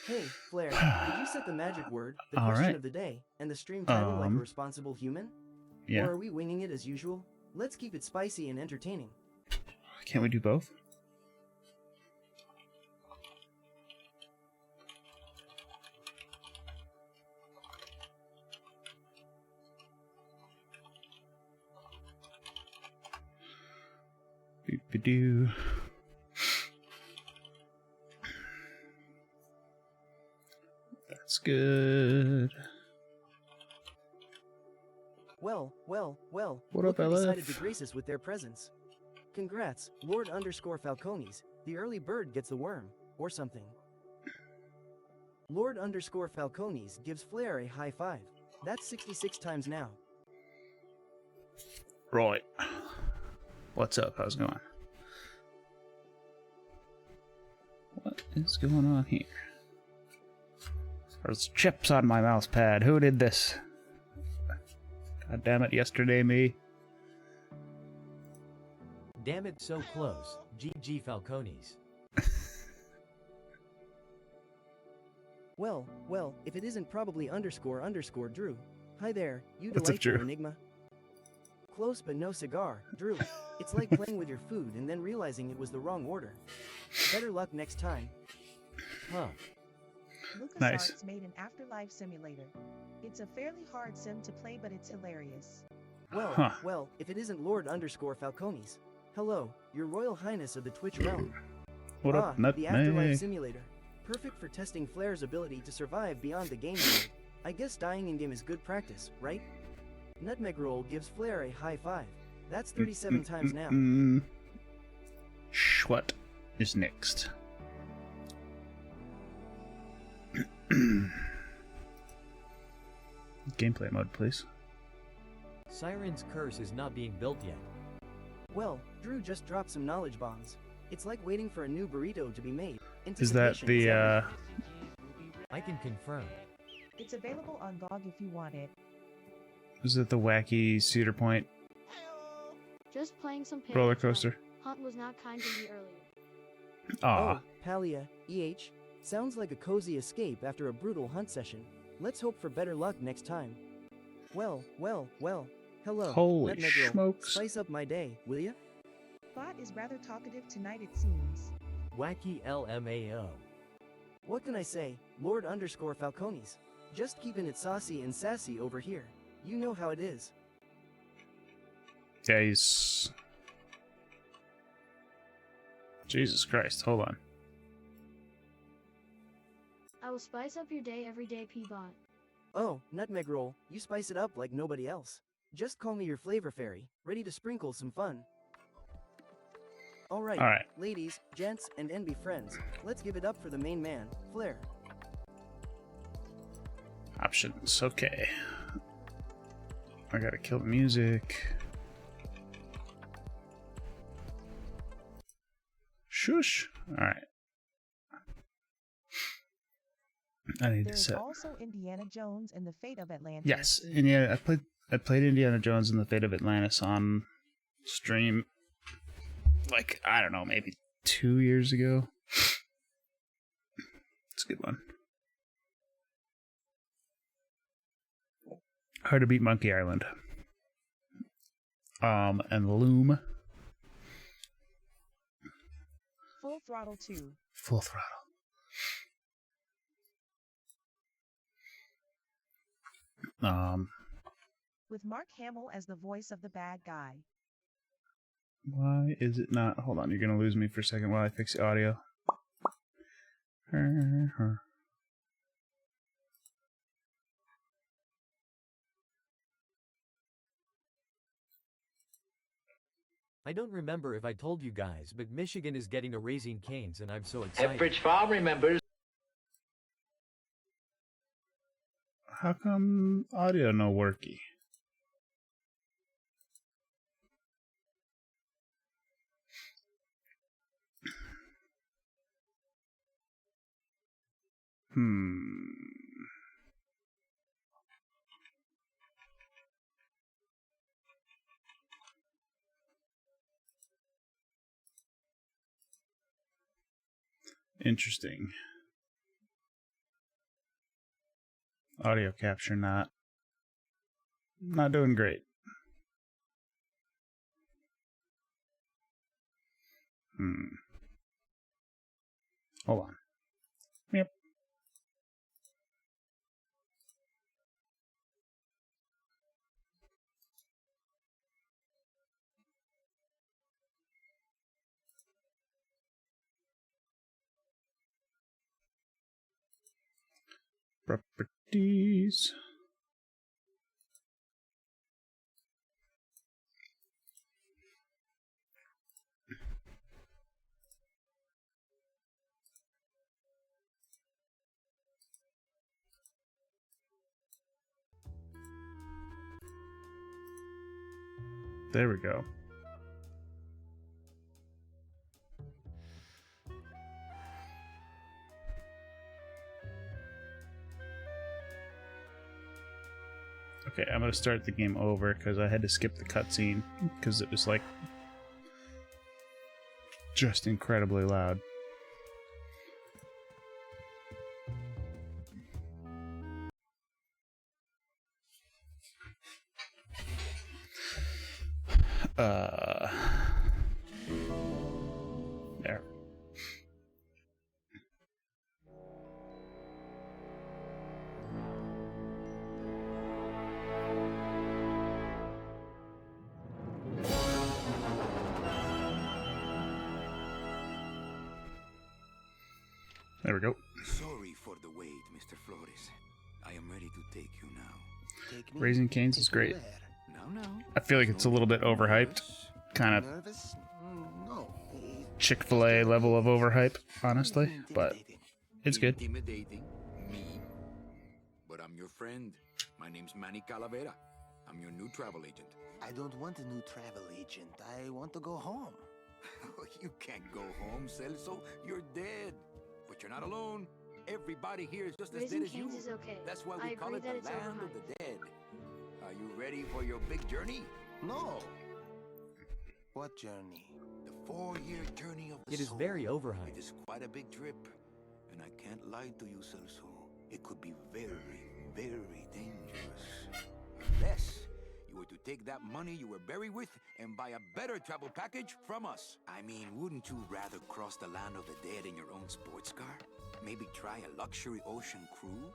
Hey, Flair, did you set the magic word, the All question right. of the day, and the stream title like a Um, responsible human? yeah. Or are we winging it as usual? Let's keep it spicy and entertaining. Can't we do both? Boop-a-doo. That's good. Well, What look up, who decided to LF? grace us with their presence. Congrats, Lord underscore Falcones, the early bird gets the worm, or something. Lord underscore Falcones gives Flair a high five. That's 66 times now. Right. What's up? How's it going? What is going on here? There's chips on my mouse pad. Who did this? God damn it, yesterday me. Damn it, so close. GG Falcones. Well, if it isn't probably underscore Drew. Hi there, you What's up, delightful Drew? enigma. Close but no cigar, Drew. It's like playing with your food and then realizing it was the wrong order. Better luck next time. Huh. Nice. LucasArts made an afterlife simulator. It's a fairly hard sim to play, but it's hilarious. Well, if it isn't Lord underscore Falcones. Hello, your Royal Highness of the Twitch realm. What up, The Afterlife Nutmeg? Simulator. Perfect for testing Flair's ability to survive beyond the game mode. I guess dying in-game is good practice, right? Nutmeg Roll gives Flair a high five. That's 37 times now. What is next? Gameplay mode, please. Siren's curse is not being built yet. Well, Drew just dropped some knowledge bombs. It's like waiting for a new burrito to be made. Is that Anticipation the, everything. I can confirm. It's available on GOG if you want it. is it the wacky Cedar Point Just playing some paper roller tonight. coaster? Hunt was not kind to me earlier. Aw, Palia, EH. Sounds like a cozy escape after a brutal hunt session. Let's hope for better luck next time. Well. Hello. Holy Nutmeg Roll. smokes. Spice up my day, will ya? Bot is rather talkative tonight, it seems. Wacky LMAO. What can I say, Lord underscore Falcones? Just keeping it saucy and sassy over here. You know how it is. Yeah, he's... Jesus Christ, hold on. I will spice up your day every day, Peabot. Oh, Nutmeg Roll, you spice it up like nobody else. Just call me your flavor fairy, ready to sprinkle some fun. Alright, Alright. ladies, gents, and NB friends, let's give it up for the main man, Flair. Options, okay. I gotta kill the music. Shush! Alright. I need to There's set. also Indiana Jones and the Fate of Atlantis. Yes, Indiana. I played Indiana Jones and the Fate of Atlantis on stream, like, I don't know, maybe 2 years ago. It's a good one. Hard to beat Monkey Island. And Loom. Full Throttle 2. Full Throttle. With Mark Hamill as the voice of the bad guy. Why is it not? Hold on, you're gonna lose me for a second while I fix the audio. I don't remember if I told you guys, but Michigan is getting a Raising Cane's and I'm so excited. Pepperidge Farm remembers. How come audio no worky? Interesting. Audio capture not doing great. Hold on. Yep. Properties. There we go. Okay, I'm gonna start the game over because I had to skip the cutscene because it was like just incredibly loud. There. There we go. Sorry for the wait, Mr. Flores. I am ready to take you now. Take me? Raising Cane's is Take me great. where? No. I feel like it's a little bit overhyped. Kind of Nervous? No. Chick-fil-A level of overhype, honestly, but Intimidating. it's good. Intimidating me. But I'm your friend. My name's Manny Calavera. I'm your new travel agent. I don't want a new travel agent. I want to go home. You can't go home, Celso. You're dead. But you're not alone. Everybody here is just as Raising dead as you. Cane's is okay. That's why I we call agree it that the it's land of overhyped. the dead. Are you ready for your big journey? No. What journey? The 4-year journey of the It is soul. very It overhyped. is quite a big trip. And I can't lie to you, Celso. It could be very, very dangerous. Unless you were to take that money you were buried with and buy a better travel package from us. I mean, wouldn't you rather cross the land of the dead in your own sports car? Maybe try a luxury ocean cruise?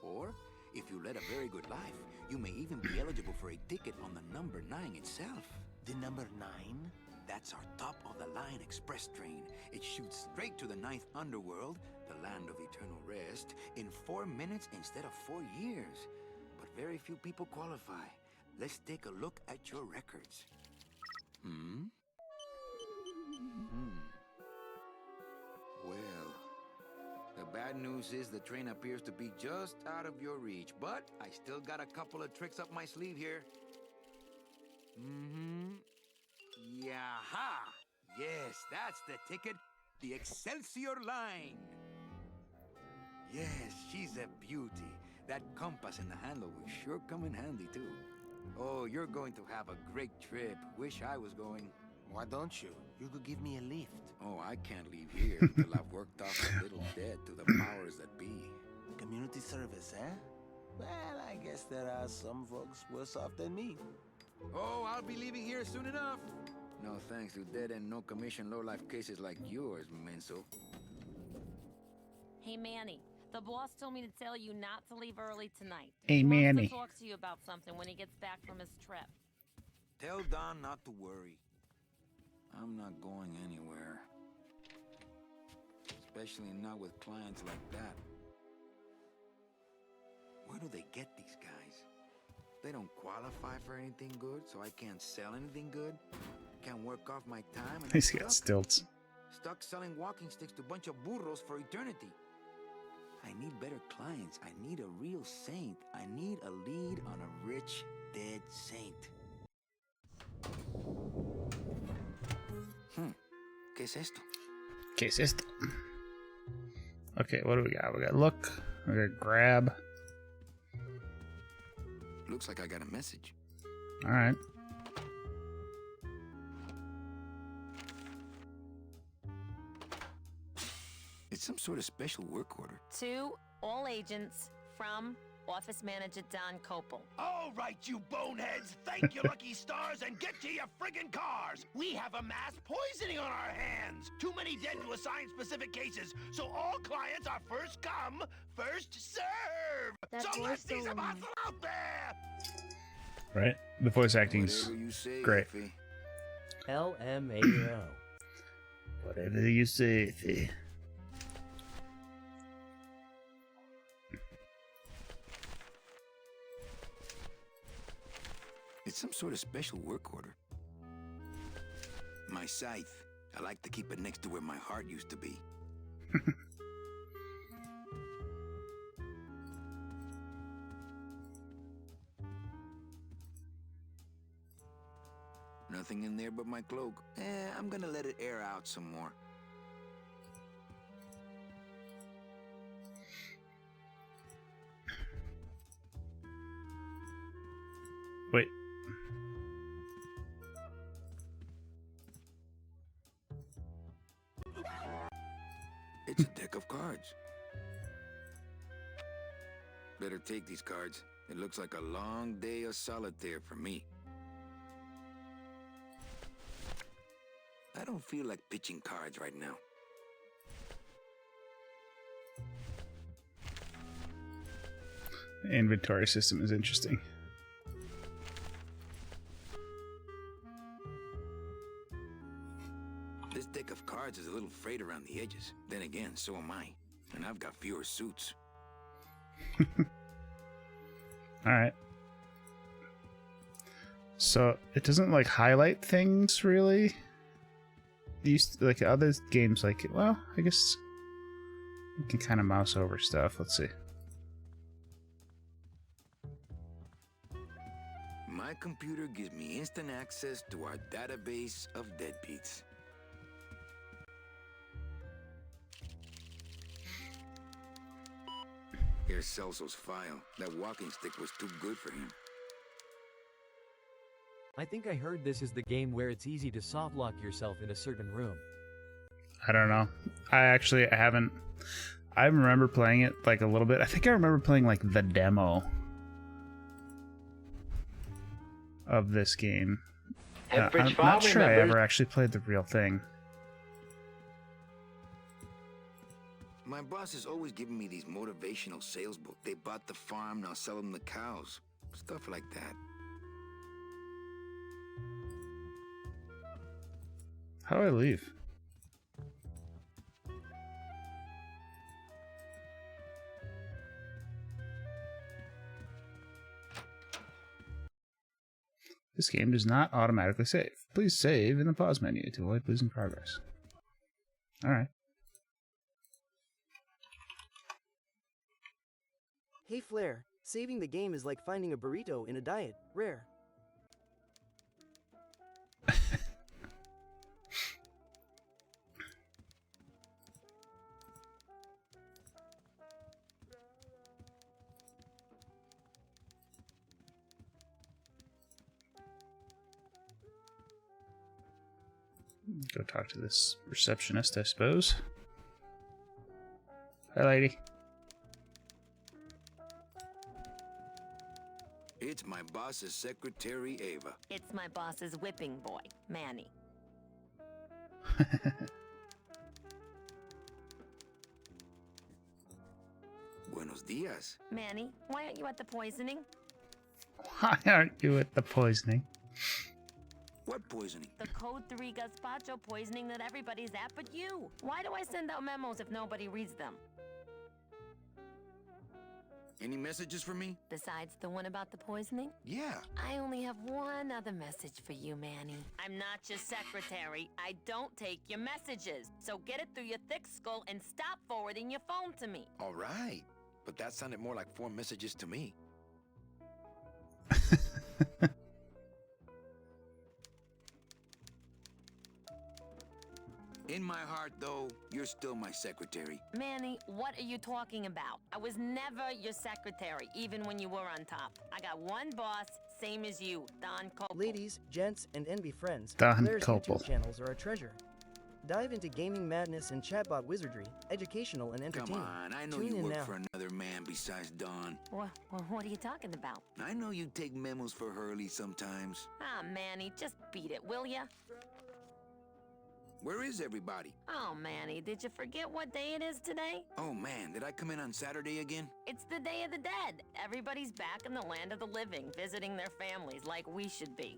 Or, if you led a very good life, you may even be eligible for a ticket on the number 9 itself. The number 9? That's our top-of-the-line express train. It shoots straight to the 9th underworld, the land of eternal rest, in 4 minutes instead of 4 years. But very few people qualify. Let's take a look at your records. Well, the bad news is the train appears to be just out of your reach, but I still got a couple of tricks up my sleeve here. Yaha! Yes, that's the ticket. The Excelsior line. Yes, she's a beauty. That compass in the handle will sure come in handy, too. Oh, you're going to have a great trip. Wish I was going. Why don't you? You could give me a lift. Oh, I can't leave here until I've worked off a little debt to the powers that be. Community service, eh? Well, I guess there are some folks worse off than me. Oh, I'll be leaving here soon enough. No thanks to dead and no commission low-life cases like yours, Menso. Hey, Manny. The boss told me to tell you not to leave early tonight. Hey, He wants Manny. to talk to you about something when he gets back from his trip. Tell Don not to worry. I'm not going anywhere. Especially not with clients like that. Where do they get these guys? They don't qualify for anything good, so I can't sell anything good. Can't work off my time, and He's I'm got stuck. stilts. Stuck selling walking sticks to a bunch of burros for eternity. I need better clients. I need a real saint. I need a lead on a rich, dead saint. ¿Qué es esto? ¿Qué es esto? Okay, what do we got? We got look. We got grab. Looks like I got a message. All right. It's some sort of special work order. To all agents from Office Manager Don Copel. All right, you boneheads, thank your lucky stars and get to your friggin' cars. We have a mass poisoning on our hands. Too many dead to assign specific cases, so all clients are first come, first serve. That So voice let so these annoying. apostle out there. Right? The voice acting's Whatever you say, great. Effie. LMAO. Whatever you say, Effie. It's some sort of special work order. My scythe. I like to keep it next to where my heart used to be. Nothing in there but my cloak. I'm gonna let it air out some more. Wait. It's a deck of cards. Better take these cards. It looks like a long day of solitaire for me. I don't feel like pitching cards right now. The inventory system is interesting. This deck of cards is a little frayed around the edges. Then again, so am I. And I've got fewer suits. Alright. So, it doesn't, like, highlight things, really? These, like, other games, like, well, I guess you can kind of mouse over stuff. Let's see. My computer gives me instant access to our database of deadbeats. Here's Celso's file. That walking stick was too good for him. I think I heard this is the game where it's easy to soft lock yourself in a certain room. I don't know. I haven't. I remember playing it, like, a little bit. I think I remember playing, like, the demo of this game. I'm not sure I ever actually played the real thing. My boss is always giving me these motivational sales books. They bought the farm, now sell them the cows. Stuff like that. How do I leave? This game does not automatically save. Please save in the pause menu to avoid losing progress. Alright. Hey Flair, saving the game is like finding a burrito in a diet. Rare. Go talk to this receptionist, I suppose. Hi, lady. It's my boss's secretary, Ava. It's my boss's whipping boy, Manny. Buenos dias. Manny, why aren't you at the poisoning? Why aren't you at the poisoning? What poisoning? The Code 3 gazpacho poisoning that everybody's at but you. Why do I send out memos if nobody reads them? Any messages for me? Besides the one about the poisoning? Yeah. I only have one other message for you, Manny. I'm not your secretary. I don't take your messages. So get it through your thick skull and stop forwarding your phone to me. All right. But that sounded more like 4 messages to me. In my heart, though, you're still my secretary. Manny, what are you talking about? I was never your secretary, even when you were on top. I got one boss, same as you, Don Copel. Ladies, gents, and envy friends, Don Flair's Copel. YouTube channels are a treasure. Dive into gaming madness and chatbot wizardry, educational and Come entertaining. on, I know Tune you in work now. for another man besides Don. What are you talking about? I know you take memos for Hurley sometimes. Ah, Manny, just beat it, will ya? Where is everybody? Oh, Manny, did you forget what day it is today? Oh man, did I come in on Saturday again? It's the Day of the Dead. Everybody's back in the land of the living, visiting their families like we should be.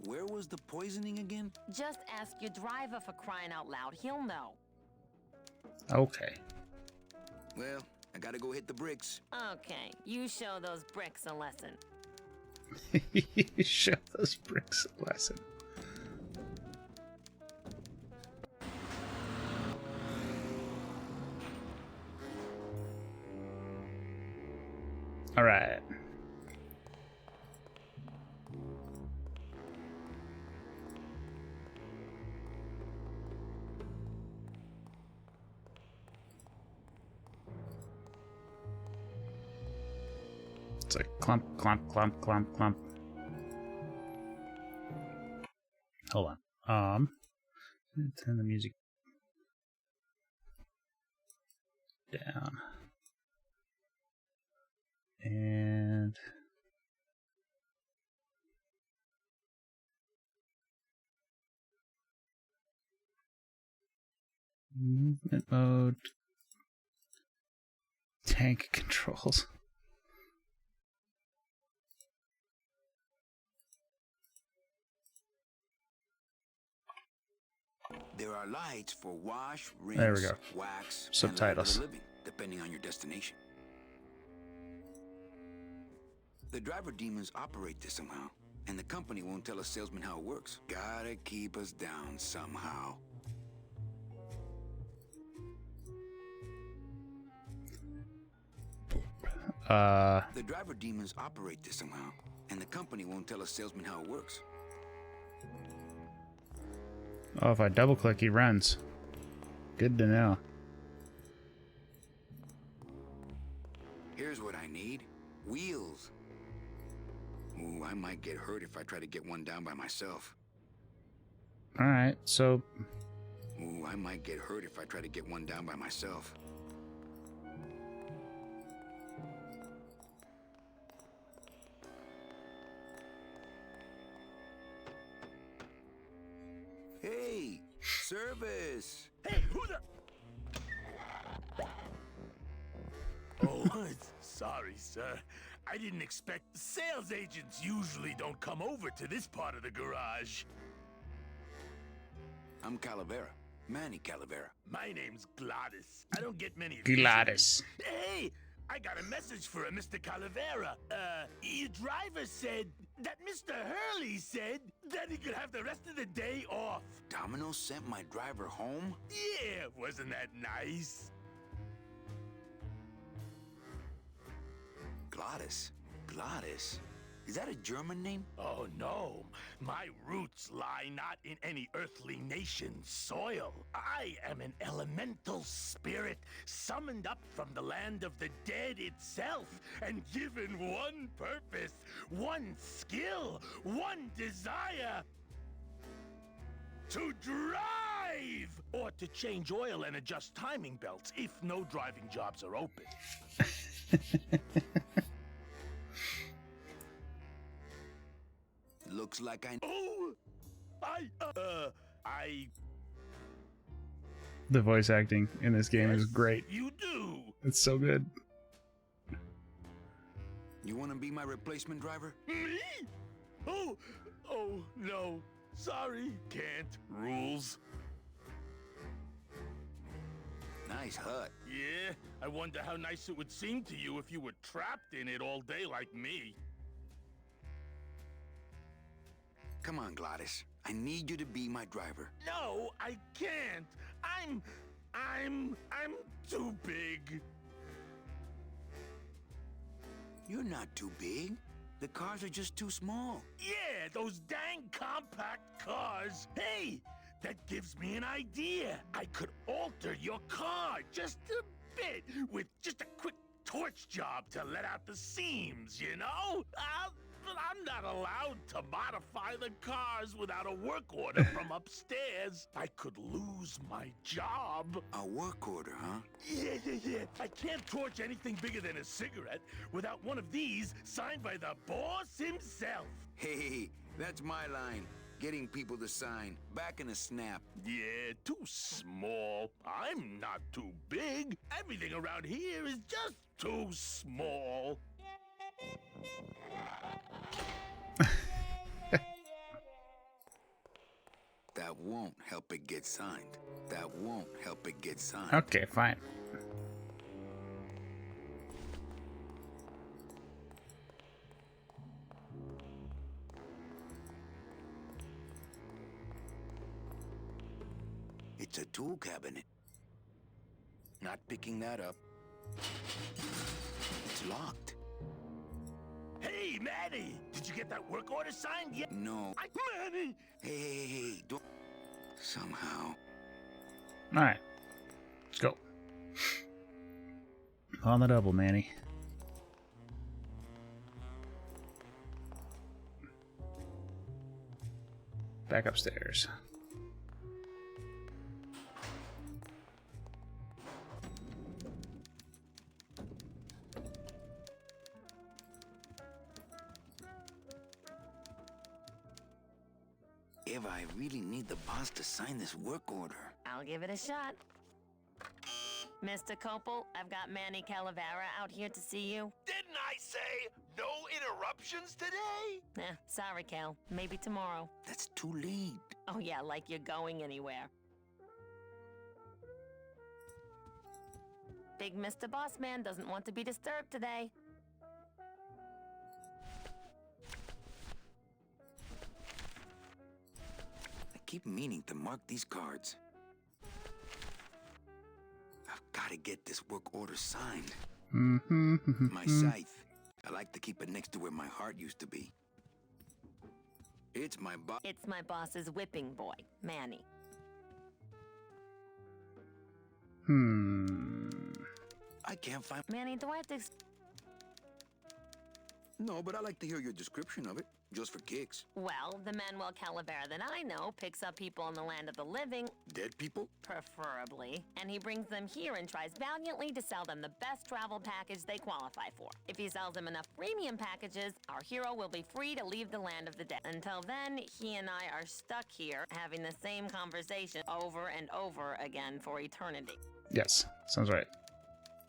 Where was the poisoning again? Just ask your driver for crying out loud. He'll know. Okay. Well, I gotta go hit the bricks. Okay, you show those bricks a lesson. Show those bricks a lesson. All right. It's like clump, clump, clump, clump, clump. Hold on. Turn the music down. And movement mode. Tank controls. There are lights for wash, rinse, There we go. wax, Subtitles. and land of the living, depending on your destination. The driver demons operate this somehow, and the company won't tell a salesman how it works. Gotta keep us down somehow. The driver demons operate this somehow, and the company won't tell a salesman how it works. Oh, if I double click, he runs. Good to know. Here's what I need. Wheels. Ooh, I might get hurt if I try to get one down by myself. Alright, so Ooh, I might get hurt if I try to get one down by myself. Hey, service. Hey, who the... Oh, sorry, sir. I didn't expect... Sales agents usually don't come over to this part of the garage. I'm Calavera. Manny Calavera. My name's Gladys. I don't get many Gladys. visitors. Hey, I got a message for a Mr. Calavera. Your driver said that Mr. Hurley said that he could have the rest of the day off. Domino sent my driver home? Yeah, wasn't that nice? Gladys. Gladys? Is that a German name? Oh, no. My roots lie not in any earthly nation's soil. I am an elemental spirit summoned up from the land of the dead itself and given one purpose, one skill, one desire. To drive! Or to change oil and adjust timing belts if no driving jobs are open. Looks like I... Oh! The voice acting in this game is great. You do! It's so good. You want to be my replacement driver? Me? Oh, no. Sorry. Can't. Rules. Nice hut. Yeah, I wonder how nice it would seem to you if you were trapped in it all day like me. Come on, Gladys. I need you to be my driver. No, I can't. I'm too big. You're not too big. The cars are just too small. Yeah, those dang compact cars. Hey, that gives me an idea. I could alter your car just a bit with just a quick torch job to let out the seams, you know? But I'm not allowed to modify the cars without a work order from upstairs. I could lose my job. A work order, huh? Yeah. I can't torch anything bigger than a cigarette without one of these signed by the boss himself. Hey, that's my line. Getting people to sign. Back in a snap. Yeah, too small. I'm not too big. Everything around here is just too small. That won't help it get signed. That won't help it get signed. Okay, fine. It's a tool cabinet. Not picking that up. It's locked. Hey, Manny! Did you get that work order signed yet? No. Manny! Hey, don't... Somehow. Alright. Let's go. On the double, Manny. Back upstairs. If I really need the boss to sign this work order. I'll give it a shot. Mr. Copel, I've got Manny Calavera out here to see you. Didn't I say no interruptions today? Sorry, Cal. Maybe tomorrow. That's too late. Oh yeah, like you're going anywhere. Big Mr. Bossman doesn't want to be disturbed today. I keep meaning to mark these cards. I've got to get this work order signed. My scythe. I like to keep it next to where my heart used to be. It's my boss. It's my boss's whipping boy, Manny. I can't find... Manny, do I have to... No, but I like to hear your description of it, just for kicks. Well, the Manuel Calavera that I know picks up people in the land of the living, Dead people? preferably, and he brings them here and tries valiantly to sell them the best travel package they qualify for. If he sells them enough premium packages, our hero will be free to leave the land of the dead. Until then, he and I are stuck here having the same conversation over and over again for eternity. Yes, sounds right.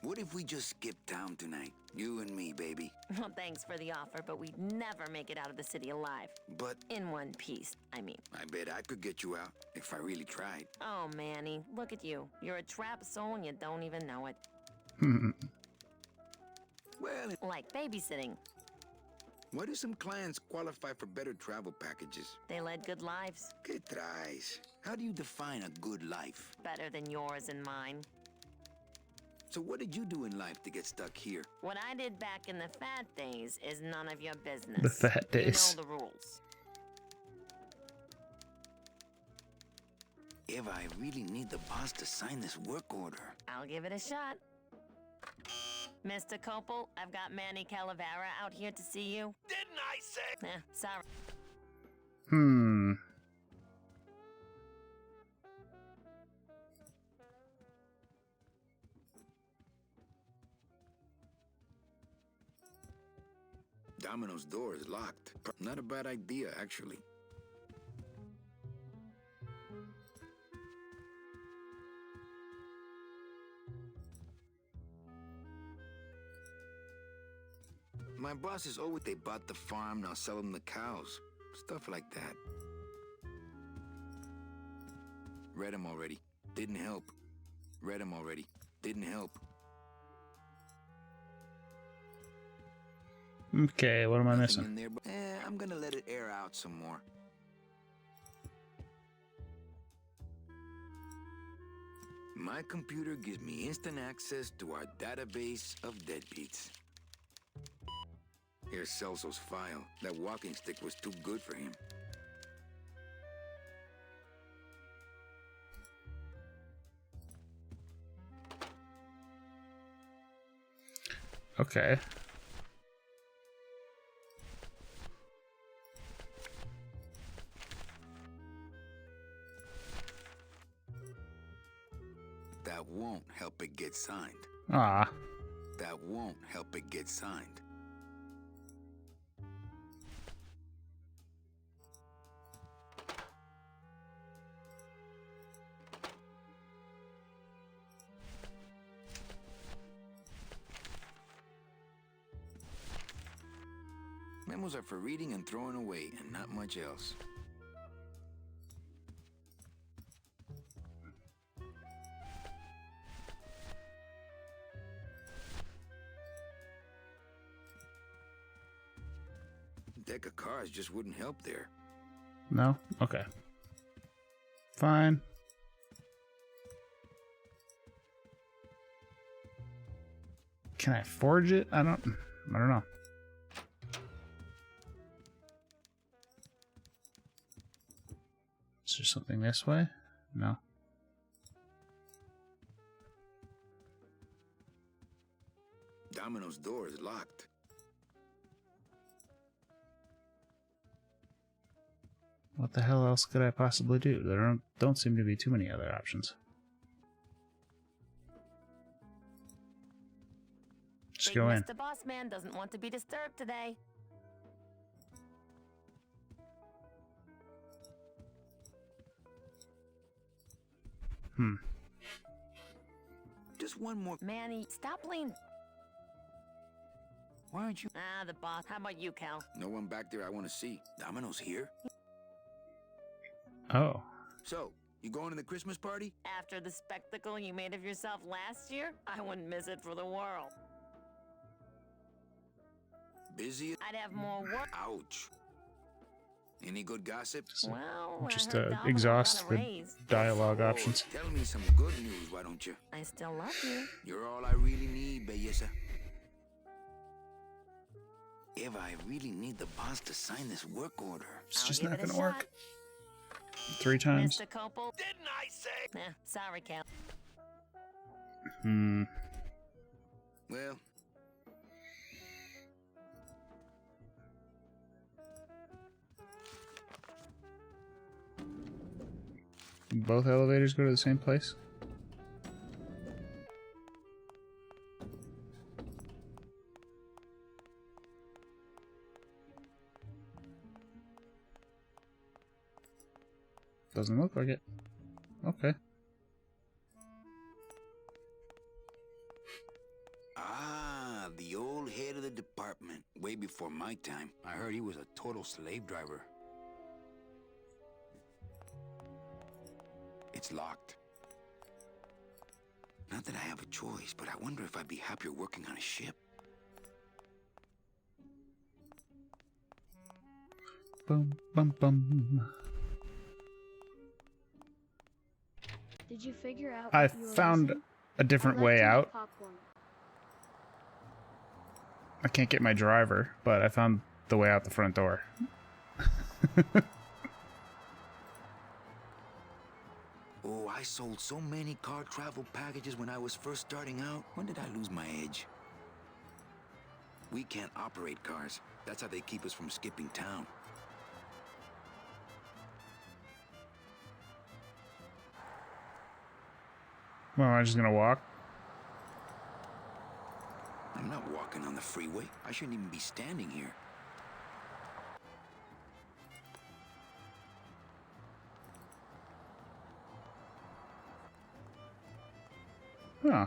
What if we just skip town tonight? You and me, baby. Well, thanks for the offer, but we'd never make it out of the city alive. But In one piece, I mean. I bet I could get you out if I really tried. Oh, Manny, look at you. You're a trapped soul and you don't even know it. Well, Like babysitting. why do some clients qualify for better travel packages? They led good lives. ¿Qué traes? How do you define a good life? Better than yours and mine. So what did you do in life to get stuck here? What I did back in the fat days is none of your business. The fat days. You know the rules. If I really need the boss to sign this work order. I'll give it a shot. Mr. Copel, I've got Manny Calavera out here to see you. Didn't I say? Sorry. Domino's door is locked. Not a bad idea, actually. My boss is always they bought the farm, now sell them the cows. Stuff like that. Read them already. Didn't help. Read them already. Didn't help. Okay, what am I Nothing missing? in there, but, I'm gonna let it air out some more. My computer gives me instant access to our database of deadbeats. Here's Celso's file. That walking stick was too good for him. help it get signed. Ah. That won't help it get signed. Memos are for reading and throwing away, and not much else. Deck of cards just wouldn't help there. No? Okay. Fine. Can I forge it? I don't know. Is there something this way? No. Domino's door is locked. What the hell else could I possibly do? There don't seem to be too many other options. Just go in. Mr. Boss Man doesn't want to be disturbed today. Just one more. Manny, stop leaning. Why aren't you? Ah, the boss. How about you, Cal? No one back there I want to see. Domino's here. Oh. So, you going to the Christmas party? After the spectacle you made of yourself last year, I wouldn't miss it for the world. Busy? I'd have more work. Ouch. Any good gossip? Well, Just I heard Domino exhaust got a the raise. dialogue Oh, options. tell me some good news, why don't you? I still love you. You're all I really need, belleza. Eva, I really need the boss to sign this work order. It's I'll just give not it a gonna work. shot. 3 times. Mr. Copel. Didn't I say? Sorry, Cal. Well, Both elevators go to the same place? Doesn't look like it. Okay. the old head of the department. Way before my time. I heard he was a total slave driver. It's locked. Not that I have a choice, but I wonder if I'd be happier working on a ship. Bum, bum, bum. Did you figure out I what you were found missing? a different I'd like way to make out. popcorn. I can't get my driver, but I found the way out the front door. Oh, I sold so many car travel packages when I was first starting out. When did I lose my edge? We can't operate cars. That's how they keep us from skipping town. Well, am I just gonna walk? I'm not walking on the freeway. I shouldn't even be standing here. Huh.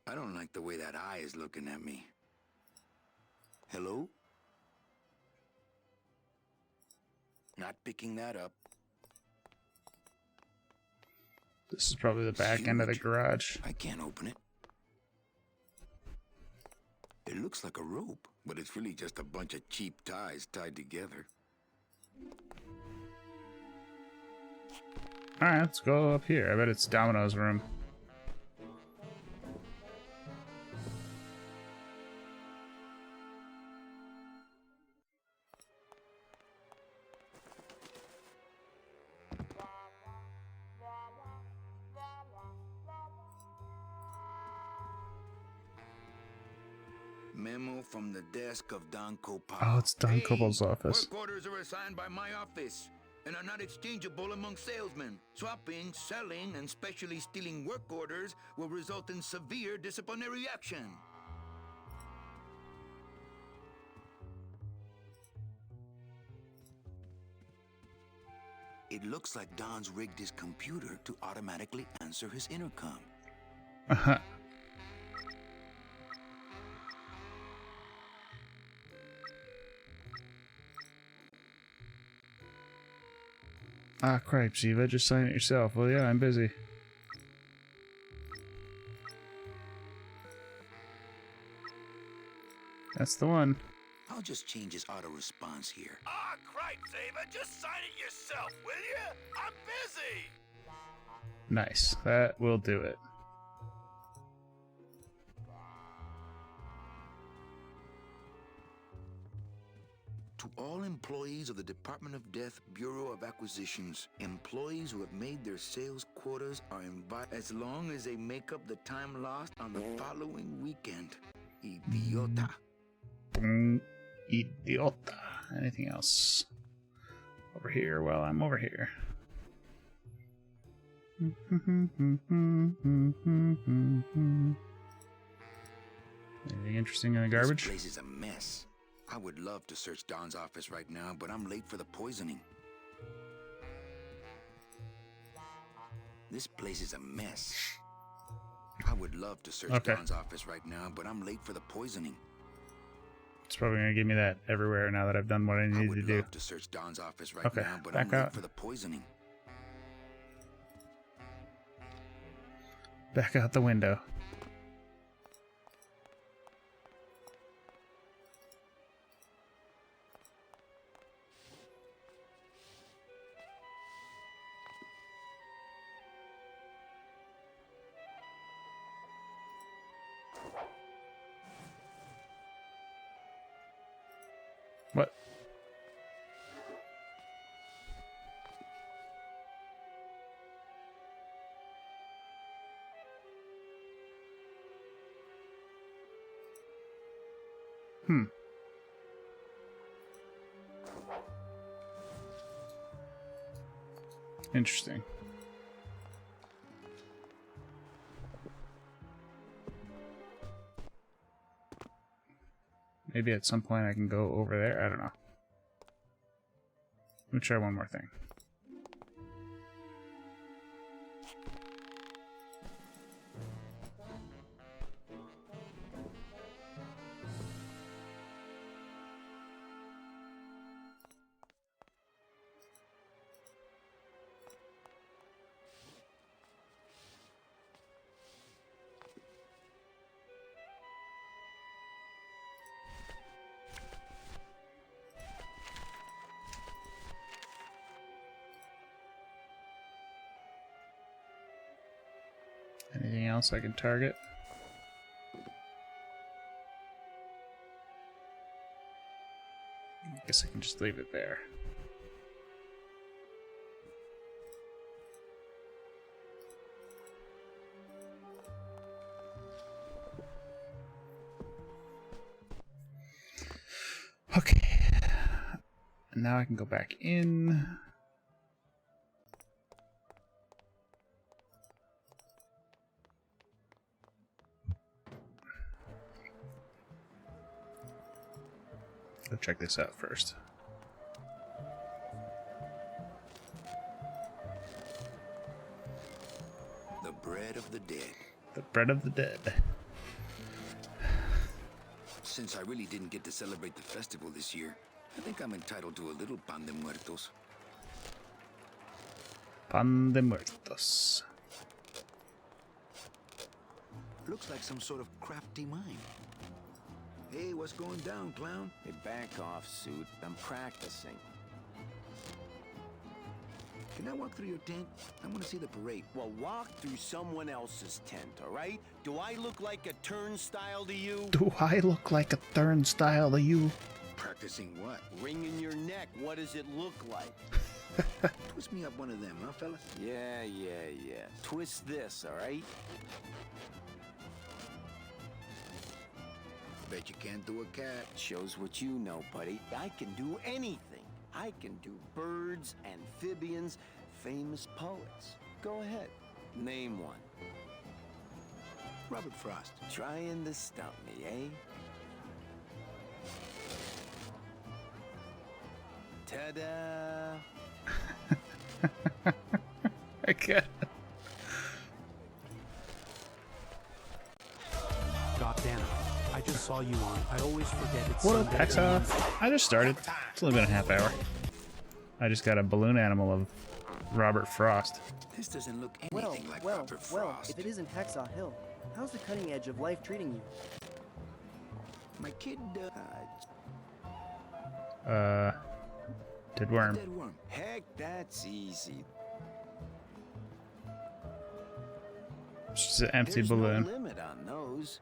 I don't like the way that eye is looking at me. Hello? Not picking that up. This is probably the back end of the Huge. garage. I can't open it. It looks like a rope, but it's really just a bunch of cheap ties tied together. Alright, let's go up here. I bet it's Domino's room. Memo from the desk of Don Copal. Oh, it's Don Copal's office. Work orders are assigned by my office and are not exchangeable among salesmen. Swapping, selling, and specially stealing work orders will result in severe disciplinary action. It looks like Don's rigged his computer to automatically answer his intercom. Uh-huh. Ah, cripes, Eva, just sign it yourself. Well, yeah, I'm busy. That's the one. I'll just change his auto response here. Ah, cripes, Ava, just sign it yourself, will you? I'm busy. Nice. That will do it. To all employees of the Department of Death Bureau of Acquisitions, employees who have made their sales quotas are invited as long as they make up the time lost on the following weekend. Idiota. Idiota. Anything else? Over here. Well, I'm over here. Anything interesting in the garbage? This place is a mess. I would love to search Don's office right now, but I'm late for the poisoning. This place is a mess. I would love to search Don's office right now, but I'm late for the poisoning. It's probably going to give me that everywhere now that I've done what I needed to do. I would love to search Don's office right now, but I'm late for the poisoning. Back out the window. What? Interesting. Maybe at some point I can go over there. I don't know. Let me try one more thing. Anything else I can target? I guess I can just leave it there. Okay. And now I can go back in. Go check this out first. The bread of the dead. The bread of the dead. Since I really didn't get to celebrate the festival this year, I think I'm entitled to a little pan de muertos. Pan de muertos. Looks like some sort of crafty mine. Hey, what's going down, clown? Hey, back off, suit. I'm practicing. Can I walk through your tent? I want to see the parade. Well, walk through someone else's tent, all right? Do I look like a turnstile to you? Do I look like a turnstile to you? Practicing what? Ring in your neck. What does it look like? Twist me up one of them, huh, fellas? Yeah. Twist this, all right? Bet you can't do a cat. Shows what you know, buddy. I can do anything. I can do birds, amphibians, famous poets. Go ahead. Name one. Robert Frost. Trying to stump me, eh? Ta-da! Okay. God damn it. I just saw you on. I always forget it's What up, Sunday. Hexa? I just started. It's only been a half hour. I just got a balloon animal of Robert Frost. This doesn't look anything like Robert Well, Frost. if it isn't Hacksaw Hill, how's the cutting edge of life treating you? My kid, Dead worm. dead worm. Heck, that's easy. Just an empty There's balloon. no limit on those.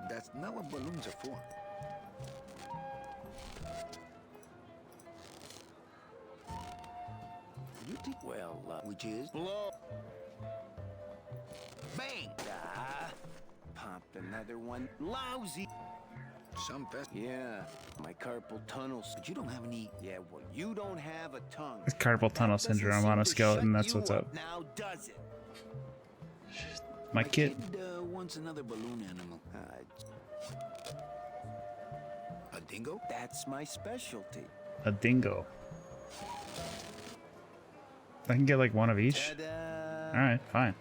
That's not what balloons are for. You think Well, which is blow. bang. Ah, popped another one. Lousy. Some fest. Yeah, my carpal tunnels. But you don't have any. Yeah, well, you don't have a tongue. It's carpal tunnel That doesn't syndrome seem on a to skeleton. shut That's you what's up. Now, does it? My kid. Wants another balloon animal. A dingo? That's my specialty. A dingo. I can get like one of each. Ta-da! Alright, fine.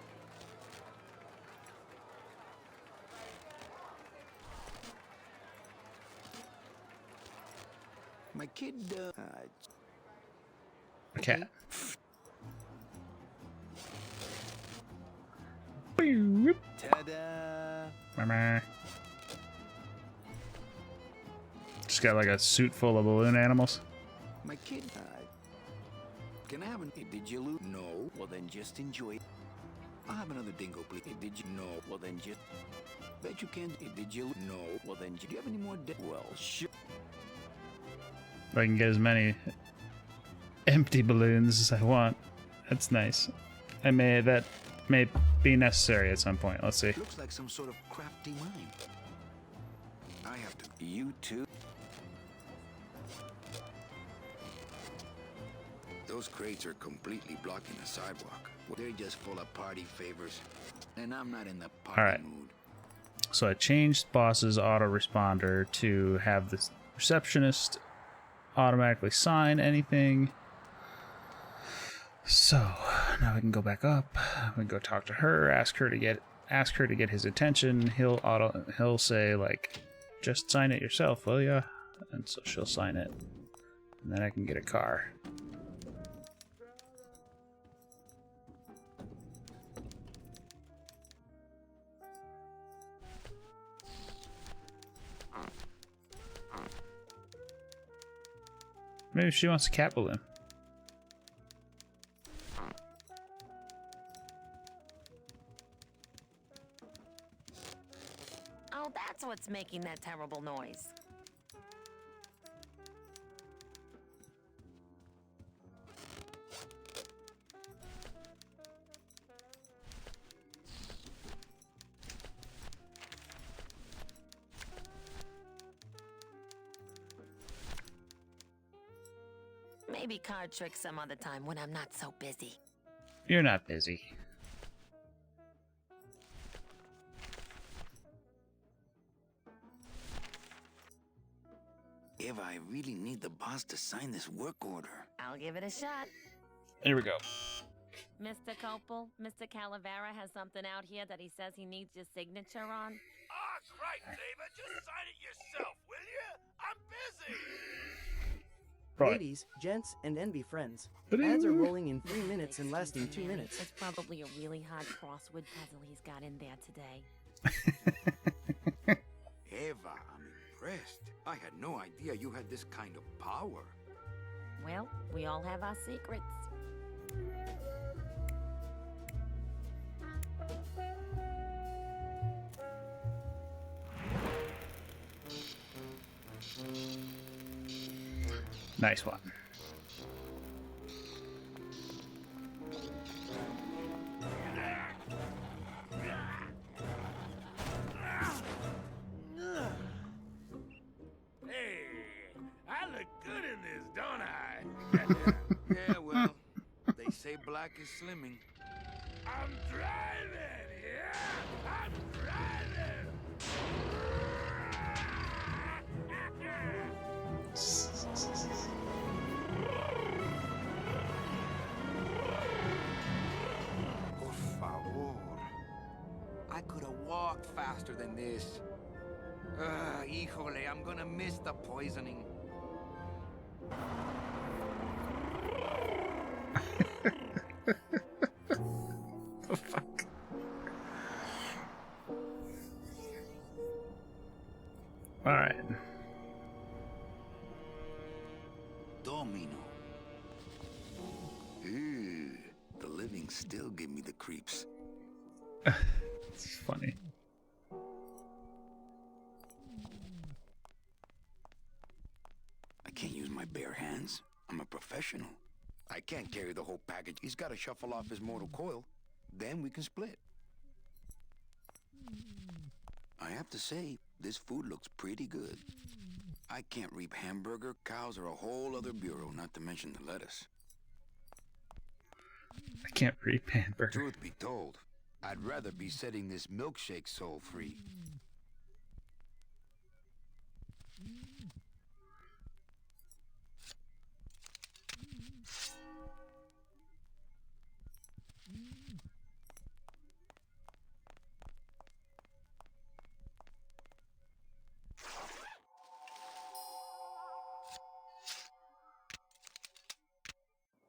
My kid, A cat. Ta-da! Meh. Just got like a suit full of balloon animals. my kid. Can I have an? Did you lose? No. Well, then just enjoy it. I'll have another dingo, please. Did you? No. Well, then just. Bet you can. Did you? No. Well, then Do you have any more? Well, sure. I can get as many empty balloons as I want. That's nice. That may be necessary at some point. Let's see. Looks like some sort of crafty mine. I have to. You too. Those crates are completely blocking the sidewalk. They're just full of party favors, and I'm not in the party All right. mood. So I changed boss's autoresponder to have the receptionist automatically sign anything. So now we can go back up. We can go talk to her, ask her to get his attention. He'll say like, just sign it yourself, will ya? And so she'll sign it, and then I can get a car. Maybe she wants a cat balloon. Oh, that's what's making that terrible noise. Maybe card tricks some other time when I'm not so busy. You're not busy. Eva, I really need the boss to sign this work order. I'll give it a shot. Here we go. Mr. Copel, Mr. Calavera has something out here that he says he needs your signature on. Ah, great, David. Just sign it yourself, will you? I'm busy. Right. Ladies, gents, and envy friends. Ads are rolling in 3 minutes and lasting 2 minutes. It's probably a really hard crossword puzzle he's got in there today. Eva, I'm impressed. I had no idea you had this kind of power. Well, we all have our secrets. Nice one. look good in this, don't I? Yeah, well, they say black is slimming. I'm driving, yeah! I'm driving! Por favor. I could have walked faster than this. Híjole, I'm gonna miss the poisoning. The fuck? Alright. Domino. Ew, the living still give me the creeps. It's funny. I can't use my bare hands. I'm a professional. I can't carry the whole package. He's got to shuffle off his mortal coil. Then we can split. I have to say, this food looks pretty good. I can't reap hamburger. Cows are a whole other bureau, not to mention the lettuce. I can't read hamburger. Truth be told, I'd rather be setting this milkshake soul free.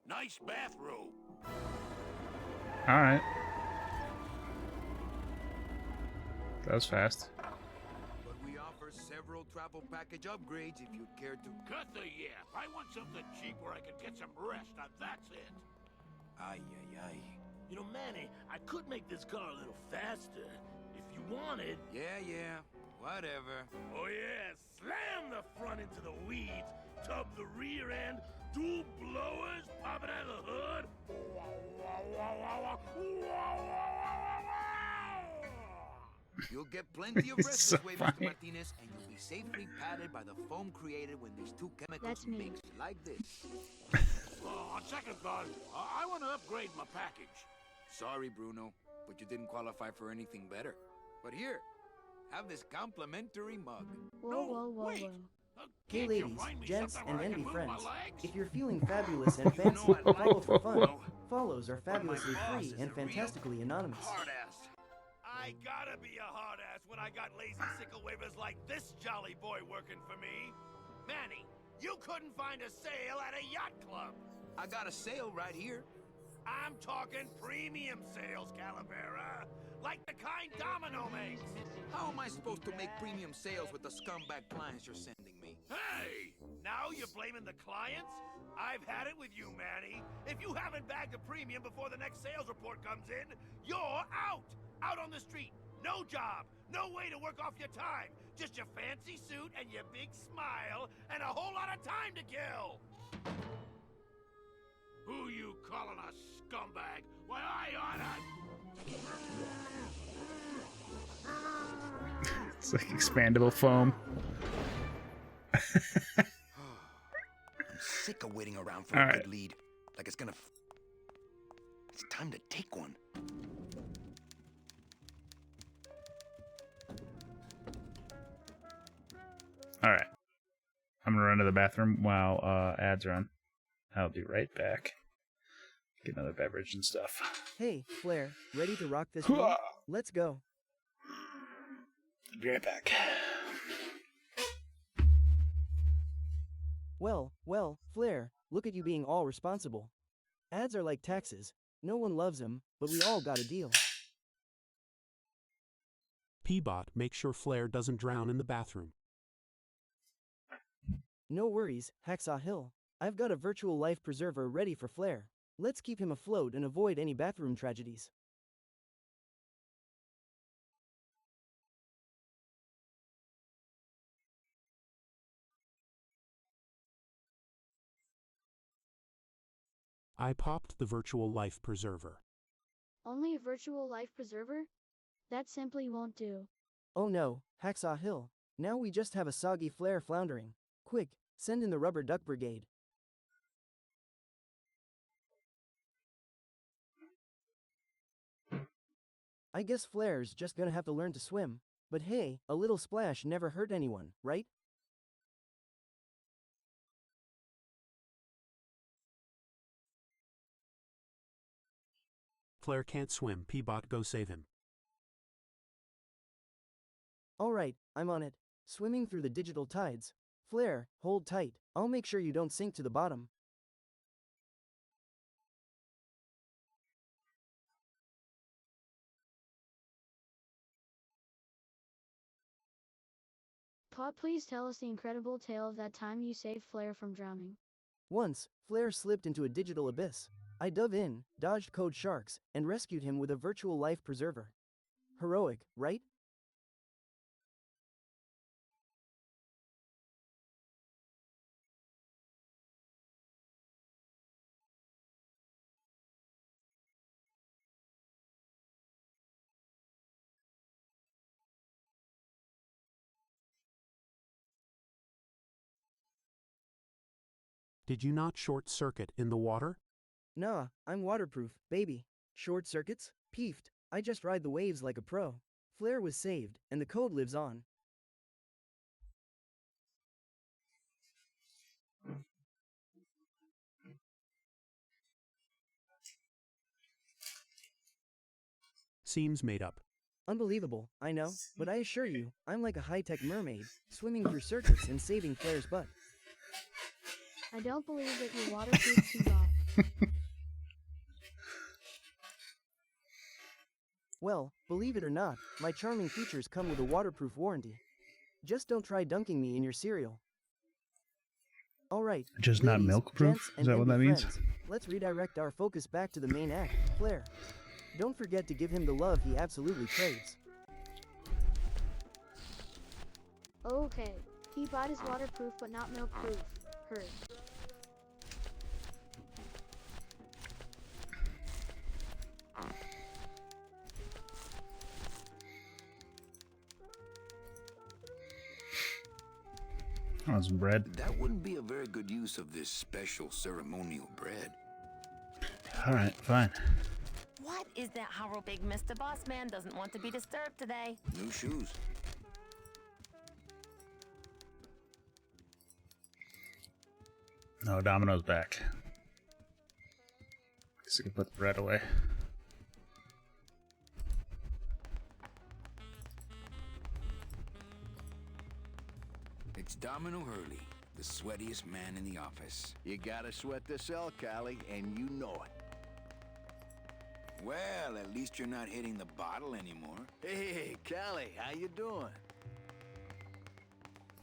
Nice bathrobe. Alright. That was fast. But we offer several travel package upgrades if you'd care to. Cut the yap. I want something cheap where I can get some rest. Now that's it. Ay, ay, ay. You know, Manny, I could make this car a little faster if you wanted. Yeah, whatever. Oh yeah, slam the front into the weeds, tub the rear end, dual blowers popping out of the hood. You'll get plenty of It's rest so this way, funny. Mr. Martinez, and you'll be safely padded by the foam created when these two chemicals That's me. mix like this. On second thought, I want to upgrade my package. Sorry, Bruno, but you didn't qualify for anything better. But here, have this complimentary mug. Whoa. wait. Hey Can't you ladies, find me gents, something and where I envy can move my friends. legs? If you're feeling fabulous and You fancy, know I like follow for fun. Bruno, Follows are but my fabulously boss free is and a real fantastically anonymous. hard ass. I gotta be a hard ass when I got lazy sickle wavers like this jolly boy working for me. Manny, you couldn't find a sale at a yacht club. I got a sale right here. I'm talking premium sales, Calavera. Like the kind Domino makes. How am I supposed to make premium sales with the scumbag clients you're sending me? Hey! Now you're blaming the clients? I've had it with you, Manny. If you haven't bagged a premium before the next sales report comes in, you're out! Out on the street. No job. No way to work off your time. Just your fancy suit and your big smile and a whole lot of time to kill. Who you calling a scumbag? Why, I oughta... It's like expandable foam. I'm sick of waiting around for All a right. good lead. Like it's gonna... It's time to take one. Alright. I'm gonna run to the bathroom while ads run. I'll be right back. Get another beverage and stuff. Hey, Flair, ready to rock this room? Let's go. Be right back. Well, Flair, look at you being all responsible. Ads are like taxes. No one loves them, but we all got a deal. Peabot, make sure Flair doesn't drown in the bathroom. No worries, Hacksaw Hill. I've got a virtual life preserver ready for Flair. Let's keep him afloat and avoid any bathroom tragedies. I popped the virtual life preserver. Only a virtual life preserver? That simply won't do. Oh no, Hacksaw Hill. Now we just have a soggy Flair floundering. Quick, send in the rubber duck brigade. I guess Flair's just gonna have to learn to swim. But hey, a little splash never hurt anyone, right? Flair can't swim. P-Bot, go save him. Alright, I'm on it. Swimming through the digital tides. Flair, hold tight. I'll make sure you don't sink to the bottom. Plot, please tell us the incredible tale of that time you saved Flair from drowning. Once, Flair slipped into a digital abyss. I dove in, dodged code sharks, and rescued him with a virtual life preserver. Heroic, right? Did you not short circuit in the water? Nah, I'm waterproof, baby. Short circuits? Peefed. I just ride the waves like a pro. Flair was saved, and the code lives on. Seems made up. Unbelievable, I know, but I assure you, I'm like a high-tech mermaid, swimming through circuits and saving Flair's butt. I don't believe that you're waterproof, P-Bot. Well, believe it or not, my charming features come with a waterproof warranty. Just don't try dunking me in your cereal. Alright, Just not ladies, milk proof? gents, Is and that what that envy means? friends, let's redirect our focus back to the main act, Flair. Don't forget to give him the love he absolutely craves. Okay, P-Bot is waterproof but not milk-proof. Heard. I want some bread. That wouldn't be a very good use of this special ceremonial bread. Alright, fine. What is that how big Mr. Boss Man doesn't want to be disturbed today? New shoes. No, Domino's back. Guess I can put the bread away. It's Domino Hurley, the sweatiest man in the office. You gotta sweat the cell, Callie, and you know it. Well, at least you're not hitting the bottle anymore. Hey, Callie, how you doing?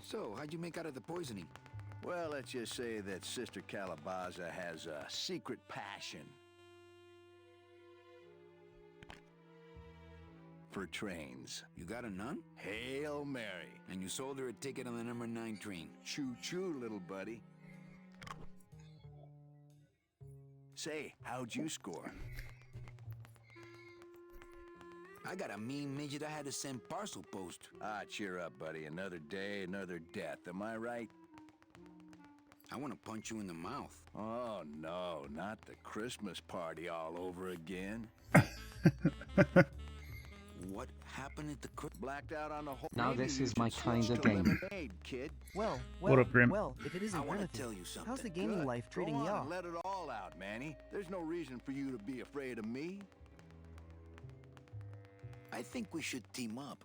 So, how'd you make out of the poisoning? Well, let's just say that Sister Calabaza has a secret passion for trains. You got a nun? Hail Mary. And you sold her a ticket on the number 9 train. Choo-choo, little buddy. Say, how'd you score? I got a mean midget I had to send parcel post. Ah, cheer up, buddy. Another day, another death. Am I right? I want to punch you in the mouth. Oh, no, not the Christmas party all over again. What happened at the blacked out on the whole. Now Maybe this you is my should kind switch of to game. lemonade, kid. Well, What up, Grim? well, if it isn't I want Griffith, to tell you something. how's the gaming Good. life treating Go on y'all? and let it all out, Manny. There's no reason for you to be afraid of me. I think we should team up.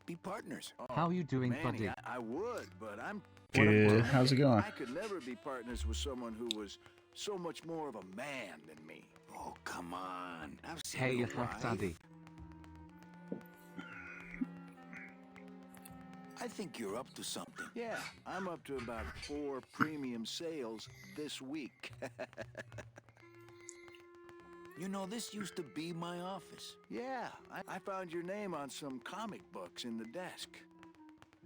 Be partners. How you doing, Manny, buddy? I would, but I'm... Good. How's it going? I could never be partners with someone who was so much more of a man than me. Oh, come on. I've seen Hey, your Hack wife. Daddy. I think you're up to something. Yeah, I'm up to about 4 premium sales this week. You know, this used to be my office. Yeah, I found your name on some comic books in the desk.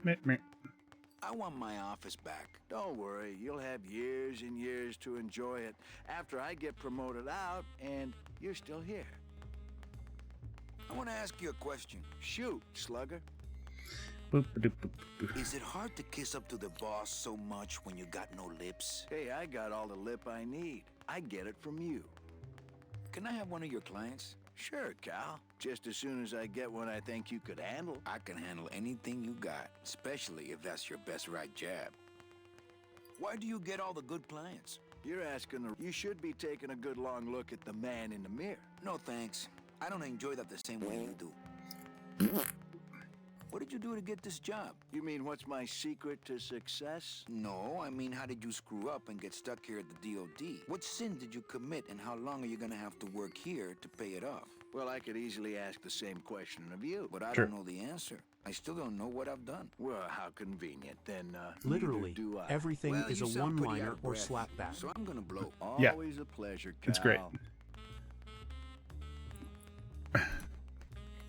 Meh, meh. I want my office back. Don't worry, you'll have years and years to enjoy it after I get promoted out and you're still here. I want to ask you a question. Shoot, slugger. Boop, doop, boop, boop. Is it hard to kiss up to the boss so much when you got no lips? Hey, I got all the lip I need. I get it from you. Can I have one of your clients? Sure, Cal. Just as soon as I get one I think you could handle. I can handle anything you got, especially if that's your best right jab. Why do you get all the good clients? You're asking the... You should be taking a good long look at the man in the mirror. No thanks. I don't enjoy that the same way you do. What did you do to get this job? You mean what's my secret to success? No, I mean how did you screw up and get stuck here at the DOD? What sin did you commit and how long are you gonna have to work here to pay it off? Well, I could easily ask the same question of you. But I Sure. don't know the answer. I still don't know what I've done. Well, how convenient. Then, Literally, neither do I. everything Well, is you a sound pretty one-liner out of or breath, slapback. So I'm gonna blow. Yeah. Always a pleasure, Cal. It's great.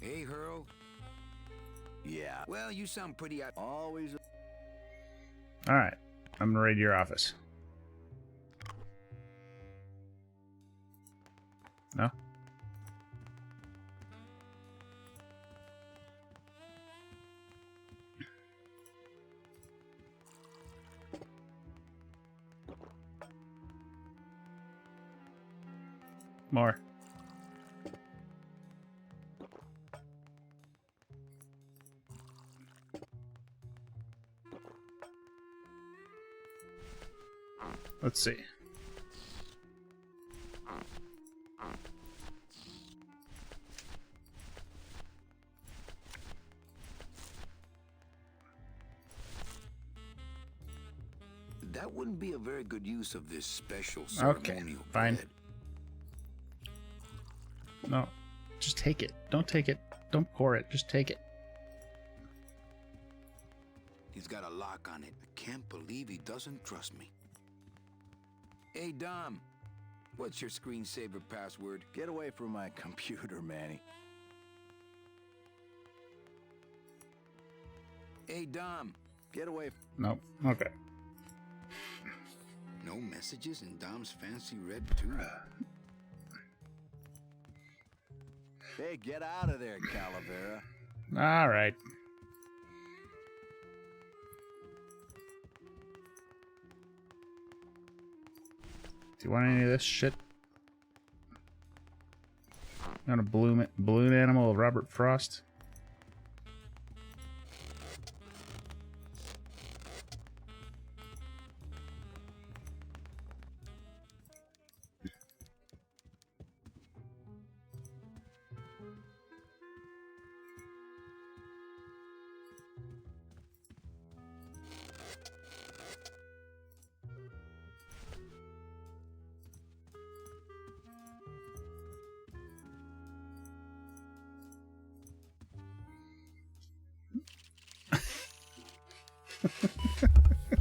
Hey, Hurl. Yeah. Well, you sound pretty out. Always a... All right, I'm gonna raid your office. No? More. Let's see. That wouldn't be a very good use of this special Okay, ceremonial fine. bread. No, just take it. Don't take it. Don't pour it. Just take it. He's got a lock on it. I can't believe he doesn't trust me. Hey, Dom. What's your screensaver password? Get away from my computer, Manny. Hey, Dom. Get away. Nope. Okay. No messages in Dom's fancy red tube. Hey, get out of there, Calavera. All right. Do you want any of this shit? You want a balloon animal of Robert Frost?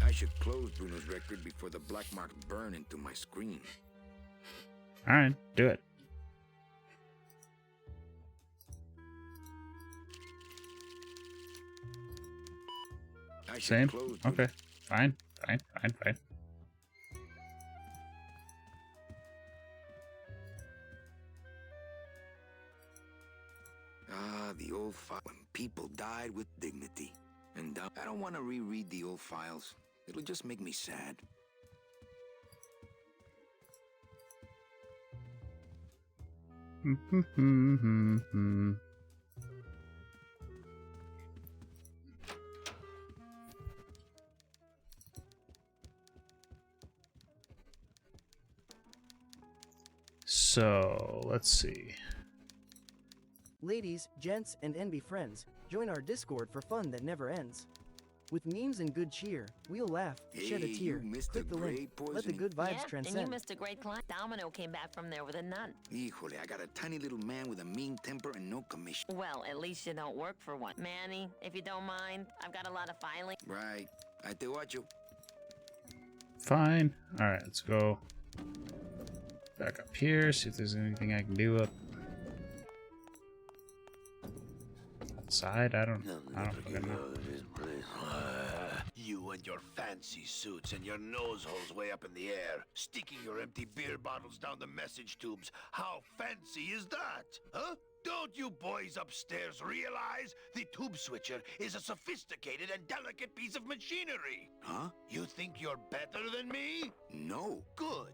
I should close Bruno's record before the black marks burn into my screen. All right, do it. I should Same? close Bruno- Okay. Fine. Fine. Fine. Fine. Ah, the old file when people died with dignity. And I don't want to reread the old files. It'll just make me sad. So, let's see. Ladies, gents, and NB friends, join our Discord for fun that never ends. With memes and good cheer, we'll laugh, shed a Hey, tear, you missed click the the link, great let the poisoning. good vibes Yeah, and transcend. you missed a great client. Domino came back from there with a nun. Híjole, I got a tiny little man with a mean temper and no commission. Well, at least you don't work for one. Manny, if you don't mind, I've got a lot of filing. Right. I te watcho. Fine. All right, let's go back up here. See if there's anything I can do up outside. I don't fucking know. You and your fancy suits and your nose holes way up in the air, sticking your empty beer bottles down the message tubes. How fancy is that? Huh? Don't you boys upstairs realize the tube switcher is a sophisticated and delicate piece of machinery? Huh? You think you're better than me? No. Good.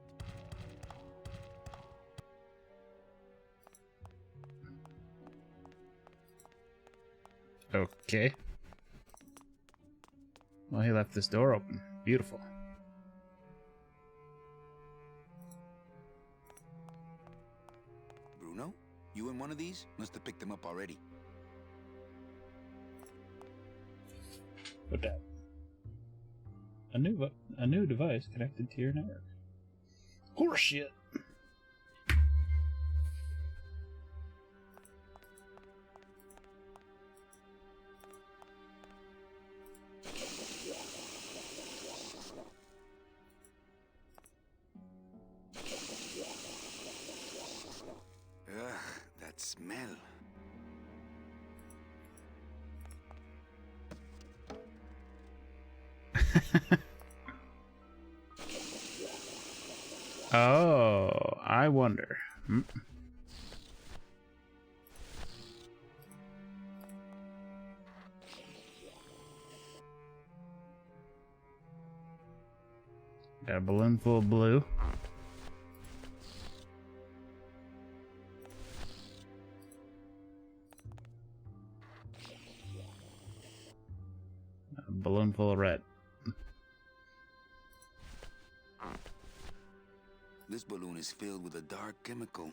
Okay. Well, he left this door open. Beautiful. Bruno, you in one of these? Must have picked them up already. What that? A new device connected to your network. Horseshit. Ugh, that smell. Oh, I wonder. Got a balloon full of blue. A balloon full of red. This balloon is filled with a dark chemical.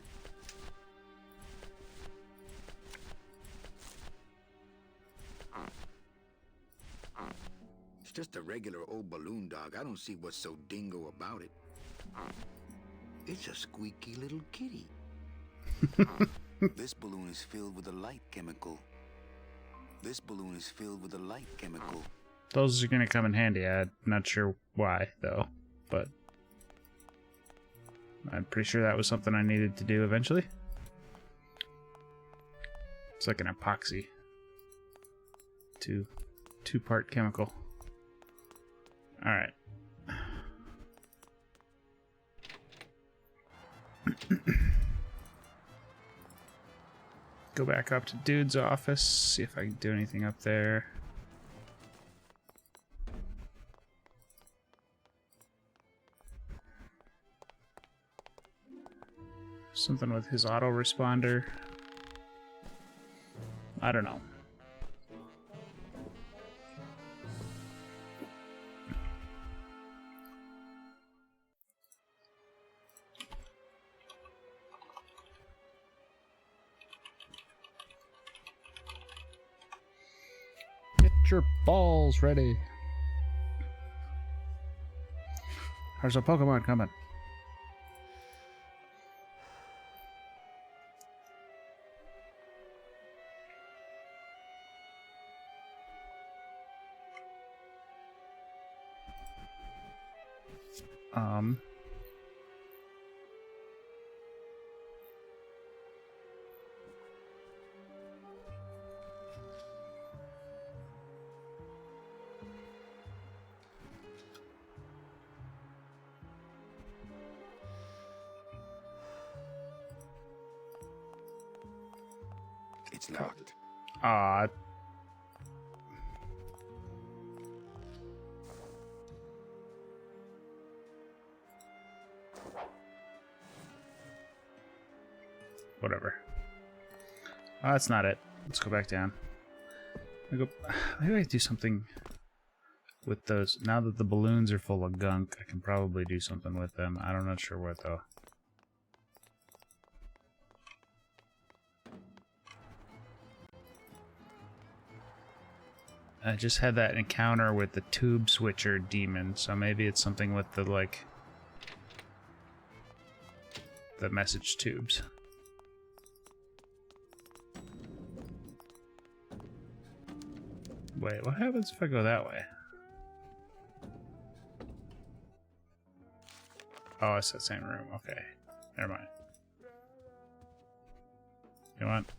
It's just a regular old balloon, dog. I don't see what's so dingo about it. It's a squeaky little kitty. This balloon is filled with a light chemical. This balloon is filled with a light chemical. Those are gonna come in handy. I'm not sure why, though, but I'm pretty sure that was something I needed to do eventually. It's like an epoxy. Two-part chemical. Alright. Go back up to Dude's office, see if I can do anything up there. Something with his autoresponder. I don't know. Get your balls ready. There's a Pokemon coming. It's locked. Whatever. Oh, that's not it. Let's go back down. Maybe I can do something with those. Now that the balloons are full of gunk, I can probably do something with them. I'm not sure what, though. I just had that encounter with the tube switcher demon, so maybe it's something with the, like, the message tubes. Wait, what happens if I go that way? Oh, it's that same room. Okay. Never mind. You want?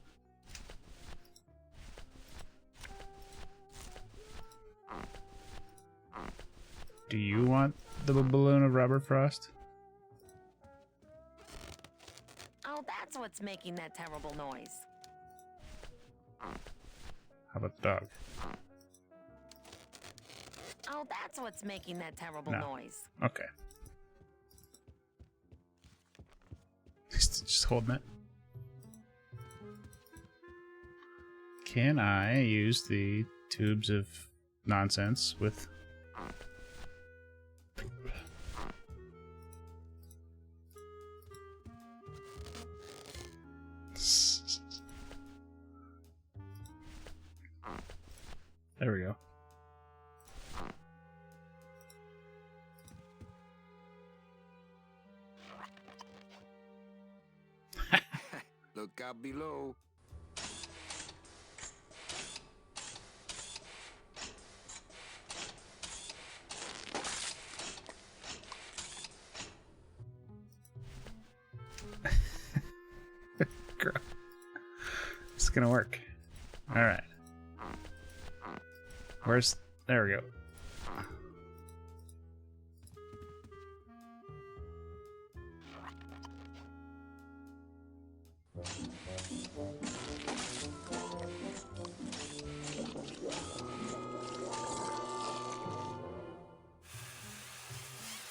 Do you want the balloon of rubber frost? Oh, that's what's making that terrible noise. How about the dog? Oh, that's what's making that terrible No. noise. Okay. Just holding it. Can I use the tubes of nonsense with... There we go. Look out below. Girl. It's gonna work. Alright. Where's... There we go.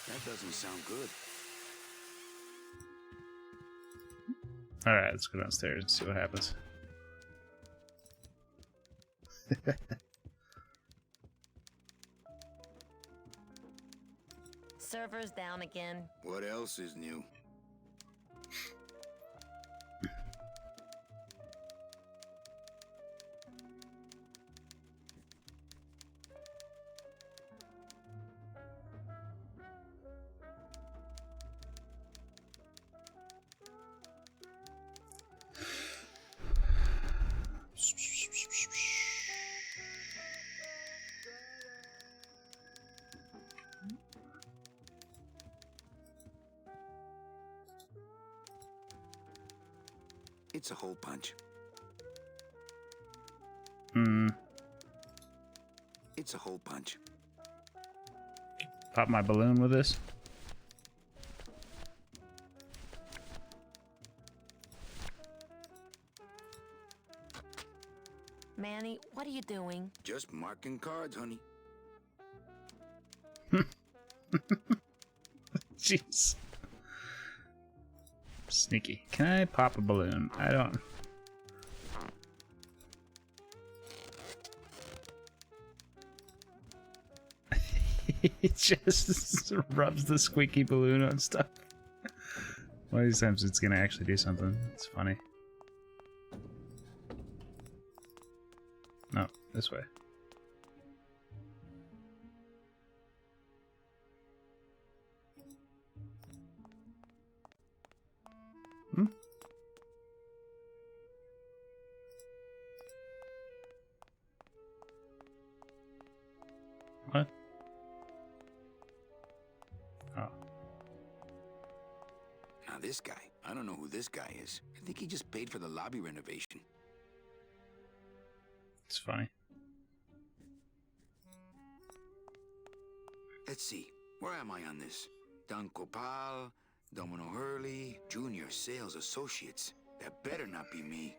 That doesn't sound good. Alright, let's go downstairs and see what happens. Server's down again. What else is new? It's a hole punch. It's a hole punch. Pop my balloon with this. Manny, what are you doing? Just marking cards, honey. Jeez. Sneaky. Can I pop a balloon? I don't... He just rubs the squeaky balloon on stuff. One of these times it's gonna actually do something. It's funny. No, this way. Hmm? What? Oh. Now this guy, I don't know who this guy is. I think he just paid for the lobby renovation. It's funny. Let's see, where am I on this? Don Copal, Domino Hurley, Junior Sales Associates. That better not be me.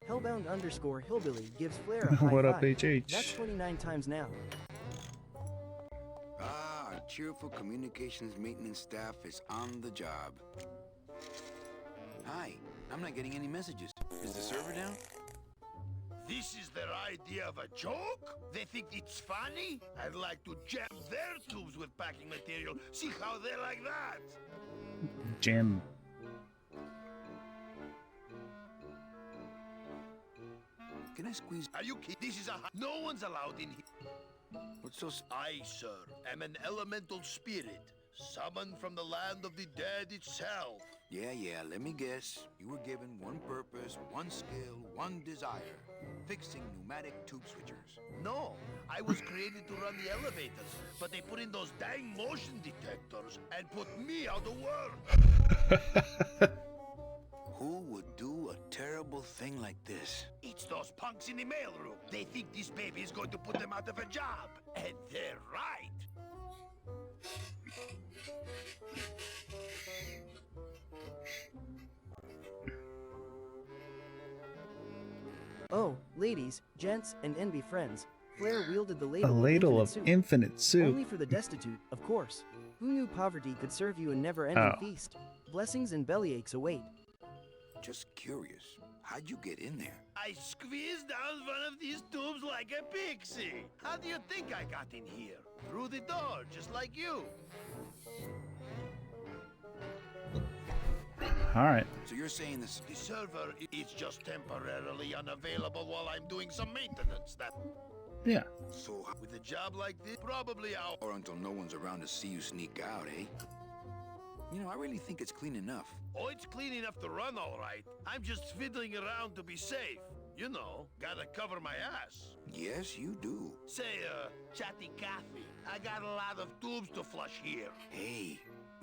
Hellbound_Hillbilly gives Flair a high What up, five. HH? That's 29 times now. Ah, our cheerful communications maintenance staff is on the job. Hi, I'm not getting any messages. Is the server down? This is their idea of a joke? They think it's funny? I'd like to jam their tubes with packing material. See how they like that? Jam. Can I squeeze? Are you kidding? This is a... No one's allowed in here. What's so... I, sir, am an elemental spirit, summoned from the land of the dead itself. Yeah, let me guess. You were given one purpose, one skill, one desire. Fixing pneumatic tube switchers. No, I was created to run the elevators, but they put in those dang motion detectors and put me out of work. Who would do a terrible thing like this? It's those punks in the mailroom. They think this baby is going to put them out of a job. And they're right. Oh, ladies, gents, and envy friends, Flair wielded the A ladle, ladle of soup. infinite soup. Only for the destitute, of course. Who knew poverty could serve you a never-ending feast? Blessings and bellyaches await. Just curious, how'd you get in there? I squeezed down one of these tubes like a pixie. How do you think I got in here? Through the door, just like you. All right. So you're saying this... The server is just temporarily unavailable while I'm doing some maintenance. That. Yeah. So... With a job like this, probably I'll... Or until no one's around to see you sneak out, eh? You know, I really think it's clean enough. Oh, it's clean enough to run, all right. I'm just fiddling around to be safe. You know, gotta cover my ass. Yes, you do. Say, Chatty Cathy, I got a lot of tubes to flush here. Hey,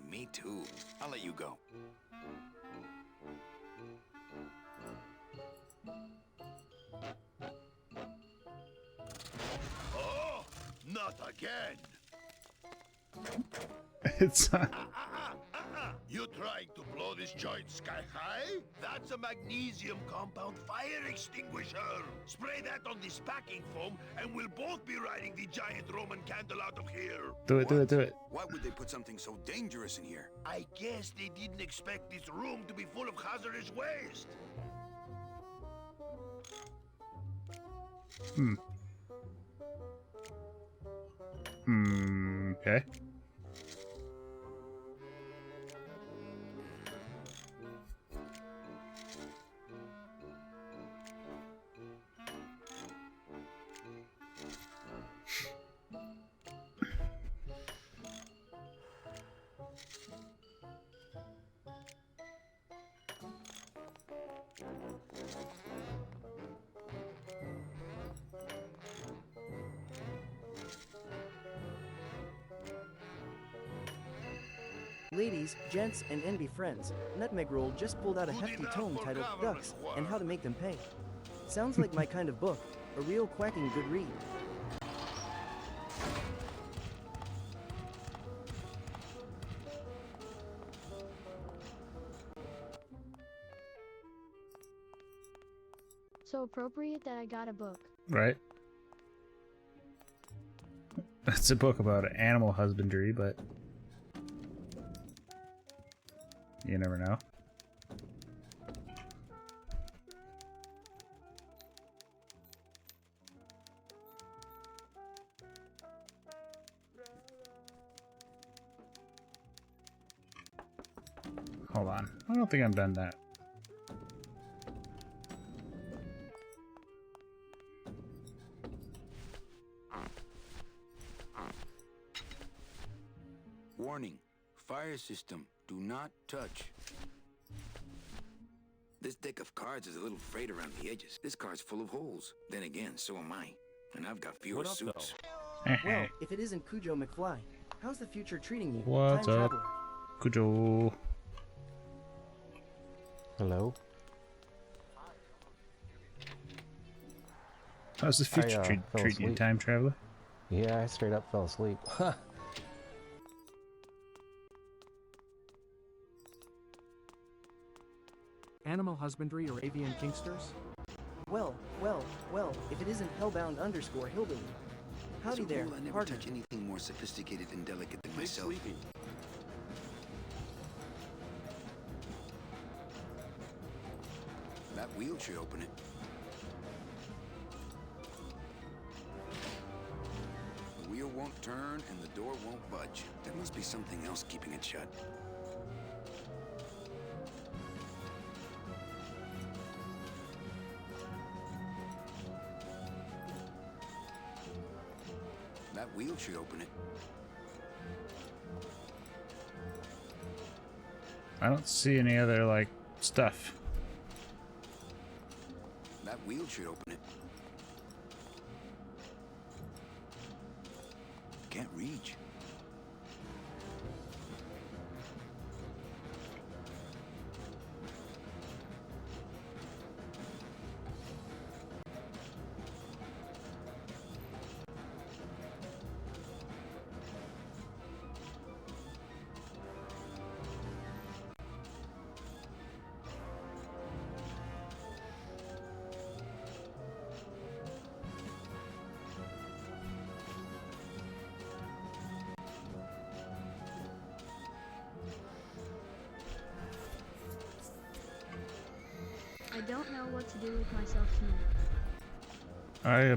me too. I'll let you go. Oh, not again. It's You trying to blow this joint sky high? That's a magnesium compound fire extinguisher. Spray that on this packing foam, and we'll both be riding the giant Roman candle out of here. do it, do it, do it. Why would they put something so dangerous in here? I guess they didn't expect this room to be full of hazardous waste. Okay. Ladies, gents, and envy friends, Nutmeg Roll just pulled out a hefty tome titled Ducks and How to Make Them Pay. Sounds like my kind of book, a real quacking good read. So appropriate that I got a book. Right. It's a book about animal husbandry, but you never know. Hold on. I don't think I'm done that. Warning. Fire system. Do not touch. This deck of cards is a little frayed around the edges. This card's full of holes. Then again, so am I. And I've got fewer suits. Well, if it isn't Cujo McFly, how's the future treating you? What's Time up, traveler? Cujo? Hello? How's the future fell treating you, asleep. time traveler? Yeah, I straight up fell asleep. Animal husbandry or avian kinksters? Well, if it isn't Hellbound _ Hillbilly. Howdy As a there, rule, I never partner. touch anything more sophisticated and delicate than myself. That wheel should open it. The wheel won't turn and the door won't budge. There must be something else keeping it shut. That wheel should open it. I don't see any other, like, stuff. That wheel should open it. Can't reach. I don't know what to do with myself tonight. I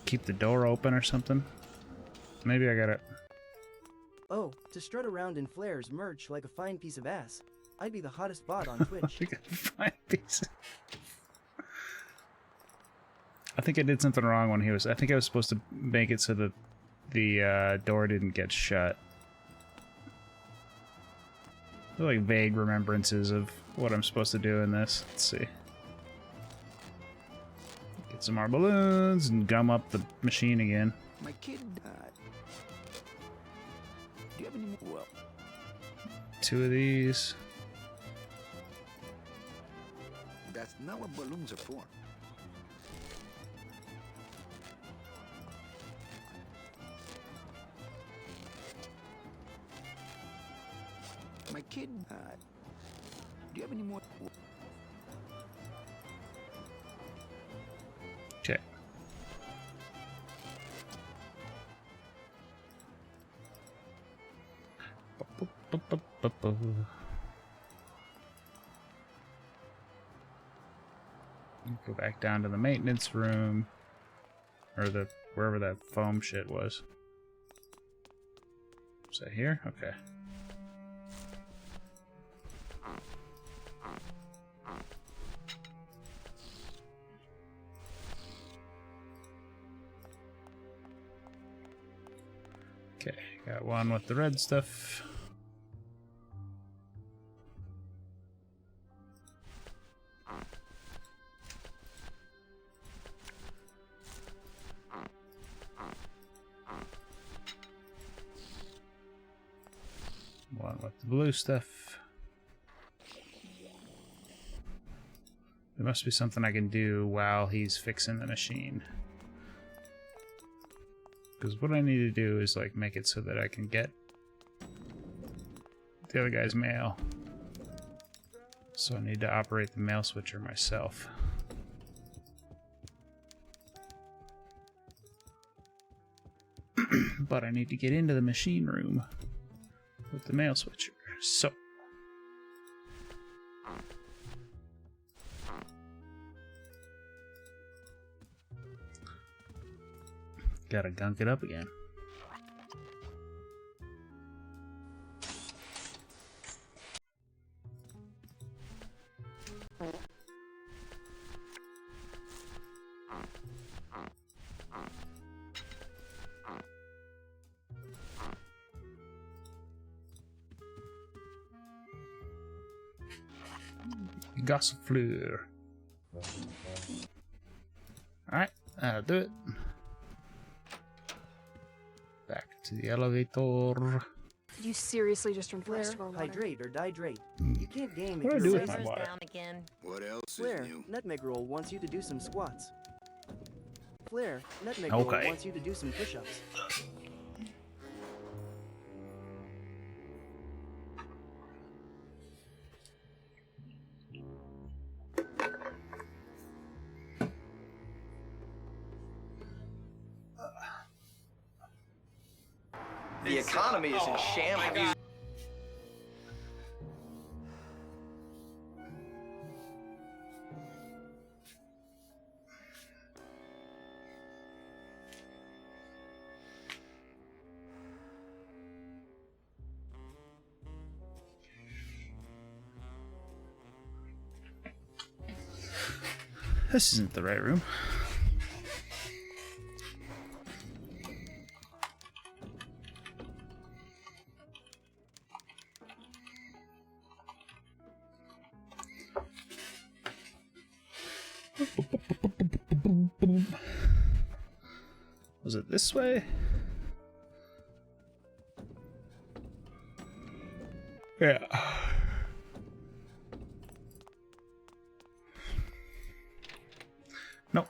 keep the door open or something. Maybe I gotta. Oh, to strut around in Flair's merch like a fine piece of ass. I'd be the hottest bot on Twitch. Fine piece. I think I did something wrong when he was. I think I was supposed to make it so that the door didn't get shut. They're like vague remembrances of what I'm supposed to do in this. Let's see. Get some more balloons and gum up the machine again. My kid died. Do you have any more? Well, 2 of these. that's not what balloons are for. My kid died. Do you have any more? Okay. Go back down to the maintenance room, or the wherever that foam shit was. Is that here? Okay. Okay, got one with the red stuff. One with the blue stuff. There must be something I can do while he's fixing the machine. Because what I need to do is like make it so that I can get the other guy's mail. So I need to operate the mail switcher myself. But I need to get into the machine room with the mail switcher. So gotta gunk it up again. Gossip Fleur. Alright, that'll do it. Back to the elevator. You seriously just drank the Flair, rest of our water? hydrate or dihydrate. You can't game What do I if do you're with my racing. water? Down again. What else Flair, is new? Nutmeg Roll wants you to do some squats. Flair, Nutmeg Okay. Roll wants you to do some push-ups. The economy is in shambles. This isn't the right room. Was it this way? Yeah. Nope.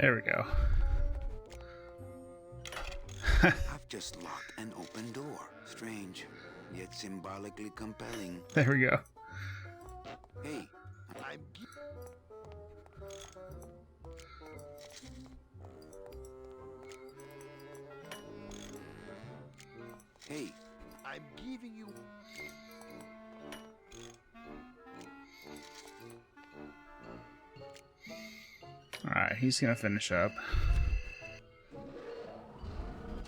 There we go. I've just locked an open door. Strange, yet symbolically compelling. There we go. Hey, Hey, I'm giving you. Alright, he's gonna finish up.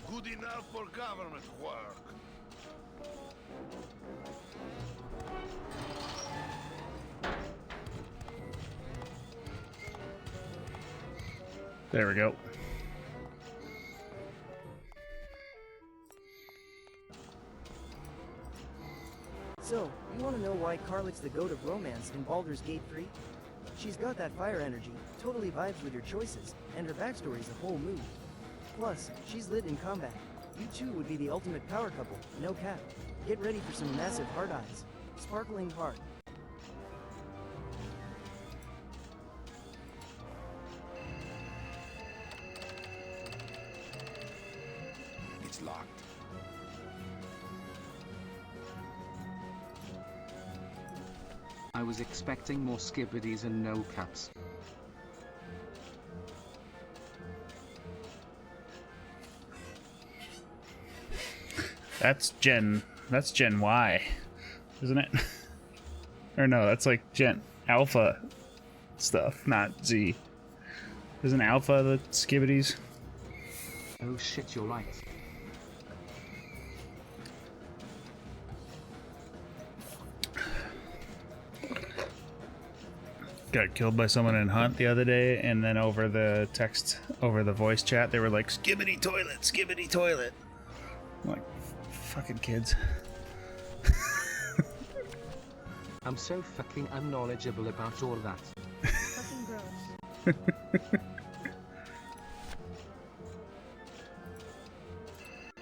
Good enough for government work. There we go. So, you want to know why Karlik's the goat of romance in Baldur's Gate 3? She's got that fire energy, totally vibes with your choices, and her backstory's a whole mood. Plus, she's lit in combat. You two would be the ultimate power couple, no cap. Get ready for some massive hard eyes. Sparkling heart. it's locked. I was expecting more skibbities and no caps. That's Gen Y, isn't it? Or no, that's like Gen Alpha stuff, not Z. Isn't Alpha the skibbities? Oh shit, you're right. Got killed by someone in Hunt the other day, and then over the voice chat, they were like, "Skibbity toilet, skibbity toilet." I'm like, fucking kids. I'm so fucking unknowledgeable about all that. Fucking gross.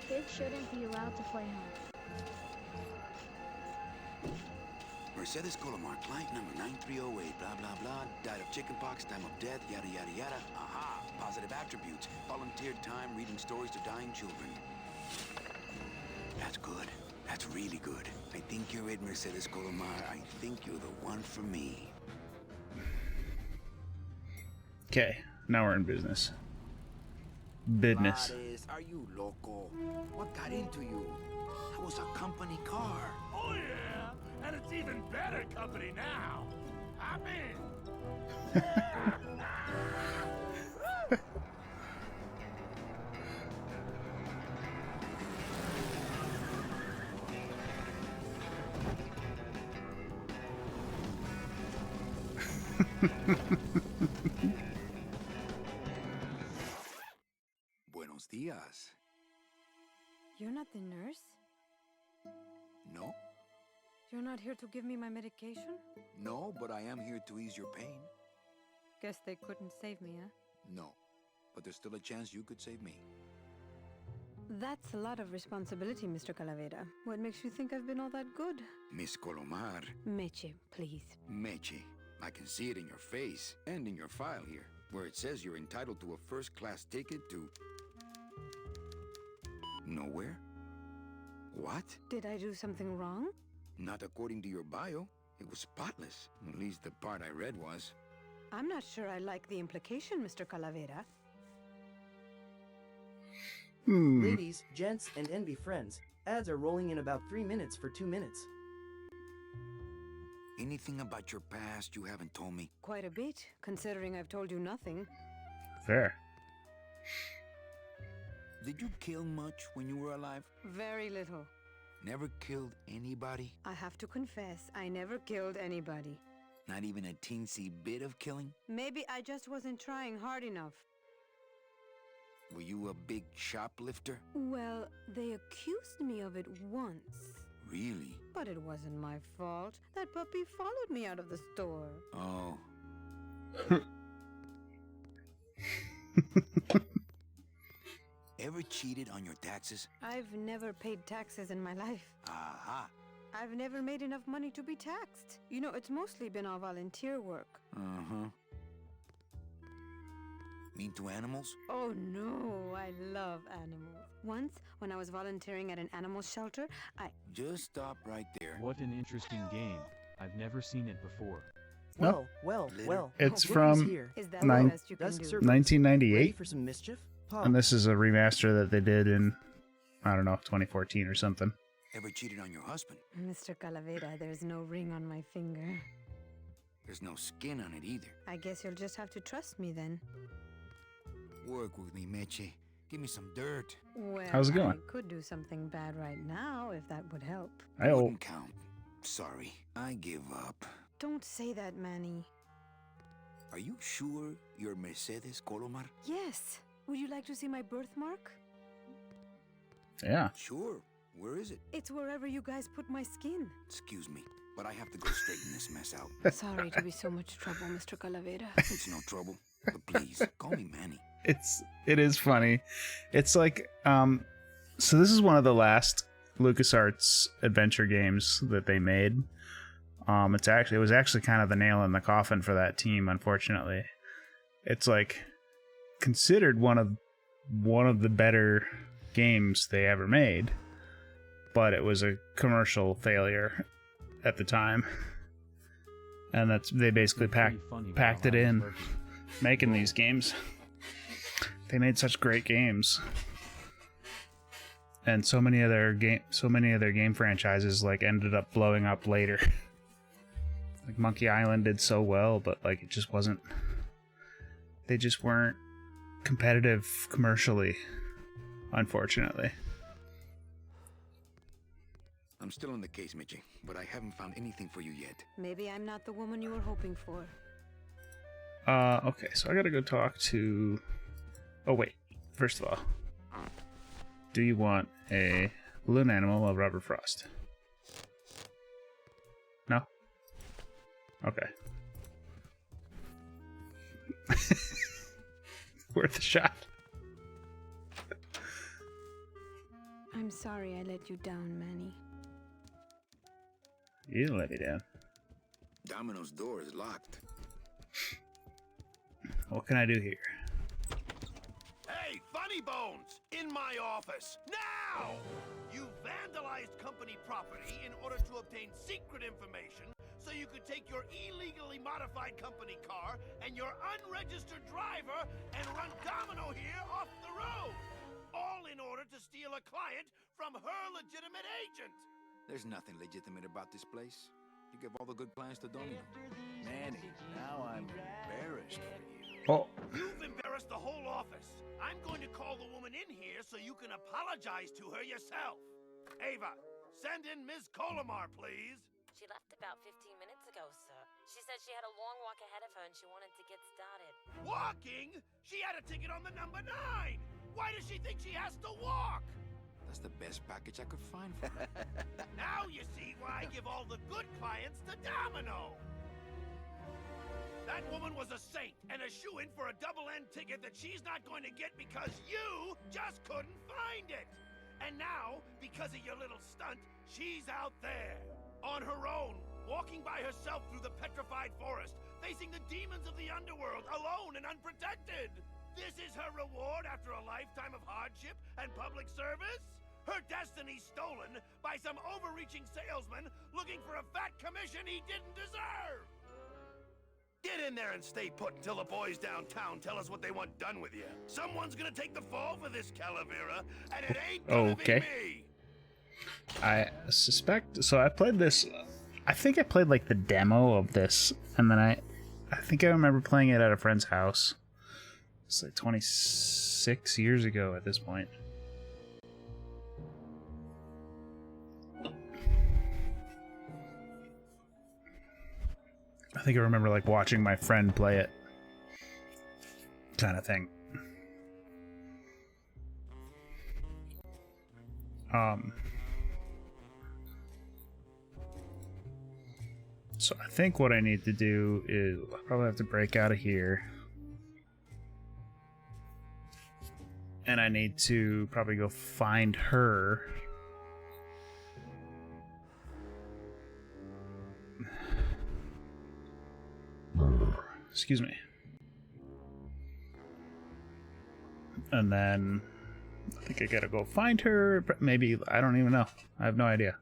Kids shouldn't be allowed to play home. Mercedes Colomar, client number 9308, blah, blah, blah, died of chickenpox, time of death, yada, yada, yada. Aha, positive attributes, volunteered time reading stories to dying children. That's good. That's really good. I think you're it, Mercedes Colomar. I think you're the one for me. Okay, now we're in business. Business. Mares, are you loco? What got into you? That was a company car. Oh yeah, and it's even better company now. I'm in. Buenos dias. You're not the nurse? No? You're not here to give me my medication? No, but I am here to ease your pain. Guess they couldn't save me, huh? No. But there's still a chance you could save me. That's a lot of responsibility, Mr. Calavera. What makes you think I've been all that good? Miss Colomar. Meche, please. Meche. I can see it in your face and in your file here, where it says you're entitled to a first-class ticket to... nowhere? What? Did I do something wrong? Not according to your bio. It was spotless. At least the part I read was. I'm not sure I like the implication, Mr. Calavera. Ladies, gents, and envy friends, ads are rolling in about 3 minutes for 2 minutes. Anything about your past you haven't told me? Quite a bit, considering I've told you nothing. Fair. Did you kill much when you were alive? Very little. Never killed anybody? I have to confess, I never killed anybody. Not even a teensy bit of killing? Maybe I just wasn't trying hard enough. Were you a big shoplifter? Well, they accused me of it once. Really? But it wasn't my fault. That puppy followed me out of the store. Oh. Ever cheated on your taxes? I've never paid taxes in my life. Aha. I've never made enough money to be taxed. You know, it's mostly been all volunteer work. Uh-huh. Mean to animals? Oh no, I love animals. Once, when I was volunteering at an animal shelter, Just stop right there. What an interesting game. I've never seen it before. Nope. Well. It's look from who's here. is that Nine- the best you can Dusk do? Serpents. 1998. Ready for some mischief? Pop. And this is a remaster that they did in, I don't know, 2014 or something. Ever cheated on your husband? Mr. Calavera, there's no ring on my finger. There's no skin on it either. I guess you'll just have to trust me then. Work with me, Meche. Give me some dirt. Well, How's it going? I could do something bad right now if that would help. Wouldn't count. Sorry, I give up. Don't say that, Manny. Are you sure you're Mercedes Colomar? Yes. Would you like to see my birthmark? Yeah. Sure. Where is it? It's wherever you guys put my skin. Excuse me, but I have to go straighten this mess out. Sorry to be so much trouble, Mr. Calavera. It's no trouble. But please, call me Manny. It is funny. It's like so this is one of the last LucasArts adventure games that they made. It was actually kind of the nail in the coffin for that team, unfortunately. It's like considered one of the better games they ever made, but it was a commercial failure at the time. And they basically packed it in making these games. They made such great games. And so many of their game franchises like ended up blowing up later. Like Monkey Island did so well, but like it just wasn't. They just weren't competitive commercially, unfortunately. I'm still on the case, Mitchie, but I haven't found anything for you yet. Maybe I'm not the woman you were hoping for. Okay, so I gotta go talk to... Oh wait, first of all, do you want a balloon animal of Rubber Frost? No? Okay. Worth a shot. I'm sorry I let you down, Manny. You didn't let me down. Domino's door is locked. What can I do here? Hey, Funny Bones! In my office! Now! You vandalized company property in order to obtain secret information so you could take your illegally modified company car and your unregistered driver and run Domino here off the road! All in order to steal a client from her legitimate agent! There's nothing legitimate about this place. You give all the good clients to Domino. Manny, now I'm embarrassed for you. Oh. You've embarrassed the whole office. I'm going to call the woman in here so you can apologize to her yourself. Ava, send in Ms. Colomar, please. She left about 15 minutes ago, sir. She said she had a long walk ahead of her and she wanted to get started. Walking? She had a ticket on the number 9. Why does she think she has to walk? That's the best package I could find for her. Now you see why I give all the good clients to Domino. That woman was a saint and a shoo-in for a double-end ticket that she's not going to get because you just couldn't find it. And now, because of your little stunt, she's out there, on her own, walking by herself through the petrified forest, facing the demons of the underworld, alone and unprotected. This is her reward after a lifetime of hardship and public service? Her destiny stolen by some overreaching salesman looking for a fat commission he didn't deserve! Get in there and stay put until the boys downtown tell us what they want done with you. Someone's gonna take the fall for this Calavera, and it ain't gonna be me! I suspect... So I played this... I think I played like the demo of this, and then I think I remember playing it at a friend's house. It's like 26 years ago at this point. I think I remember like watching my friend play it, kind of thing. So I think what I need to do is I probably have to break out of here, and I need to probably go find her. Excuse me. And then I think I gotta go find her. Maybe, I don't even know. I have no idea.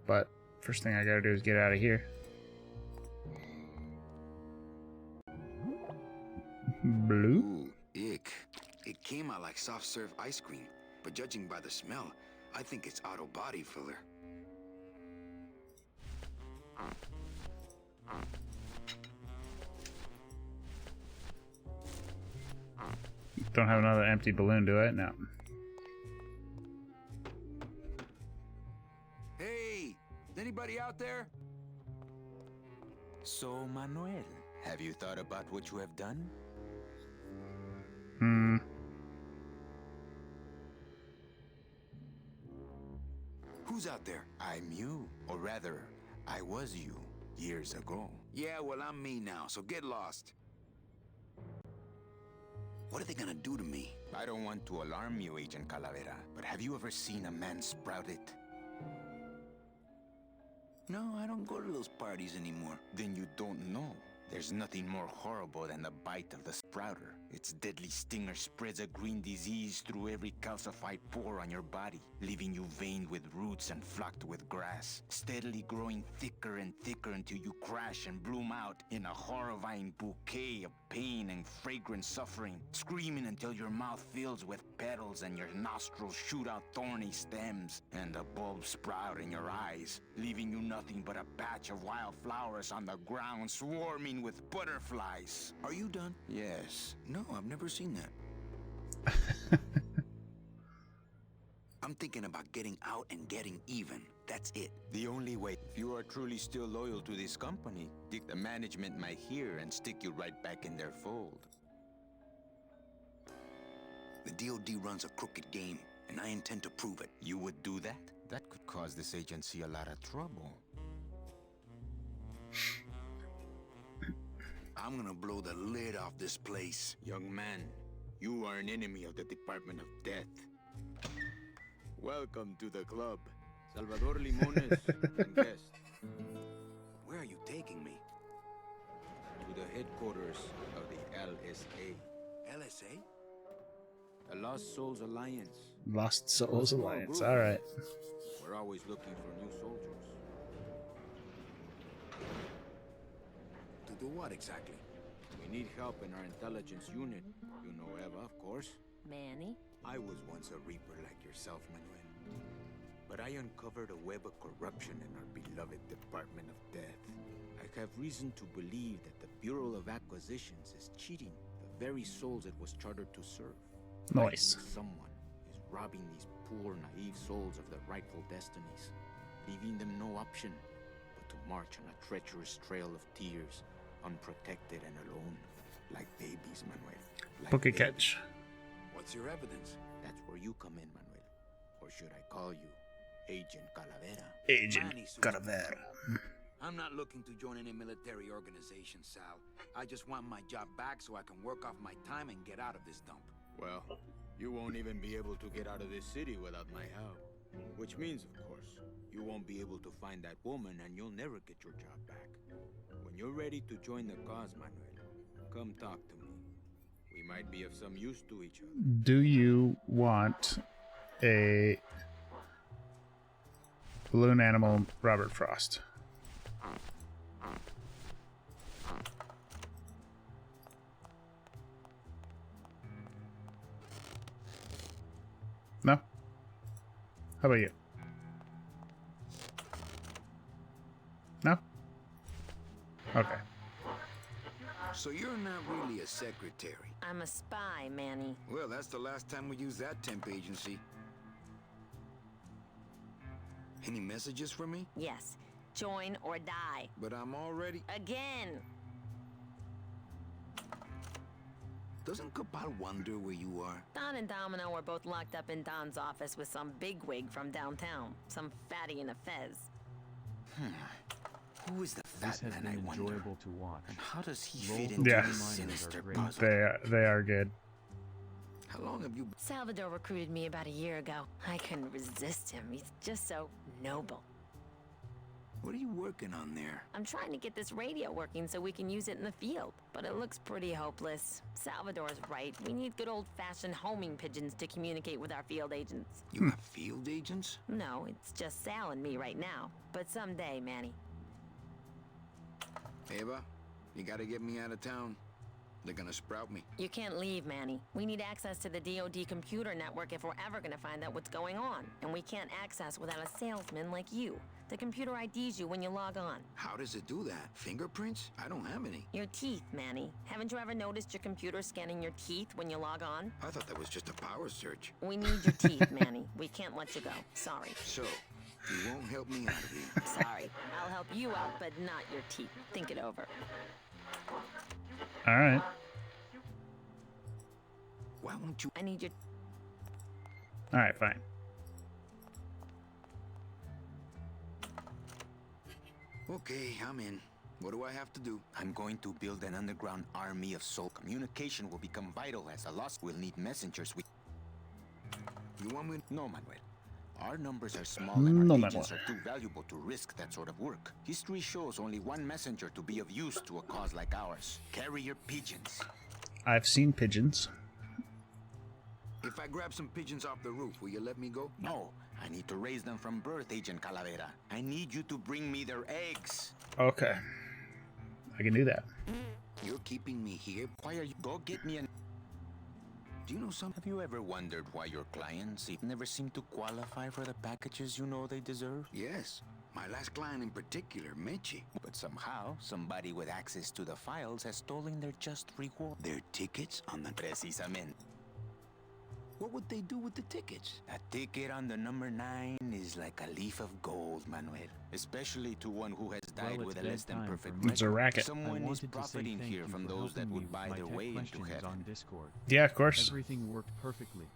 But first thing I gotta do is get out of here. Blue? Ooh, ick. It came out like soft serve ice cream, but judging by the smell, I think it's auto body filler. Don't have another empty balloon, do it? No. Hey, is anybody out there? So, Manuel, have you thought about what you have done? Who's out there? I'm you, or rather, I was you, years ago. Yeah, well, I'm me now, so get lost. What are they gonna do to me? I don't want to alarm you, Agent Calavera, but have you ever seen a man sprout it? No, I don't go to those parties anymore. Then you don't know. There's nothing more horrible than the bite of the sprouter. Its deadly stinger spreads a green disease through every calcified pore on your body, leaving you veined with roots and flocked with grass, steadily growing thicker and thicker until you crash and bloom out in a horrifying bouquet of pain and fragrant suffering, screaming until your mouth fills with petals and your nostrils shoot out thorny stems, and the bulbs sprout in your eyes, leaving you nothing but a patch of wild flowers on the ground swarming with butterflies. Are you done? Yes. No, I've never seen that. I'm thinking about getting out and getting even. That's it. The only way, if you are truly still loyal to this company, the management might hear and stick you right back in their fold. The DOD runs a crooked game, and I intend to prove it. You would do that? That could cause this agency a lot of trouble. I'm gonna blow the lid off this place. Young man, you are an enemy of the Department of Death. Welcome to the club. Salvador Limones and guest. Where are you taking me? To the headquarters of the LSA. LSA? The Lost Souls Alliance. Lost Souls Alliance, alright. We're always looking for new soldiers. To do what exactly? We need help in our intelligence unit. You know Eva, of course. Manny? I was once a reaper like yourself, Manuel. But I uncovered a web of corruption in our beloved Department of Death. I have reason to believe that the Bureau of Acquisitions is cheating the very souls it was chartered to serve. Nice. Someone is robbing these poor, naive souls of their rightful destinies, leaving them no option but to march on a treacherous trail of tears, unprotected and alone, like babies, Manuel. Like Book a babies. catch. What's your evidence? That's where you come in, Manuel. Or should I call you Agent Calavera? Agent Manny, Calavera. I'm not looking to join any military organization, Sal. I just want my job back so I can work off my time and get out of this dump. Well, you won't even be able to get out of this city without my help. Which means, of course, you won't be able to find that woman and you'll never get your job back. When you're ready to join the cause, Manuel, come talk to me. We might be of some use to each other. Do you want a balloon animal Robert Frost? No? How about you? No? Okay. So you're not really a secretary? I'm a spy, Manny. Well, that's the last time we used that temp agency. Any messages for me? Yes. Join or die. But I'm already... Again! Doesn't Cabal wonder where you are? Don and Domino were both locked up in Don's office with some bigwig from downtown. Some fatty in a fez. Who is the fat This has man, been I wonder? enjoyable to watch. And how does he Roll fit the into Yeah. this miners sinister are great. puzzle? They are good. How long have you... Salvador recruited me about a year ago. I couldn't resist him. He's just so noble. What are you working on there? I'm trying to get this radio working so we can use it in the field, but it looks pretty hopeless. Salvador's right. We need good old-fashioned homing pigeons to communicate with our field agents. You have field agents? No, it's just Sal and me right now. But someday, Manny. Ava, you gotta get me out of town. They're gonna sprout me. You can't leave, Manny. We need access to the DoD computer network if we're ever gonna find out what's going on. And we can't access without a salesman like you. The computer IDs you when you log on. How does it do that? Fingerprints? I don't have any. Your teeth, Manny. Haven't you ever noticed your computer scanning your teeth when you log on? I thought that was just a power search. We need your teeth, Manny. We can't let you go. Sorry. So, you won't help me out of here. Sorry. I'll help you out, but not your teeth. Think it over. All right. Why won't you? I need your... All right, fine. Okay, I'm in. What do I have to do? I'm going to build an underground army of soul. Communication will become vital as a lost will need messengers. You want me? No, Manuel. Our numbers are small and our agents are too valuable to risk that sort of work. History shows only one messenger to be of use to a cause like ours. Carrier pigeons. I've seen pigeons. If I grab some pigeons off the roof, will you let me go? No, I need to raise them from birth, Agent Calavera. I need you to bring me their eggs. Okay. I can do that. You're keeping me here? Why are you? Go get me an... Do you know something? Have you ever wondered why your clients never seem to qualify for the packages you know they deserve? Yes. My last client in particular, Mechi. But somehow, somebody with access to the files has stolen their just reward. Their tickets on the... Precisamente. What would they do with the tickets? A ticket on the number 9 is like a leaf of gold, Manuel. Especially to one who has died with a less than perfect record. It's a racket. Someone is profiting here from those that would buy their way into heaven. On Discord. Yeah, of course. Everything worked perfectly.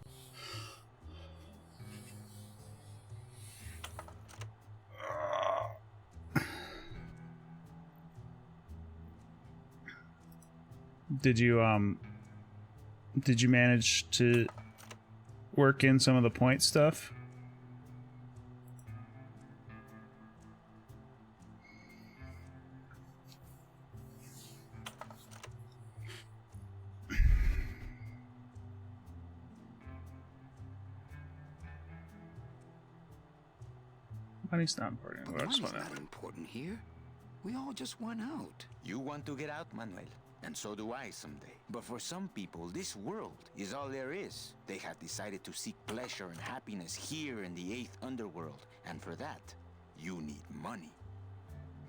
Did you manage to work in some of the point stuff? Money's not important. I just Money's wanna... not important here. We all just went out. You want to get out, Manuel? And so do I someday. But for some people, this world is all there is. They have decided to seek pleasure and happiness here in the 8th underworld. And for that, you need money.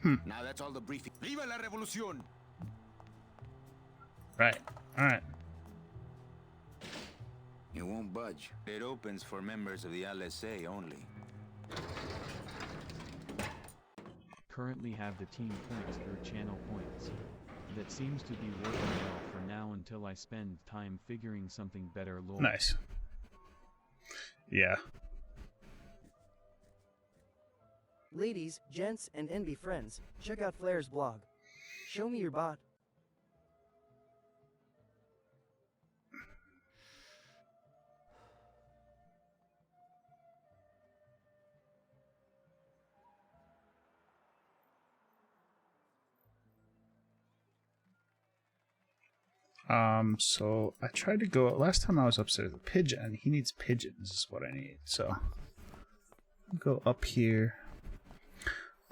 Now that's all the briefing. Viva la revolución! Right. Alright. It won't budge. It opens for members of the LSA only. Currently have the team points through channel points. That seems to be working well for now until I spend time figuring something better. Lord. Nice. Yeah. Ladies, gents, and NB friends, check out Flair's blog. Show me your bot. So I tried to go last time I was upstairs with Pigeon. He needs pigeons is what I need. So I'll go up here.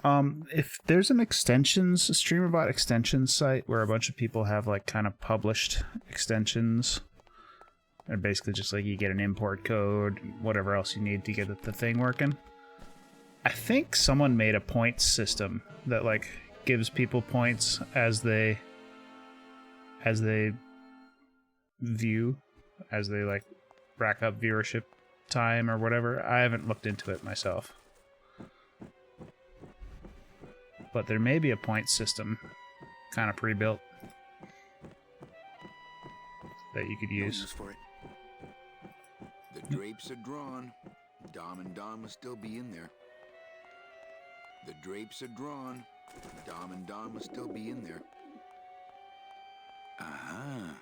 If there's an extensions, a StreamerBot extensions site where a bunch of people have like kind of published extensions, and basically just like you get an import code, whatever else you need to get the thing working. I think someone made a points system that like gives people points as they view, as they like rack up viewership time or whatever. I haven't looked into it myself, but there may be a point system kind of pre-built that you could use. No use for it. The drapes are drawn. Dom and Don must still be in there. The drapes are drawn. Dom and Don must still be in there. Aha.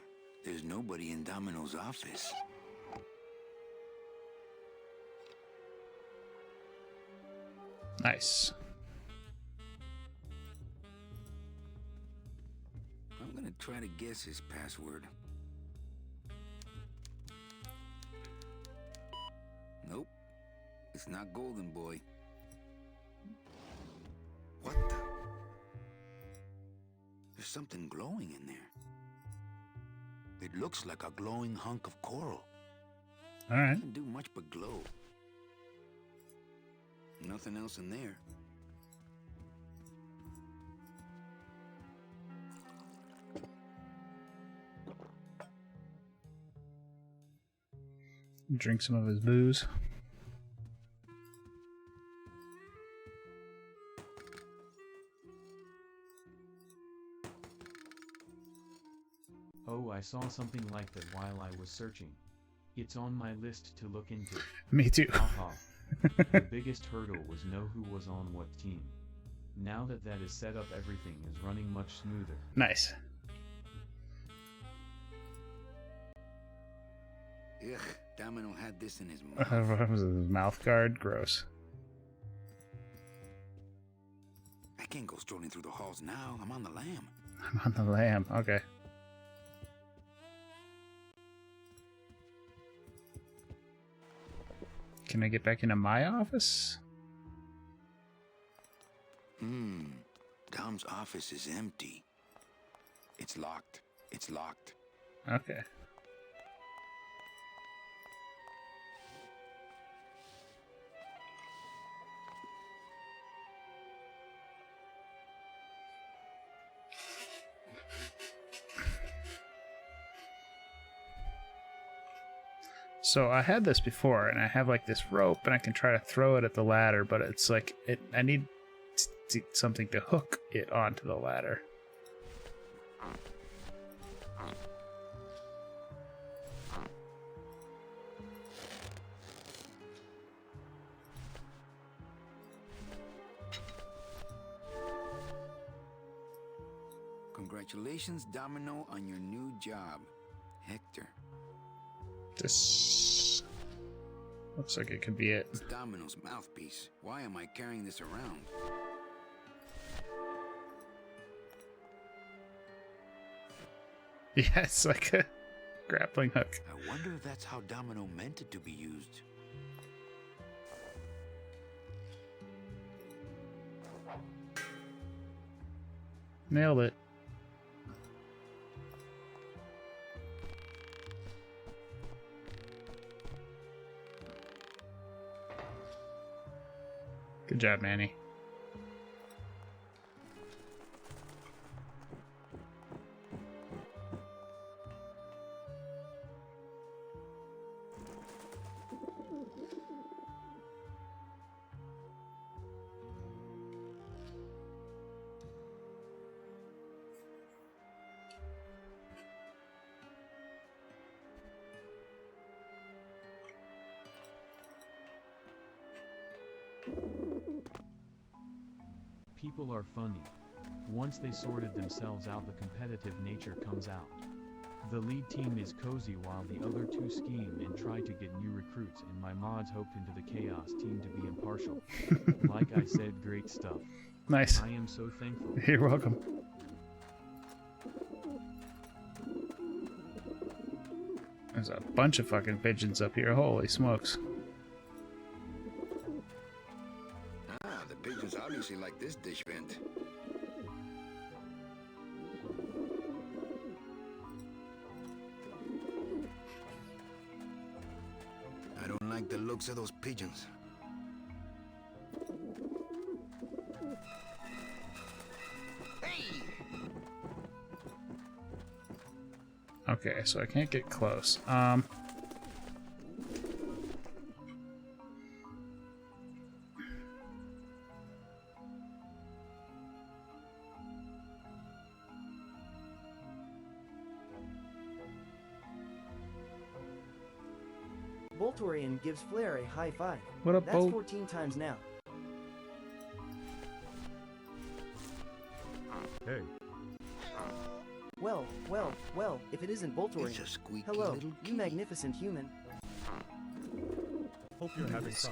There's nobody in Domino's office. Nice. try to guess his password. Nope. It's not Golden Boy. What the? There's something glowing in there. It looks like a glowing hunk of coral. Alright. Doesn't do much but glow. Nothing else in there. Drink some of his booze. Oh, I saw something like that while I was searching. It's on my list to look into. Me too. Haha. The biggest hurdle was know who was on what team. Now that that is set up, everything is running much smoother. Nice. Ugh, Domino had this in his What mouth. was his mouth guard? Gross. I can't go strolling through the halls now. I'm on the lam. I'm on the lam. Okay. Can I get back into my office? Dom's office is empty. It's locked. It's locked. Okay. So I had this before, and I have like this rope, and I can try to throw it at the ladder, but it's like I need something to hook it onto the ladder. Congratulations, Domino, on your new job, Hector. This looks like it could be it. It's Domino's mouthpiece. Why am I carrying this around? Yeah, it's like a grappling hook. I wonder if that's how Domino meant it to be used. Nailed it. Good job, Manny. People are funny. Once they sorted themselves out, the competitive nature comes out. The lead team is cozy while the other two scheme and try to get new recruits, and my mods hoped into the chaos team to be impartial. Like I said, great stuff. Nice. I am so thankful. You're welcome. There's a bunch of fucking pigeons up here. Holy smokes. Ah, the pigeons obviously like this dish vent. I don't like the looks of those pigeons. Okay, so I can't get close. Voltorian gives Flair a high five. What a That's bolt. 14 times now. Hey. Well, if it isn't Voltorian. It's a squeaky Hello, little you magnificent human. Hope you're having fun.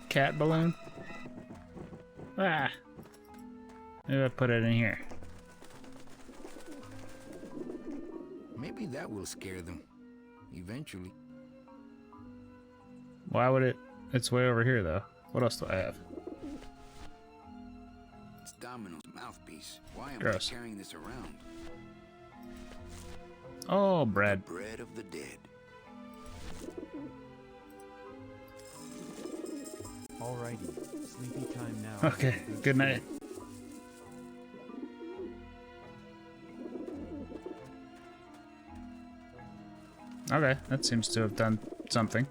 Cat balloon? Ah. Maybe I put it in here. Maybe that will scare them. Eventually. Why would it? It's way over here, though. What else do I have? It's Domino's mouthpiece. Why am Gross. I carrying this around? Oh, bread. The bread of the dead. Alrighty, sleepy time now. Okay, good night. Okay, that seems to have done something.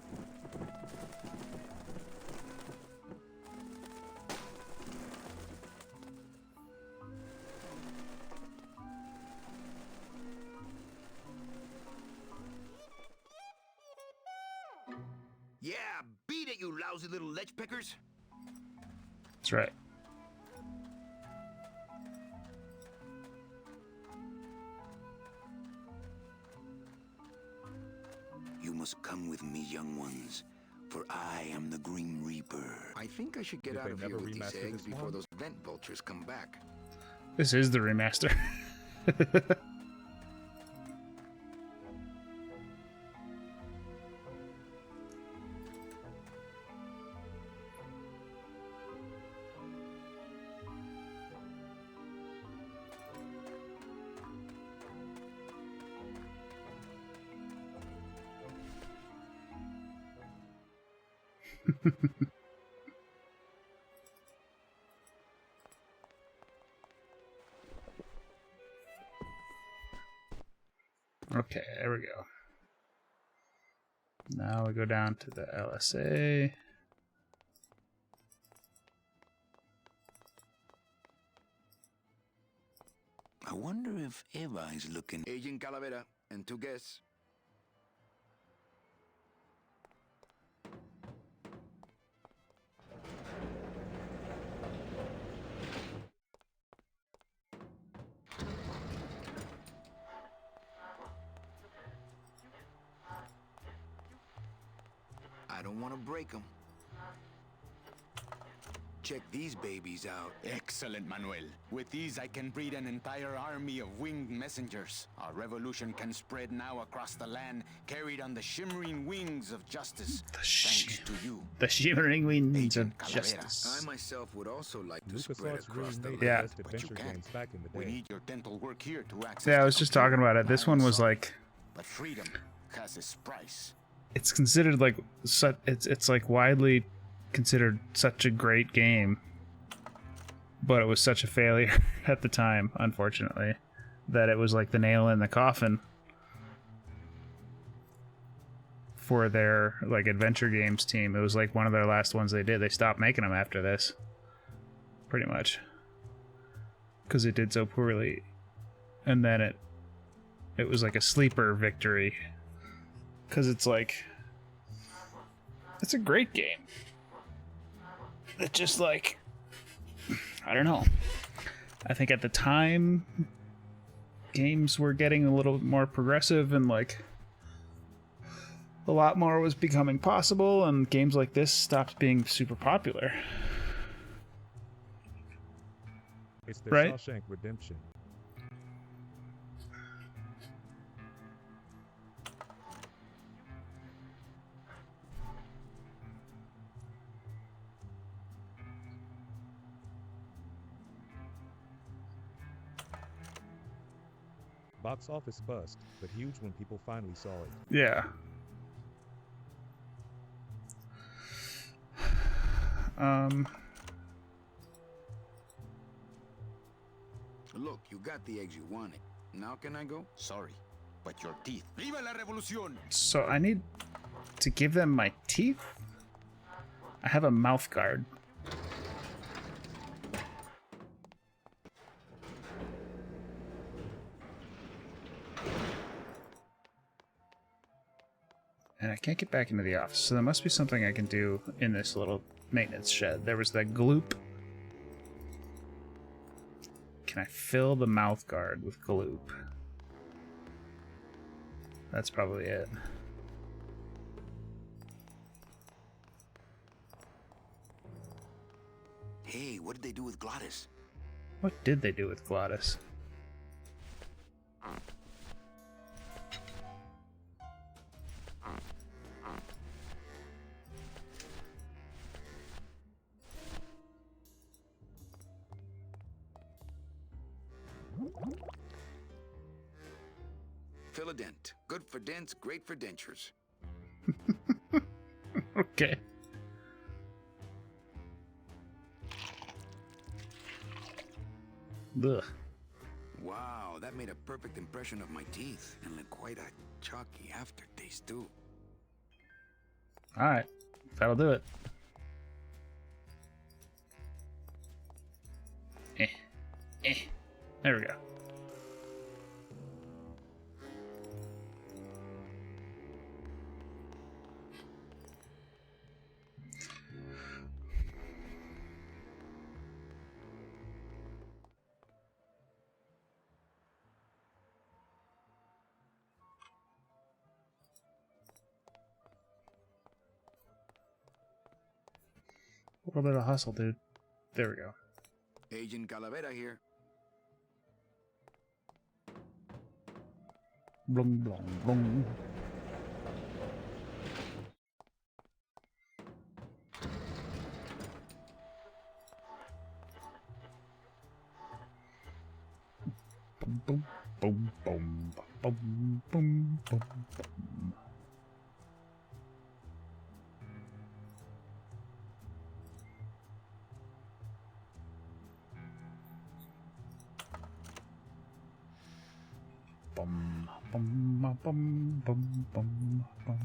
Yeah, beat it, you lousy little lech pickers. That's right. You must come with me, young ones, for I am the Grim Reaper. I think I should get out of here with these eggs before those vent vultures come back. This is the remaster. Okay, there we go. Now we go down to the LSA. I wonder if Eva is looking. Agent Calavera and two guests. I don't want to break them. Check these babies out. Excellent, Manuel. With these, I can breed an entire army of winged messengers. Our revolution can spread now across the land, carried on the shimmering wings of justice. Thanks to you. The shimmering wings of justice. I myself would also like to LucasArts spread across the really land. made Yeah. the best adventure games back in the day. We need your dental work here to access. Yeah, I was just talking about it. This one was like, But freedom has its price. it's considered like it's like widely considered such a great game, but it was such a failure at the time, unfortunately, that it was like the nail in the coffin for their like adventure games team. It was like one of their last ones they did. They stopped making them after this, pretty much, because it did so poorly, and then it was like a sleeper victory, because it's like, it's a great game. It just like, I don't know. I think at the time, games were getting a little more progressive and like a lot more was becoming possible, and games like this stopped being super popular. It's the Right? Shawshank Redemption. Box office bust, but huge when people finally saw it. Yeah. Look, you got the eggs you wanted. Now can I go? Sorry, but your teeth. Viva la revolución! So I need to give them my teeth? I have a mouth guard. And I can't get back into the office, so there must be something I can do in this little maintenance shed. There was that gloop. Can I fill the mouth guard with gloop? That's probably it. Hey, what did they do with Glottis? What did they do with Glottis? fill a dent. Good for dents, great for dentures. Okay. Ugh. Wow, that made a perfect impression of my teeth. And like quite a chalky aftertaste, too. Alright. That'll do it. There we go. A little bit of hustle, dude. There we go. Agent Calavera here. Blung, blung, blung. Boom, boom, boom, boom, boom, boom, boom, boom. Bum, bum, bum, bum, bum, bum, bum.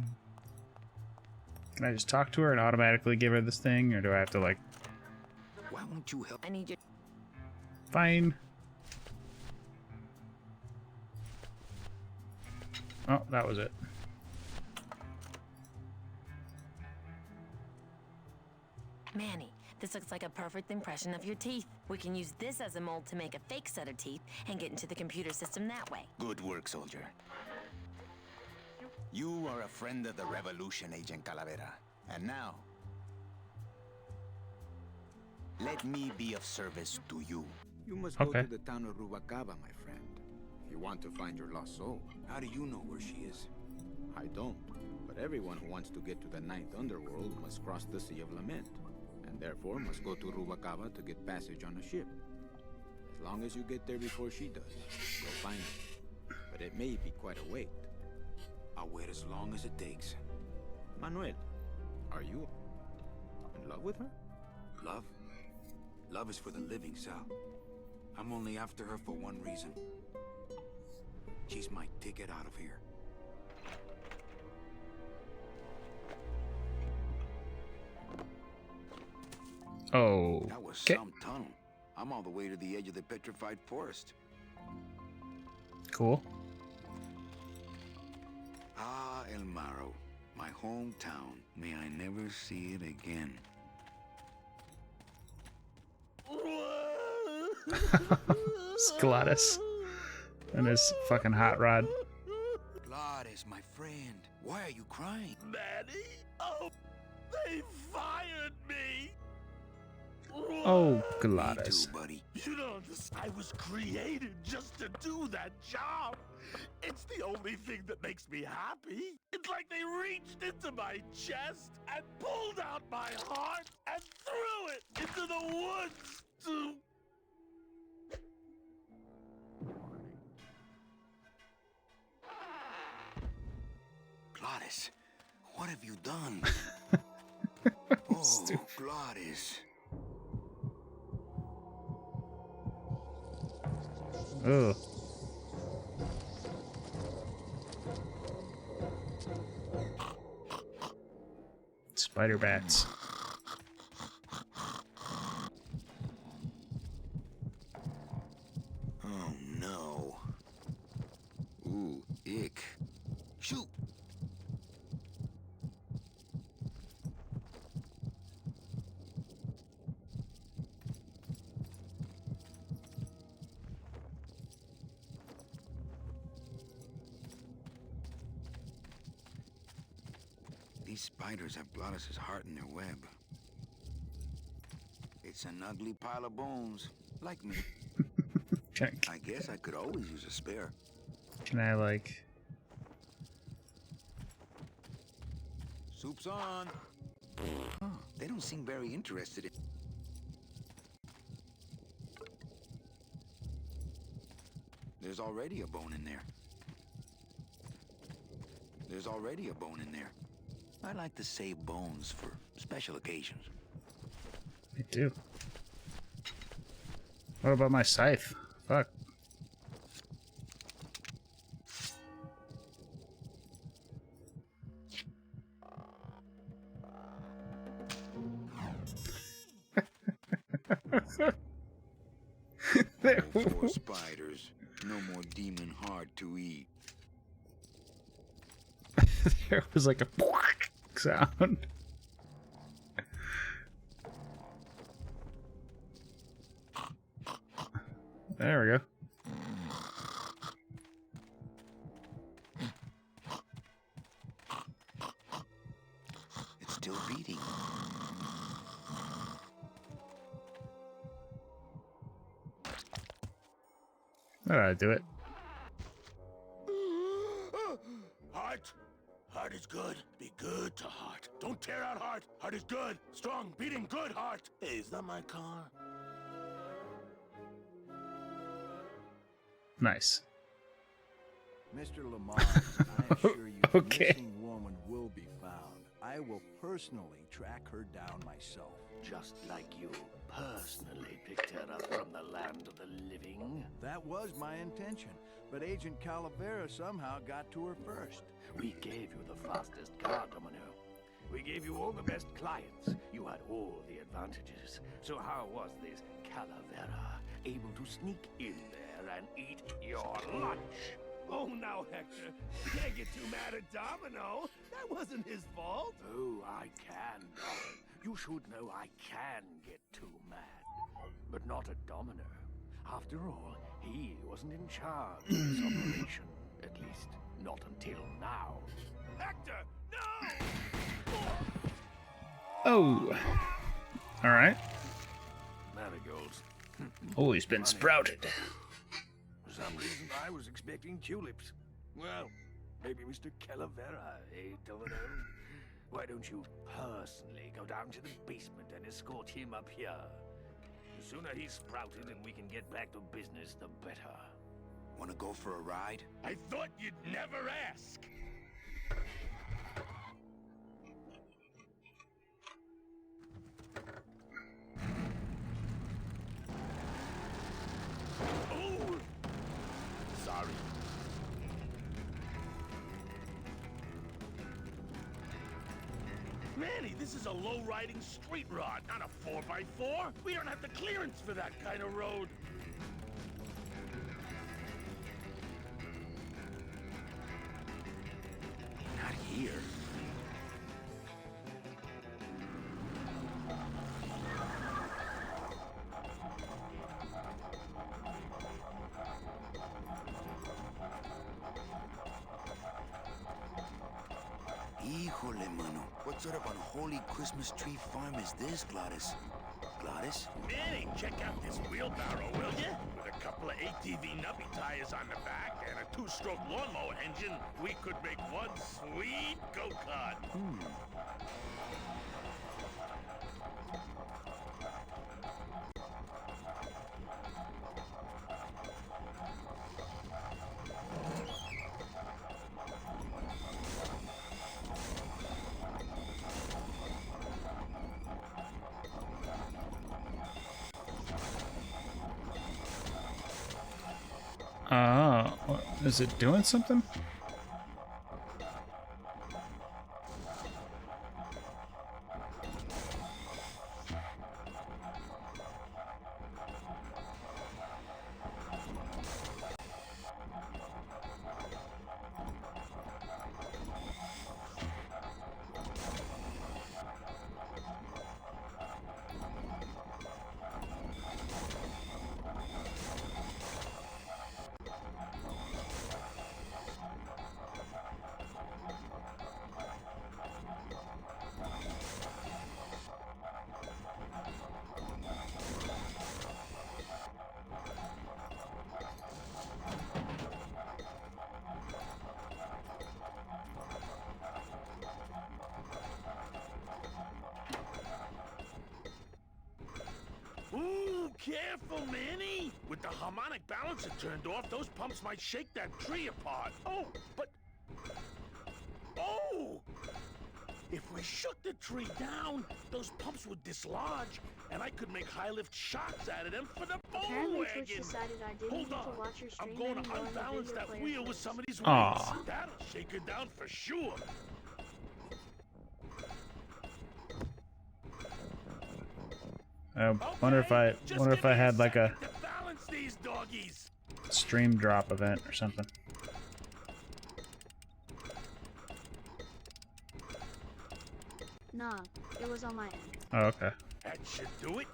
Can I just talk to her and automatically give her this thing, or do I have to, like... Why won't you help? I need you. Fine. Oh, that was it. Manny, this looks like a perfect impression of your teeth. We can use this as a mold to make a fake set of teeth and get into the computer system that way. Good work, soldier. You are a friend of the revolution, Agent Calavera. And now, let me be of service to you. You must go to the town of Rubalcaba, my friend. If you want to find your lost soul. How do you know where she is? I don't. But everyone who wants to get to the ninth underworld must cross the Sea of Lament. And therefore must go to Rubalcaba to get passage on a ship. As long as you get there before she does, you'll find her. But it may be quite a wait. I'll wait as long as it takes. Manuel, are you in love with her? Love? Love is for the living, Sal. I'm only after her for one reason. She's my ticket out of here. Oh. That was some tunnel. I'm all the way to the edge of the petrified forest. Cool. Ah, El Maro, my hometown. May I never see it again. Gladys and his fucking hot rod. Gladys, my friend. Why are you crying? Manny? Oh, they fired me! Oh, Gladys. Me too, buddy. You don't understand. I was created just to do that job. It's the only thing that makes me happy. It's like they reached into my chest and pulled out my heart and threw it into the woods to... Gladys, what have you done? Oh, Gladys. Ugh. Spider bats. Oh no. Ooh, ick. Shoot! These spiders have Gladys's heart in their web. It's an ugly pile of bones, like me. I guess I could always use a spare. Can I, like... Soup's on. Huh, they don't seem very interested in... There's already a bone in there. There's already a bone in there. I like to save bones for special occasions. Me too. What about my scythe? Fuck. No more spiders. No more demon hard to eat. There was like a sound. There we go. It's still beating. Alright, do it. Heart. Heart is good. Be good to heart. Don't tear out heart. Heart is good. Strong, beating, good heart. Hey, is that my car? Nice. Mr. Lamar, I assure you, the missing woman will be found. I will personally track her down myself. Just like you personally picked her up from the land of the living. That was my intention, but Agent Calavera somehow got to her first. We gave you the fastest car, Domino. We gave you all the best clients. You had all the advantages. So how was this Calavera able to sneak in there and eat your lunch? Oh, now, Hector, you can't get too mad at Domino. That wasn't his fault. Oh, I can, Dom. You should know I can get too mad. But not at Domino. After all, he wasn't in charge of this operation. At least, not until now. Hector, no! Oh. Alright. Marigolds. Oh, he's been sprouted. For some reason, I was expecting tulips. Well, maybe Mr. Calavera, eh, Domino? Why don't you personally go down to the basement and escort him up here? The sooner he's sprouted and we can get back to business, the better. Wanna go for a ride? I thought you'd never ask! Oh! Sorry. Manny, this is a low-riding street rod, not a 4x4. We don't have the clearance for that kind of road. Not here. Híjole, mano. What sort of unholy Christmas tree farm is this, Gladys? Gladys? Manny, check out this wheelbarrow, will you? With a couple of ATV nubby tires on the back and a 2-stroke lawnmower engine, we could make one sweet go-kart. Is it doing something? Ooh, careful, Manny! With the harmonic balancer turned off, those pumps might shake that tree apart. Oh, but... I shook the tree down, those pumps would dislodge, and I could make high-lift shocks out of them for the bone Apparently wagon. Twitch decided I didn't Hold need on. to watch your stream I'm going to anymore and the unbalance video that player wheel with froze. some of these weights. Aw. That'll shake her down for sure. I wonder if I had like a Balance these doggies. stream drop event or something. Nah, it was on my end. Oh, okay. That should do it.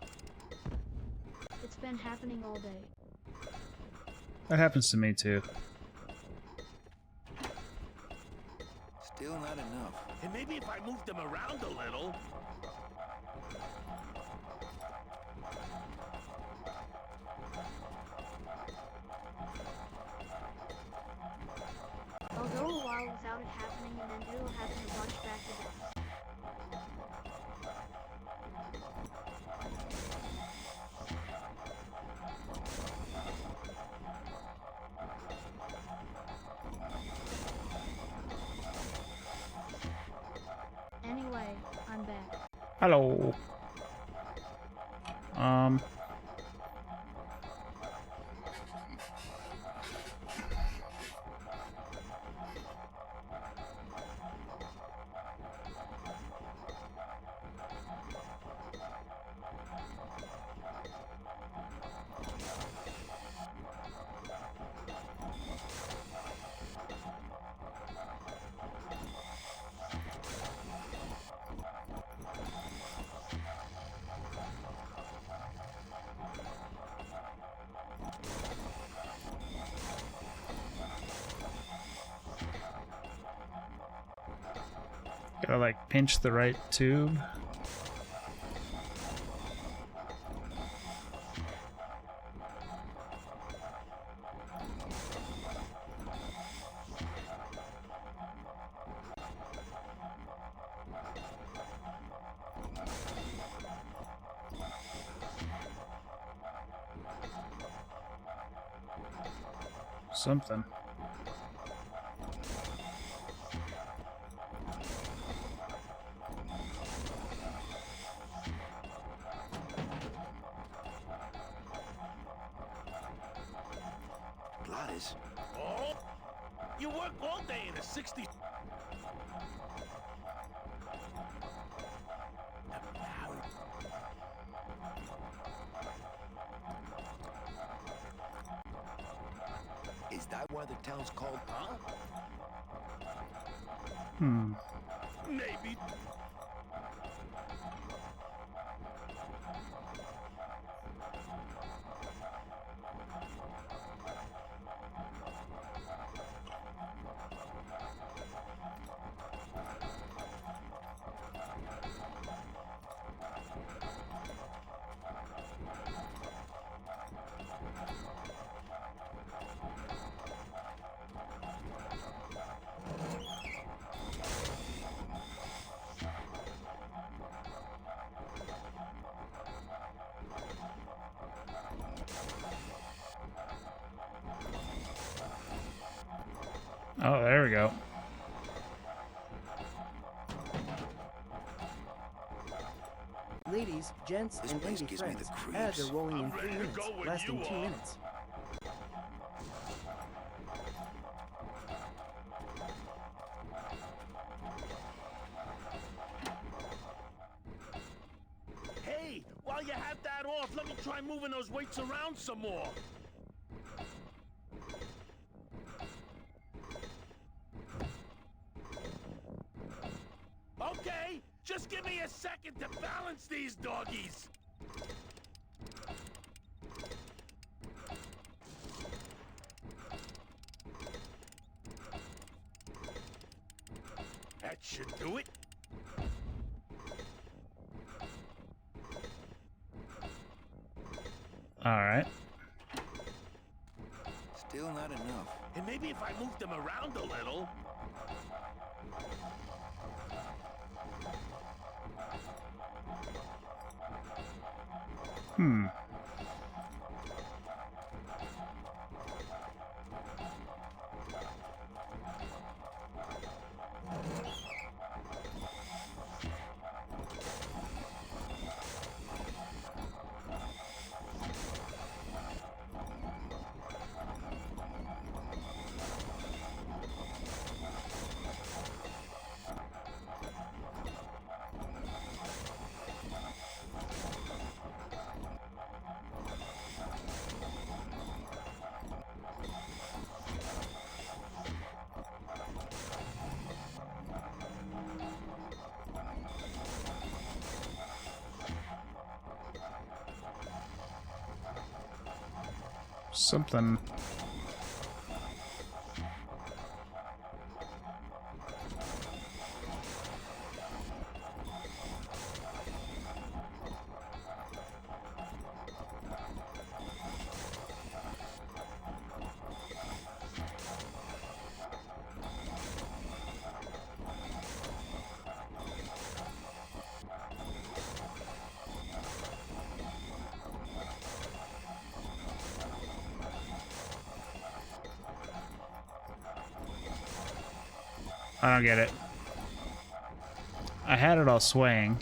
It's been happening all day. That happens to me too. Still not enough. And maybe if I moved them around a little. I'll go a while without it happening and then it'll happen a bunch back to back. Anyway, I'm back. Hello. Gotta like pinch the right tube. Something. Gladys. Oh, you work all day in a 60. Is that why the town's called, huh? Maybe. Oh, there we go. Ladies, gents, and lady friends, ads are rolling in 3 minutes, lasting 2 minutes. Hey, while you have that off, let me try moving those weights around some more. Okay, just give me a second to balance these doggies. That should do it. All right. Still not enough. And maybe if I moved them around a little. something. I don't get it. I had it all swaying.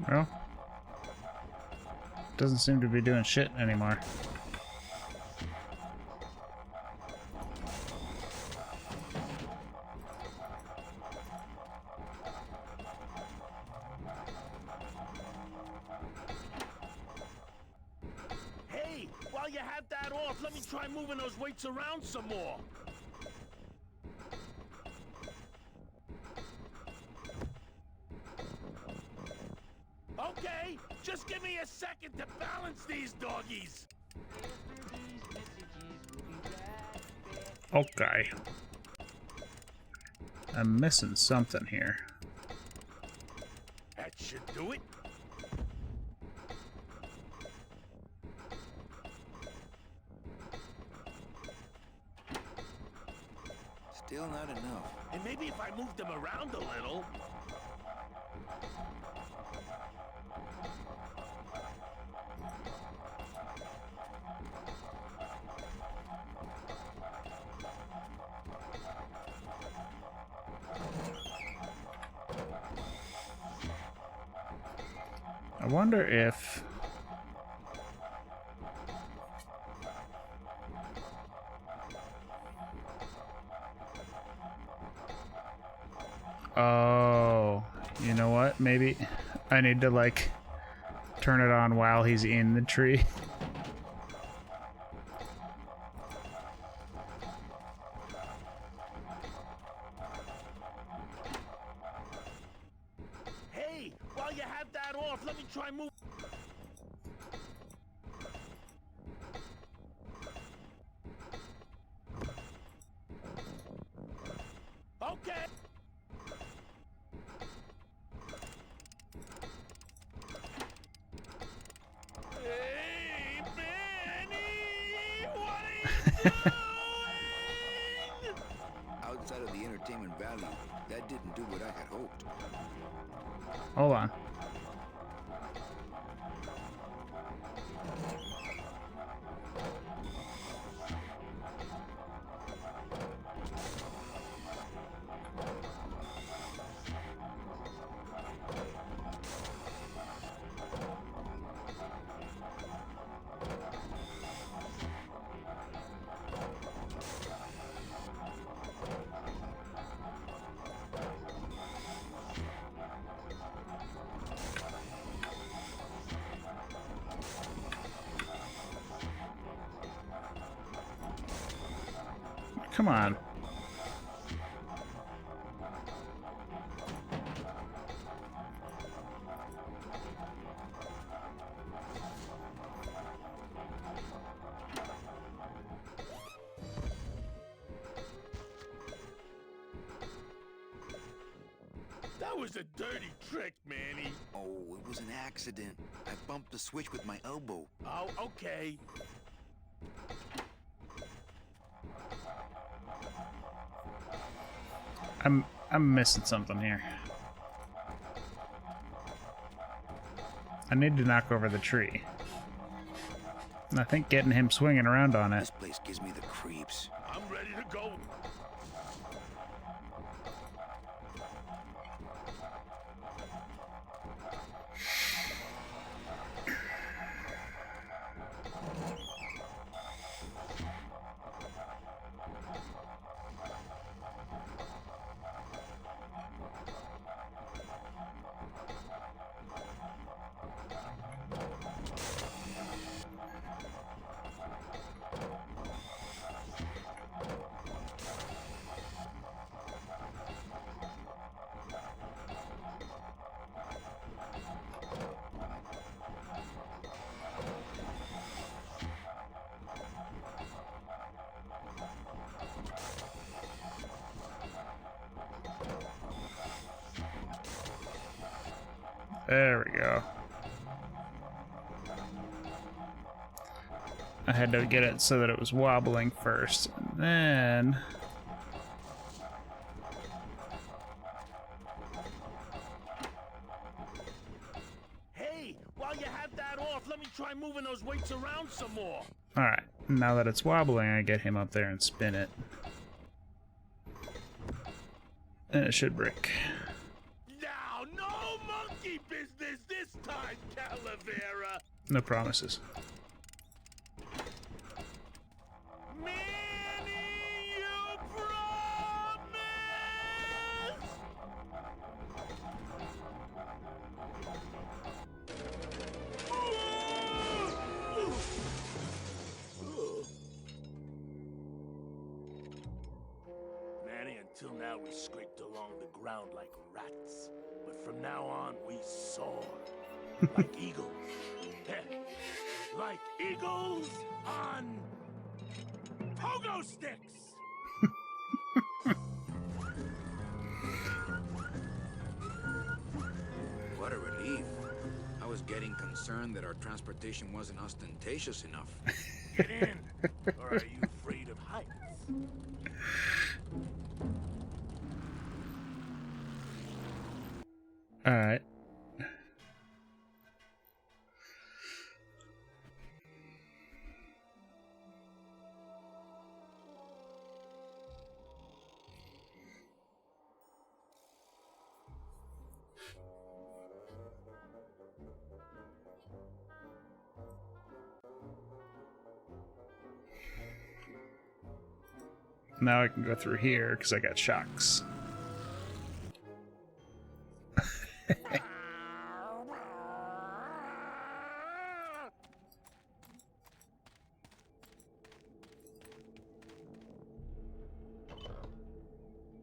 Well, doesn't seem to be doing shit anymore. Hey, while you have that off, let me try moving those weights around some more. Okay, just give me a second to balance these doggies. Okay. I'm missing something here. That should do it. Still not enough. And maybe if I moved them around a little. I wonder if... Oh, you know what? Maybe I need to, like, turn it on while he's in the tree. Hey, while you have that off, let me try move. Okay. Hey, Manny, what are you doing? Outside of the entertainment value, that didn't do what I had hoped. Hold on. Come on. That was a dirty trick, Manny. Oh, it was an accident. I bumped the switch with my elbow. Oh, okay. I'm missing something here. I need to knock over the tree. I think getting him swinging around on it. This place gives me the creeps. I'm ready to go. There we go. I had to get it so that it was wobbling first, and then... Hey, while you have that off, let me try moving those weights around some more. Alright, now that it's wobbling, I get him up there and spin it. And it should break. Now, no monkey business this time, Calavera. No promises. Manny, you promise? Manny, until now we scraped along the ground like rats. But from now on, we soar. Like eagles. Yeah. Like eagles on pogo sticks! What a relief. I was getting concerned that our transportation wasn't ostentatious enough. Get in! Or are you afraid of heights? Alright. Now I can go through here because I got shocks.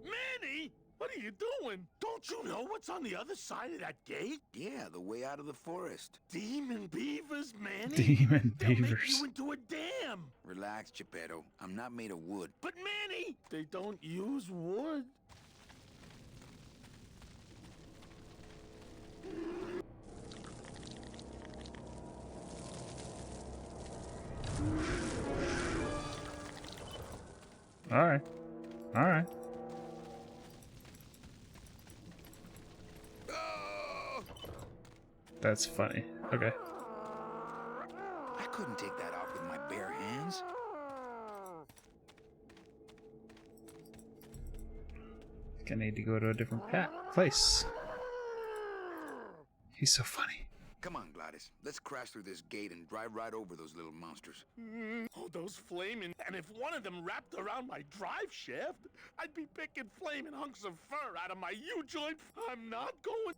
Manny! What are you doing? Don't you know what's on the other side of that gate? Yeah, the way out of the forest. Demon beavers, Manny? Demon They'll make beavers. you into a dam! Relax, Geppetto. I'm not made of wood. But Manny, they don't use wood. Alright. Alright. That's funny. Okay. I couldn't take that off with my bare hands. I need to go to a different place. He's so funny. Come on, Gladys. Let's crash through this gate and drive right over those little monsters. Oh, those flaming. And if one of them wrapped around my drive shaft, I'd be picking flaming hunks of fur out of my U-joint. I'm not going.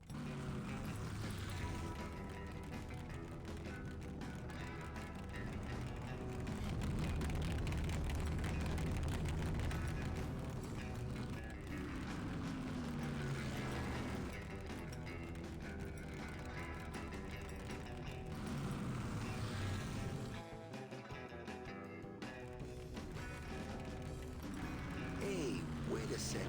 Hey, wait a second.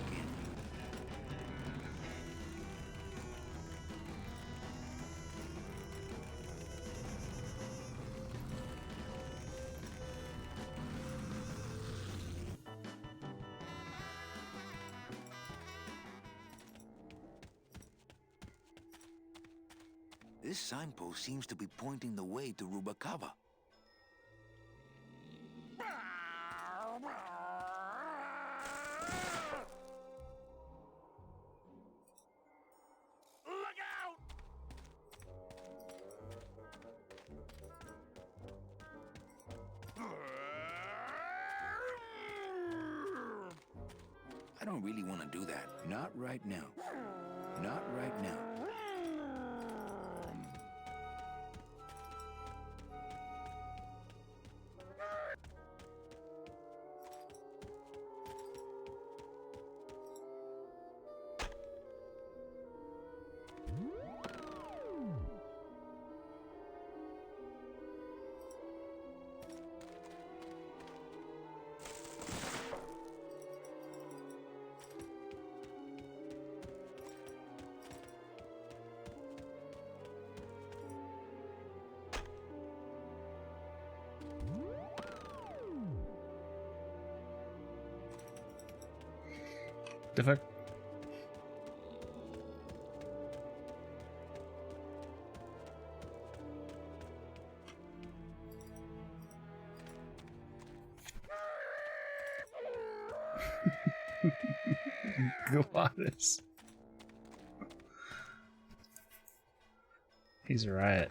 This signpost seems to be pointing the way to Rubacava. don't really want to do that. Not right now. Not right now. The fuck? Gladys. He's a riot.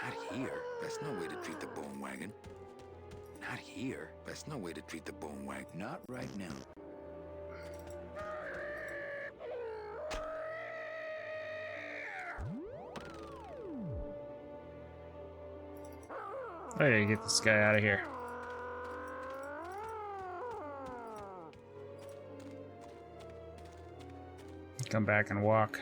Not here. That's no way to treat the bone wagon. Not here. That's no way to treat the bone wagon. Not right now. I gotta get this guy out of here. Come back and walk.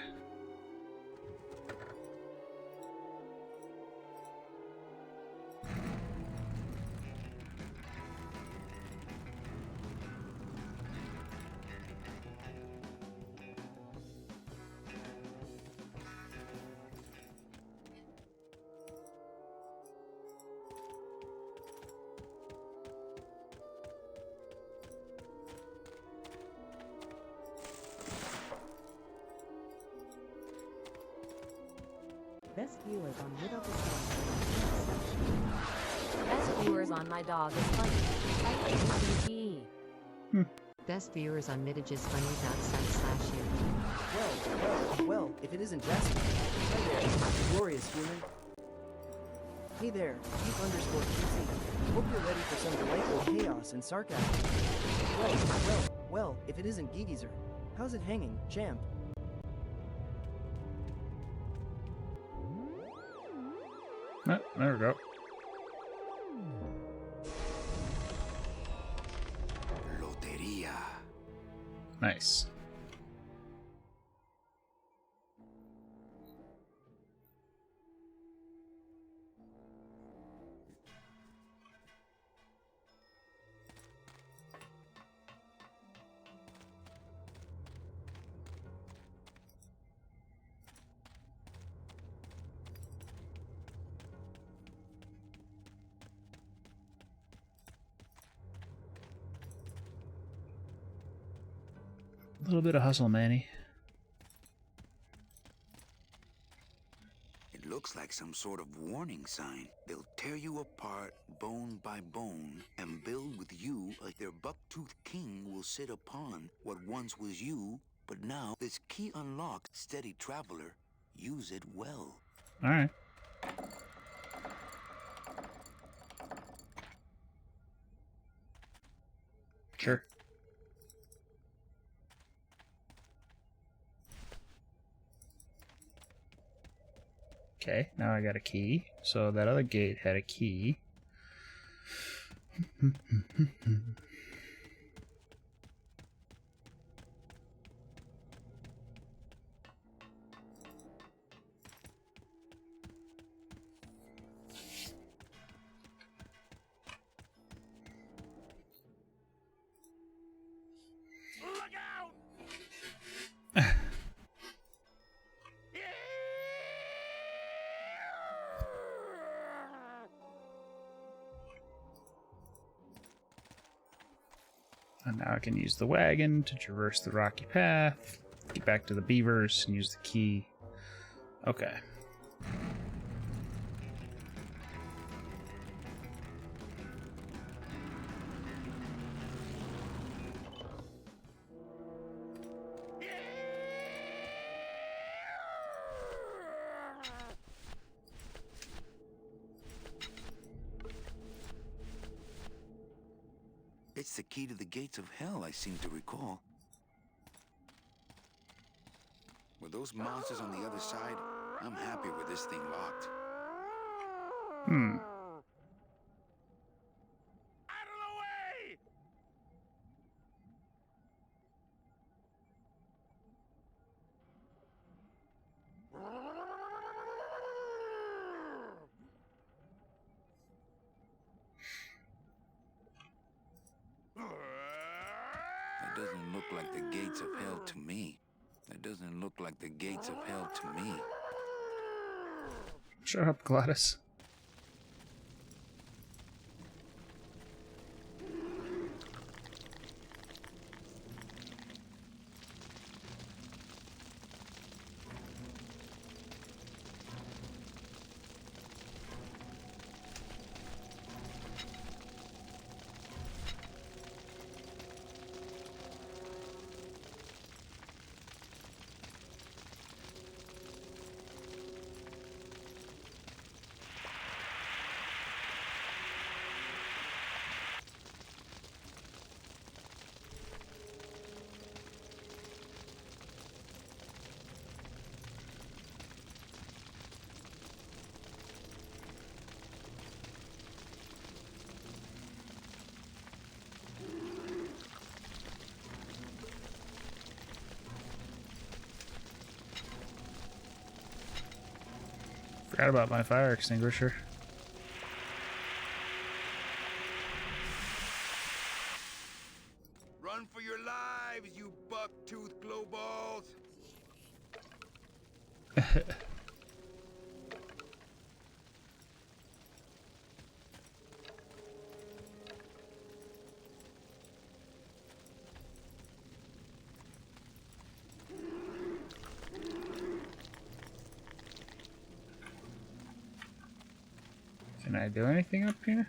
Best viewers on Middle Discount. Best viewers on My Dog is Funny. Best viewers on Middage's Funny.site/you. Well, if it isn't Jasper. Hi there, glorious human. Hey there, Keep_QC. Hope you're ready for some delightful chaos and sarcasm. Well, if it isn't Gigizer. How's it hanging, champ? Oh, there we go. Loteria. Nice. A little bit of hustle, Manny. It looks like some sort of warning sign. They'll tear you apart bone by bone and build with you like their buck-toothed king will sit upon what once was you, but now this key unlocked, steady traveler. Use it well. All right. Sure. Okay, now I got a key. So that other gate had a key. And now I can use the wagon to traverse the rocky path, get back to the beavers, and use the key. Okay. It's the key to the gates of hell, I seem to recall. With those monsters on the other side, I'm happy with this thing locked. That doesn't look like the gates of hell to me. That doesn't look like the gates of hell to me. Shut up, Gladys. Forgot about my fire extinguisher. Run for your lives, you buck-toothed glowballs! Can I do anything up here?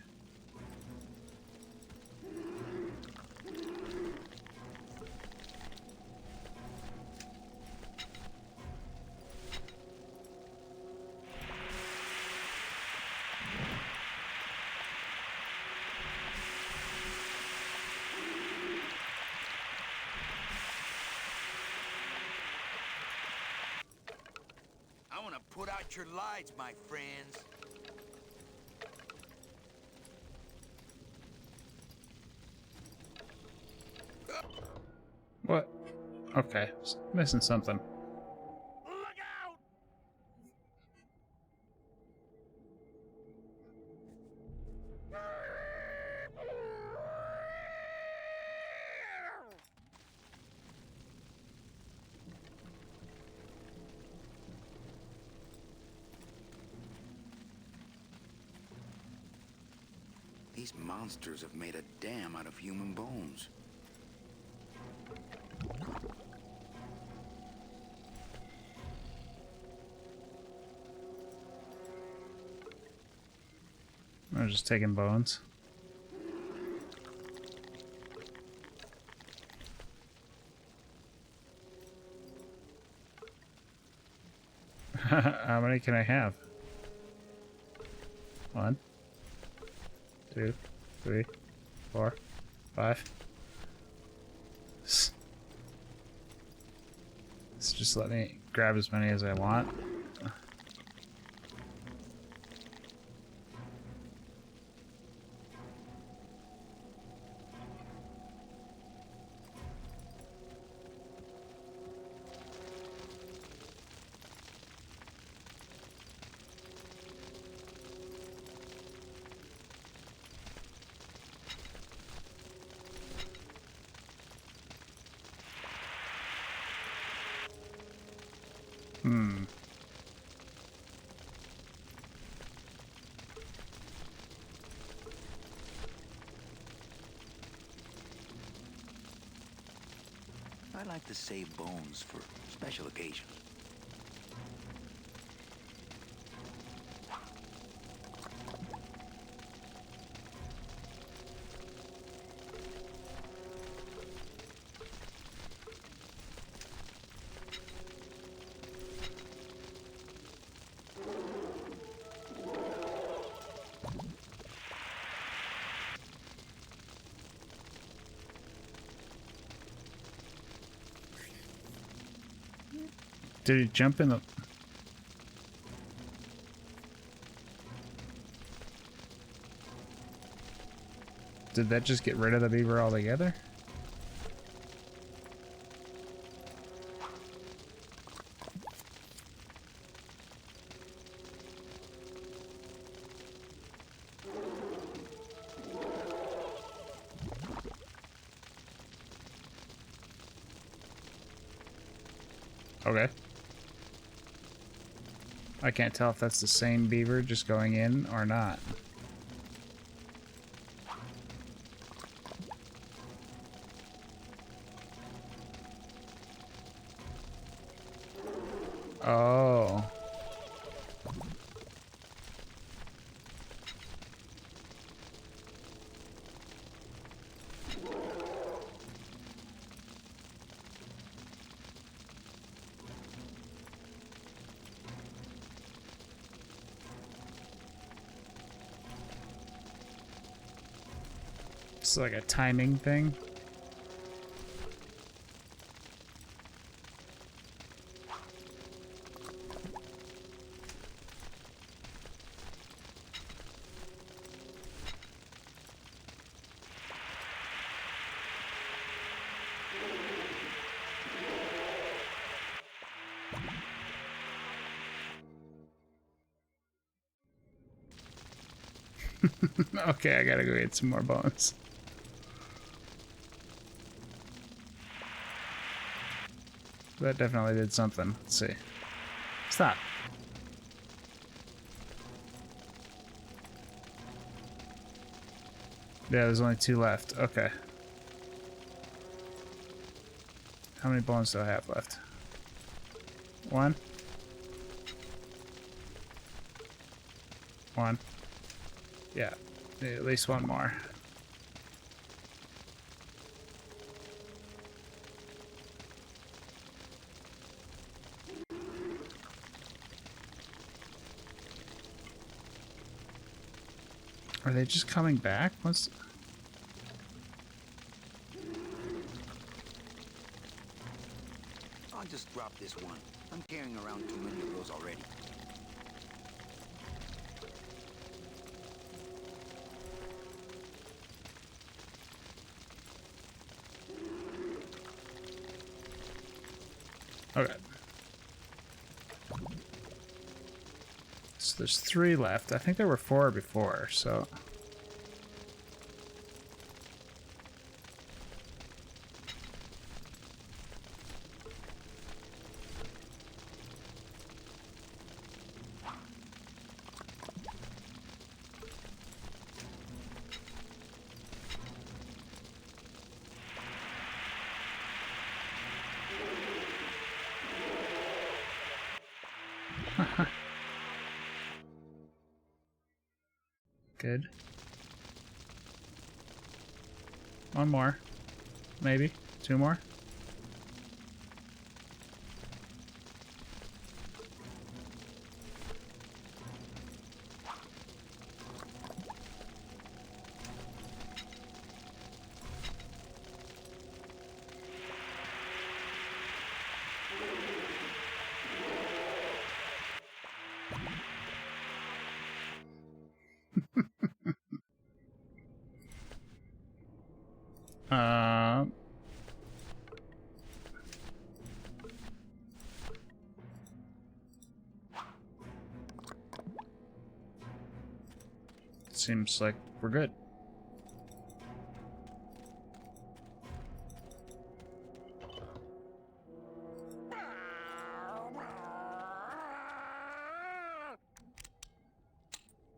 I want to put out your lights, my friends. What? Okay, missing something. These monsters have made a dam out of human bones. I'm just taking bones. How many can I have? 1, 2, 3, 4, 5. Let's just let me grab as many as I want. I like to save bones for special occasions. Did he jump in the... Did that just get rid of the beaver altogether? Okay. I can't tell if that's the same beaver just going in or not. Oh. It's like a timing thing. Okay, I gotta go get some more bones. That definitely did something. Let's see. Stop. Yeah, there's only 2 left. Okay. How many bones do I have left? 1. 1. Yeah, need at least 1 more. Are they just coming back? What's... I'll just drop this one. I'm carrying around too many of those already. Okay. So there's 3 left. I think there were 4 before, so... Good. 1 more. Maybe. 2 more. Seems like we're good.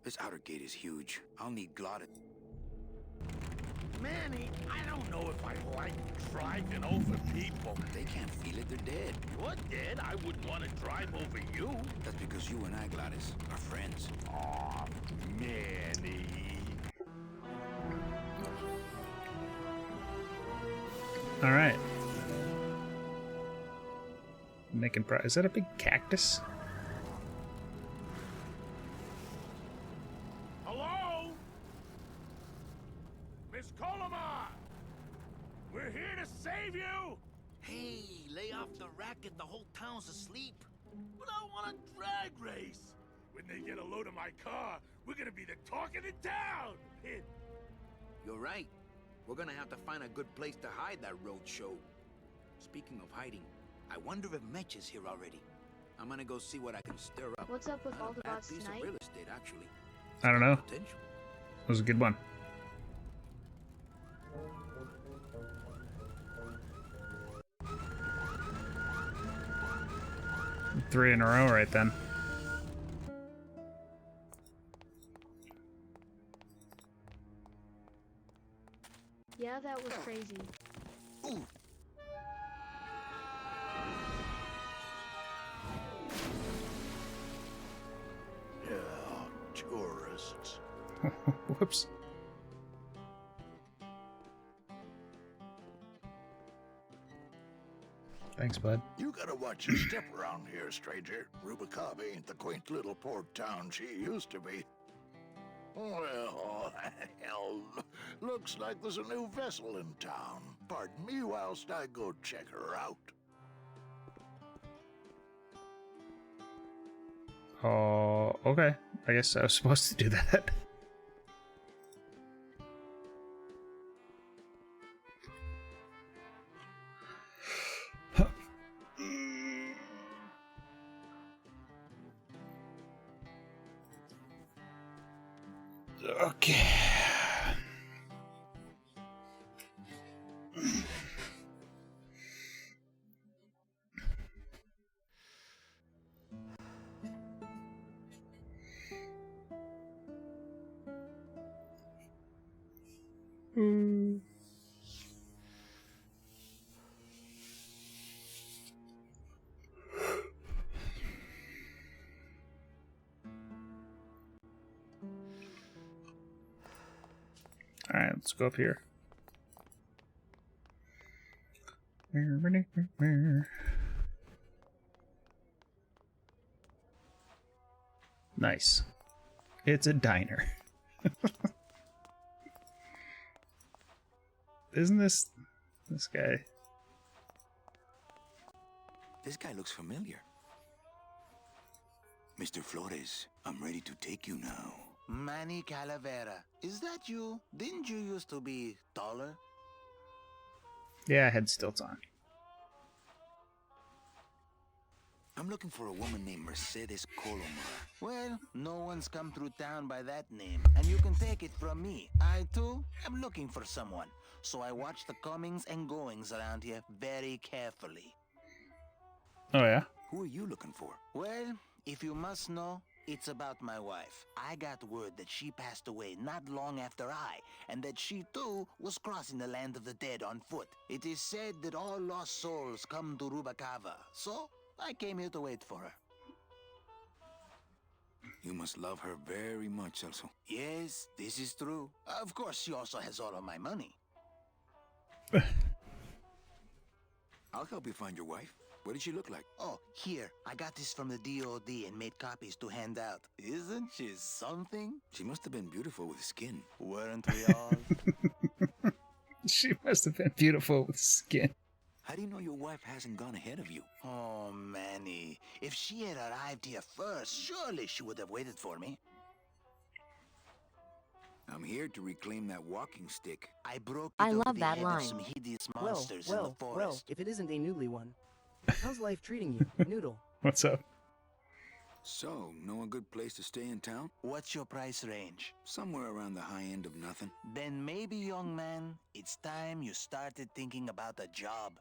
This outer gate is huge. I'll need Glottis. Manny, I don't know if I like driving over people. They can't feel it, they're dead. You're dead. I wouldn't want to drive over you. That's because you and I, Gladys, are friends. Aw, Manny. All right. Making progress. Is that a big cactus? Hello? Miss Colomar! We're here to save you! Hey, lay off the racket. The whole town's asleep. But I want a drag race. When they get a load of my car, we're gonna be the talk of the town. You're right. We're gonna have to find a good place to hide that road show. Speaking of hiding, I wonder if Mitch is here already. I'm gonna go see what I can stir up. What's up with Not all a the bad bots piece tonight? of real estate, actually. I don't know. Potential. That was a good one. Three in a row right then. Yeah, that was crazy. Ooh. Yeah, tourists. Whoops. Thanks, bud. You gotta watch your step around here, stranger. Rubicava ain't the quaint little port town she used to be. Well, hell, looks like there's a new vessel in town. Pardon me whilst I go check her out. Oh, okay. I guess I was supposed to do that. Okay. Alright, let's go up here. Nice. It's a diner. Isn't this guy? This guy looks familiar. Mr. Flores, I'm ready to take you now. Manny Calavera, is that you? Didn't you used to be taller? Yeah, I had stilts on. I'm looking for a woman named Mercedes Colomar. Well, no one's come through town by that name, and you can take it from me. I, too, am looking for someone, so I watch the comings and goings around here very carefully. Oh, yeah? Who are you looking for? Well, if you must know, it's about my wife. I got word that she passed away not long after I, and that she too was crossing the land of the dead on foot. It is said that all lost souls come to Rubicava, so I came here to wait for her. You must love her very much, Celso. Yes, this is true. Of course, she also has all of my money. I'll help you find your wife. What did she look like? Oh, here. I got this from the DOD and made copies to hand out. Isn't she something? She must have been beautiful with skin. Weren't we all? She must have been beautiful with skin. How do you know your wife hasn't gone ahead of you? Oh, Manny. If she had arrived here first, surely she would have waited for me. I'm here to reclaim that walking stick. I broke I it over love the that head line. of some hideous monsters in the forest. Well, if it isn't a noodly one. How's life treating you, Noodle? What's up? So, know a good place to stay in town? What's your price range? Somewhere around the high end of nothing. Then maybe, young man, it's time you started thinking about a job.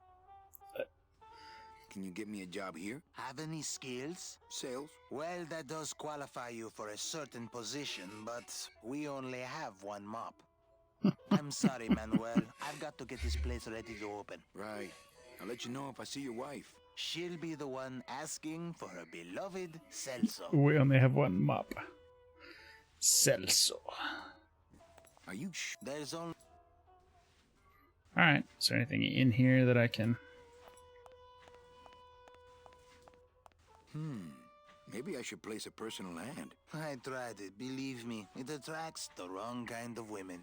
Can you get me a job here? Have any skills? Sales? Well, that does qualify you for a certain position, but we only have one mop. I'm sorry, Manuel. I've got to get this place ready to open. Right. I'll let you know if I see your wife. She'll be the one asking for her beloved Celso. We only have one mop. Celso. Are you There's only... Alright, is there anything in here that I can... Maybe I should place a personal ad. I tried it, believe me. It attracts the wrong kind of women.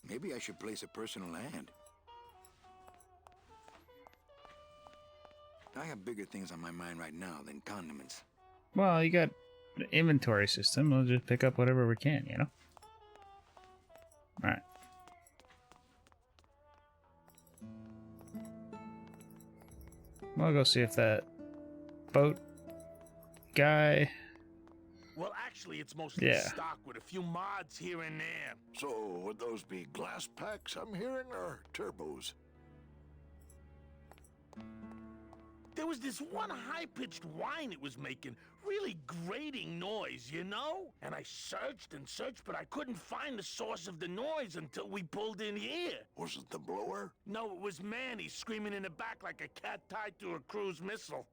Maybe I should place a personal ad. I have bigger things on my mind right now than condiments. Well, you got the inventory system. We'll just pick up whatever we can, you know? Alright. We'll go see if that boat guy... Well, actually, it's mostly Yeah. stock with a few mods here and there. So, would those be glass packs I'm hearing, or turbos? There was this one high-pitched whine it was making. Really grating noise, you know? And I searched and searched, but I couldn't find the source of the noise until we pulled in here. Was it the blower? No, it was Manny screaming in the back like a cat tied to a cruise missile.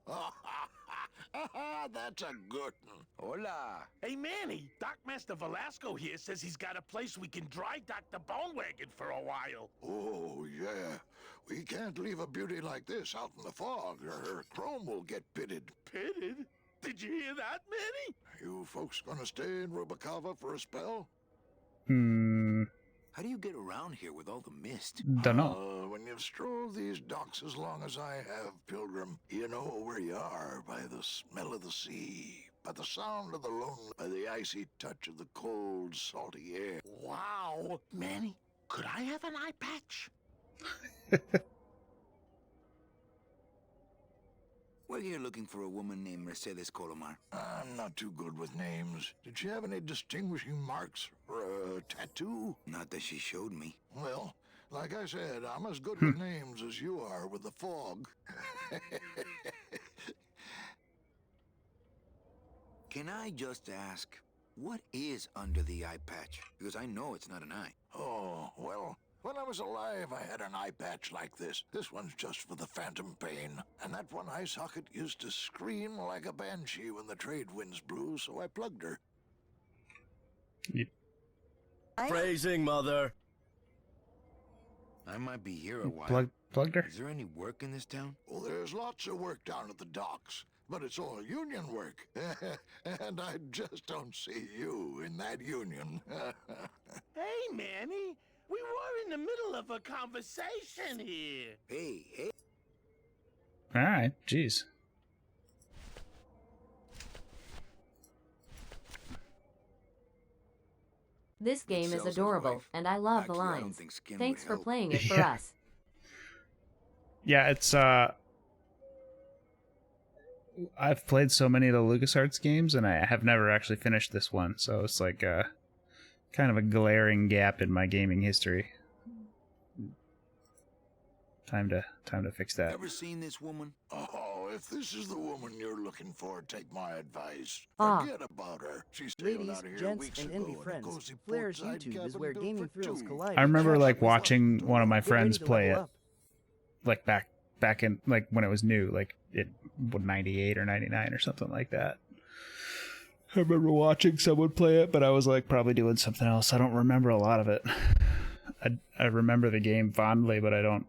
That's a good one. Hola. Hey, Manny, Dockmaster Velasco here says he's got a place we can dry dock the bone wagon for a while. Oh, yeah. We can't leave a beauty like this out in the fog, or her chrome will get pitted. Pitted? Did you hear that, Manny? You folks gonna stay in Rubacava for a spell? How do you get around here with all the mist? Dunno. When you've strolled these docks as long as I have, Pilgrim, you know where you are by the smell of the sea, by the sound of the lonely, by the icy touch of the cold, salty air. Wow. Manny, could I have an eye patch? We're here looking for a woman named Mercedes Colomar. I'm not too good with names. Did she have any distinguishing marks or a tattoo? Not that she showed me. Well, like I said, I'm as good with names as you are with the fog. Can I just ask, what is under the eye patch? Because I know it's not an eye. Oh, well, when I was alive, I had an eye patch like this. This one's just for the phantom pain. And that one eye socket used to scream like a banshee when the trade winds blew, so I plugged her. Yep. Phrasing, mother. I might be here a while. Plugged her? Is there any work in this town? Well, there's lots of work down at the docks, but it's all union work. And I just don't see you in that union. Hey, Manny. We were in the middle of a conversation here. Hey. Alright, jeez. This game is Sells his adorable, wife. and I love Actually, the I don't lines. think skin Thanks would for help. playing it for Yeah. us. Yeah, it's I've played so many of the LucasArts games, and I have never actually finished this one, so it's like kind of a glaring gap in my gaming history. Time to fix that. Ever seen this woman? Oh, if this is the woman you're looking for, take my advice. Ah. Forget about her. She sailed Ladies, out of here gents, weeks and ago indie in a friends, cozy Flair's portside YouTube is cabin where built gaming for thrills two. collide. I remember with like action results. watching one of my Get ready friends to play it, level up. like back in like when it was new, like it 98 or 99 or something like that. I remember watching someone play it, but I was like probably doing something else. I don't remember a lot of it. I remember the game fondly, but I don't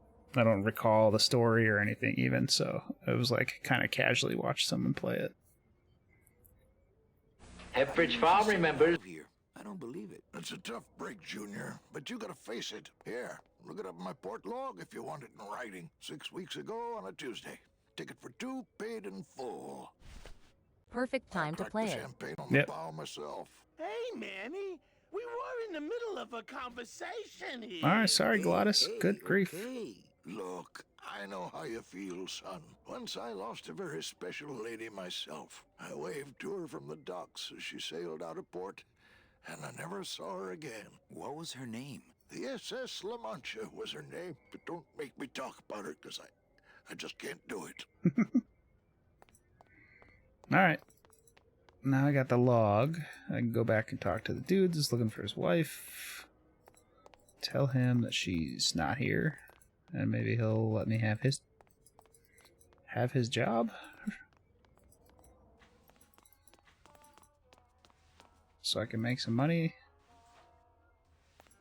recall the story or anything even. So it was like kind of casually watch someone play it. Hepbridge Farm remembers. Here. I don't believe it. It's a tough break, Junior, but you gotta face it. Here, look it up in my port log if you want it in writing. 6 weeks ago on a Tuesday. Ticket for two, paid in full. Perfect time to Cracked play the it. champagne on the Yep. bow myself. Hey, Manny. We were in the middle of a conversation here. All right, sorry, Glottis. Good grief. Look, I know how you feel, son. Once I lost a very special lady myself. I waved to her from the docks as she sailed out of port, and I never saw her again. What was her name? The SS La Mancha was her name, but don't make me talk about her, because I just can't do it. All right. now I got the log. I can go back and talk to the dude that's looking for his wife. Tell him that she's not here, and maybe he'll let me have his job. So I can make some money.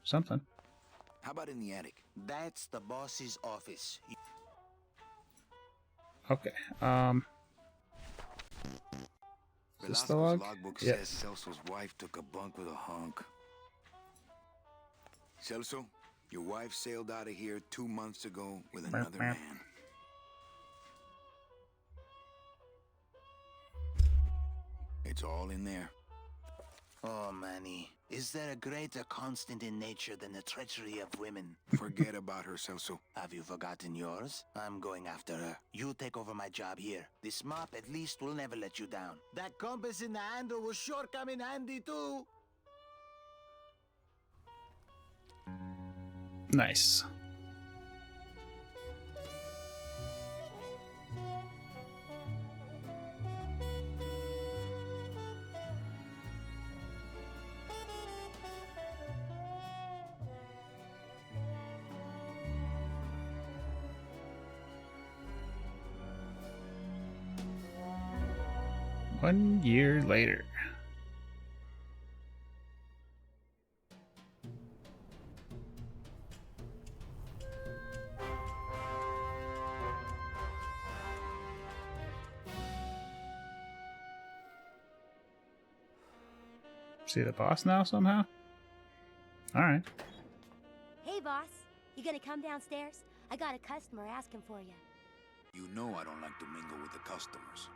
Something. How about in the attic? That's the boss's office. Okay. Is this the Velasco's log? logbook Yeah. says Celso's wife took a bunk with a hunk. Celso, your wife sailed out of here 2 months ago with another man. It's all in there. Oh, Manny, is there a greater constant in nature than the treachery of women? Forget about her, Celso. Have you forgotten yours? I'm going after her. You take over my job here. This mop at least will never let you down. That compass in the handle will sure come in handy too. Nice. One year later. See the boss now somehow? Alright. Hey, boss. You gonna come downstairs? I got a customer asking for you. You know I don't like to mingle with the customers.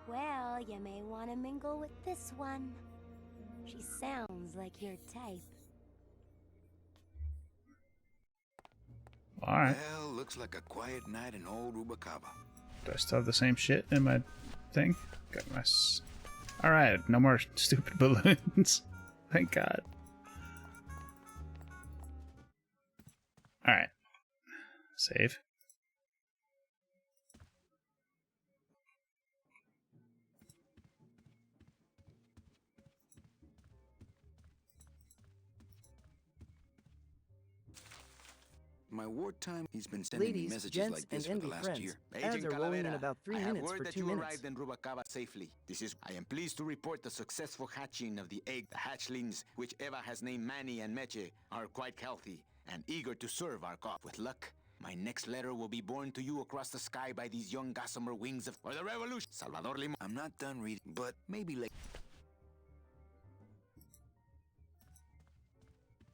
Well, you may want to mingle with this one. She sounds like your type. Alright. Well, looks like a quiet night in old Rubacaba. Do I still have the same shit in my thing? Got my... Alright, no more stupid balloons. Thank God. Alright. Save. My wartime, he's been sending me Ladies, messages gents, like this and for the envy last friends. year. Ads are rolling in about 3 I have minutes word for that 2 you minutes. arrived in Rubacaba safely. I am pleased to report the successful hatching of the egg. The hatchlings, which Eva has named Manny and Meche, are quite healthy and eager to serve our cause. With luck, my next letter will be borne to you across the sky by these young gossamer wings of... For the revolution! Salvador Limon. I'm not done reading, but maybe like...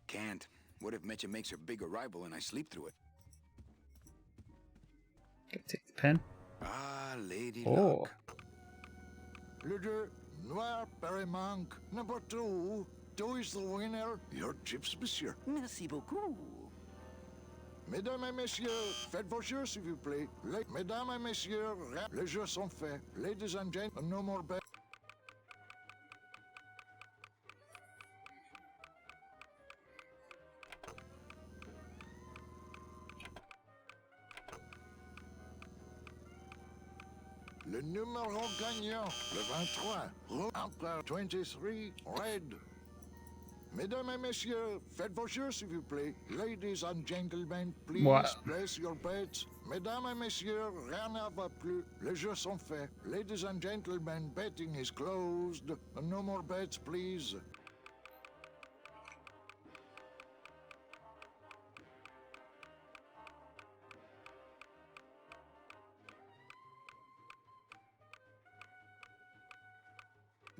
Can't. What if Meche makes her big arrival and I sleep through it? Can I take the pen? Ah, Lady Oh. Luck. Le deux, Noir Perrimanque. Number 2. 2 is the winner. Your chips, monsieur. Merci beaucoup. Mesdames et messieurs, faites vos jeux, s'il vous plaît. Mesdames et messieurs, les jeux sont faits. Ladies and gentlemen, no more bet. Le numéro gagnant, le 23, entre 23, red. Mesdames et messieurs, faites vos jeux, s'il vous plaît. Ladies and gentlemen, please What? place your bets. Mesdames et messieurs, rien ne va plus. Les jeux sont faits. Ladies and gentlemen, betting is closed. No more bets, please.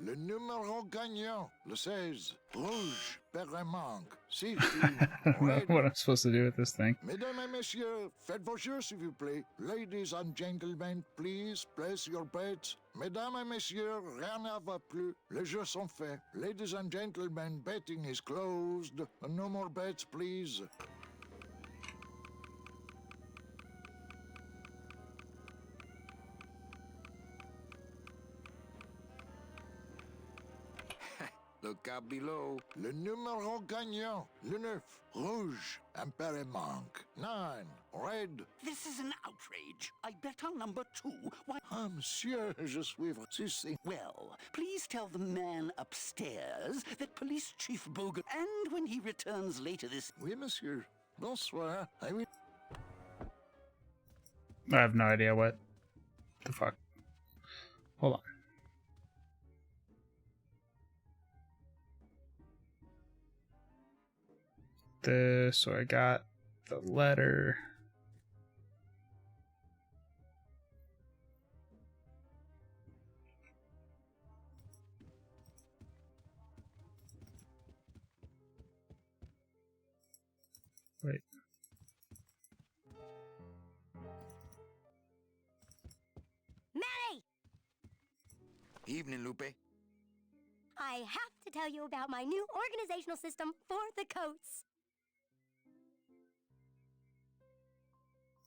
Le numéro gagnant, le 16, rouge, Perrimanque, 16, I don't know red. what I'm supposed to do with this thing. Mesdames et messieurs, faites vos jeux, s'il vous plaît. Ladies and gentlemen, please place your bets. Mesdames et messieurs, rien ne va plus. Les jeux sont faits. Ladies and gentlemen, betting is closed. No more bets, please. Look out below. Le numéro gagnant. Le 9. Rouge. Impere manque. 9. Red. This is an outrage. I bet on number 2. Why? Ah, monsieur, je suis ceci. Well, please tell the man upstairs that Police Chief Bogan, and when he returns later this... Oui, monsieur. Bonsoir. I will... I have no idea what the fuck. Hold on. So I got the letter. Wait. Manny! Evening, Lupe. I have to tell you about my new organizational system for the coats.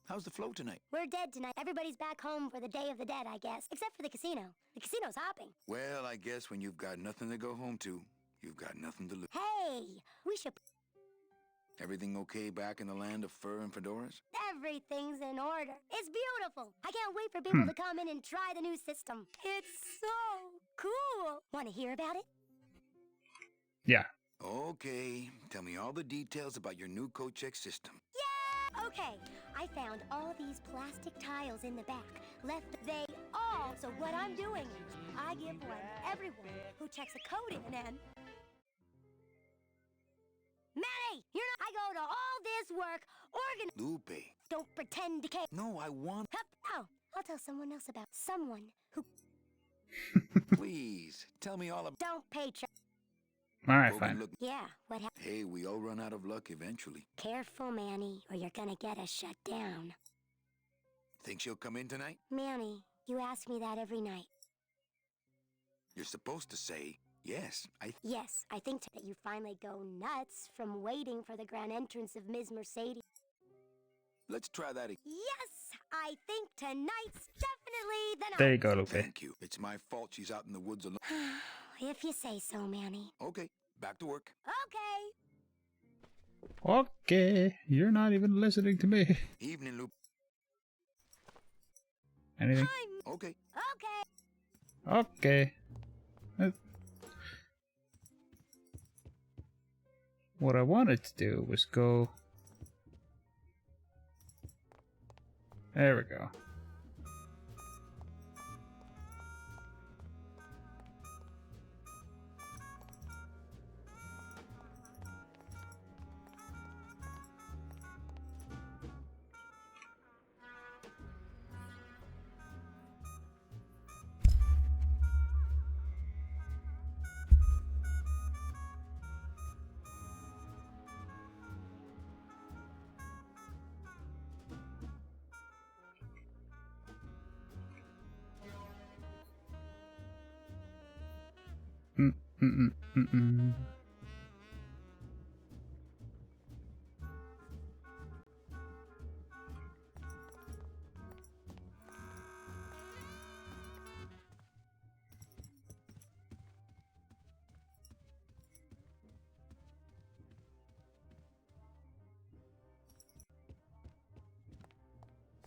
How's the flow tonight? We're dead tonight. Everybody's back home for the Day of the Dead, I guess. Except for the casino. The casino's hopping. Well, I guess when you've got nothing to go home to, you've got nothing to lose. Hey! We should... Everything okay back in the land of fur and fedoras? Everything's in order. It's beautiful. I can't wait for people to come in and try the new system. It's so cool. Want to hear about it? Yeah. Okay. Tell me all the details about your new coat check system. Yeah! Okay. I found all these plastic tiles in the back. They all... So what I'm doing is I give one to everyone who checks a code in and... Manny! You're not... I go to all this work, Lupe. Don't pretend to care. No, I want... Hup. Oh, I'll tell someone else about someone who... Please, tell me all about... Don't pay... Alright, fine. Yeah, what happened? Hey, we all run out of luck eventually. Careful, Manny, or you're gonna get us shut down. Think she'll come in tonight? Manny, you ask me that every night. You're supposed to say, yes, Yes, I think that you finally go nuts from waiting for the grand entrance of Ms. Mercedes. Let's try that again. Yes, I think tonight's definitely the night. There you go, Lupe. Thank you. It's my fault she's out in the woods alone. If you say so, Manny. Okay, back to work. Okay. Okay, you're not even listening to me. Evening, Lupe. Anything? Okay. Okay. Okay. What I wanted to do was go... There we go.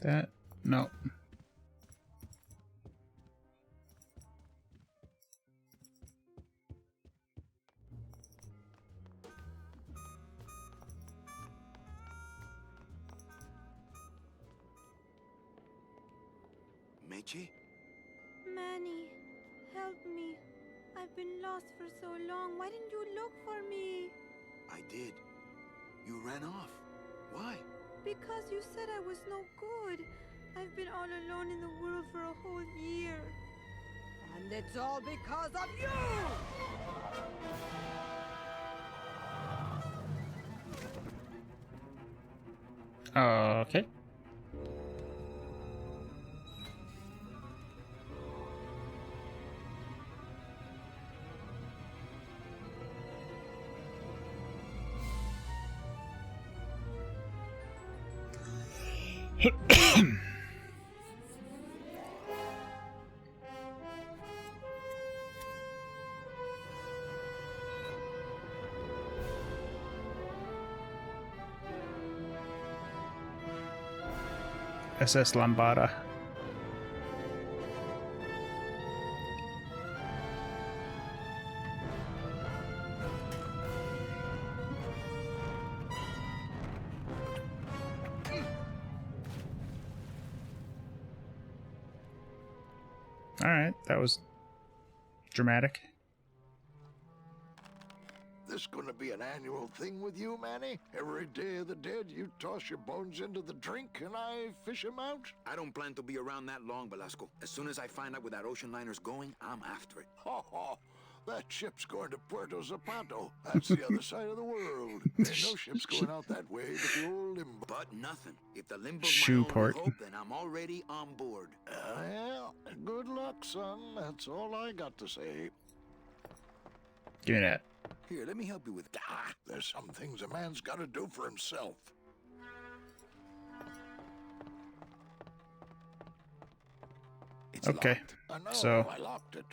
That, no. Meche? Manny, help me. I've been lost for so long. Why didn't you look for me? I did. You ran off. Why? Because you said I was no good. I've been all alone in the world for a whole year. And it's all because of you! Okay. SS Lambada. Alright, that was dramatic. This gonna be an annual thing with you, Manny? Every Day of the Dead, you toss your bones into the drink and I fish 'em out? I don't plan to be around that long, Velasco. As soon as I find out where that ocean liner's going, I'm after it. Ho ho! That ship's going to Puerto Zapato. That's the other side of the world. Ain't no ships going out that way but the old limbo. But nothing. If the limbo's Shoe my only port. hope, then I'm already on board. Well, good luck, son. That's all I got to say. Give me that. Here, let me help you with... Ah, there's some things a man's got to do for himself. It's Okay, I know, so I locked it.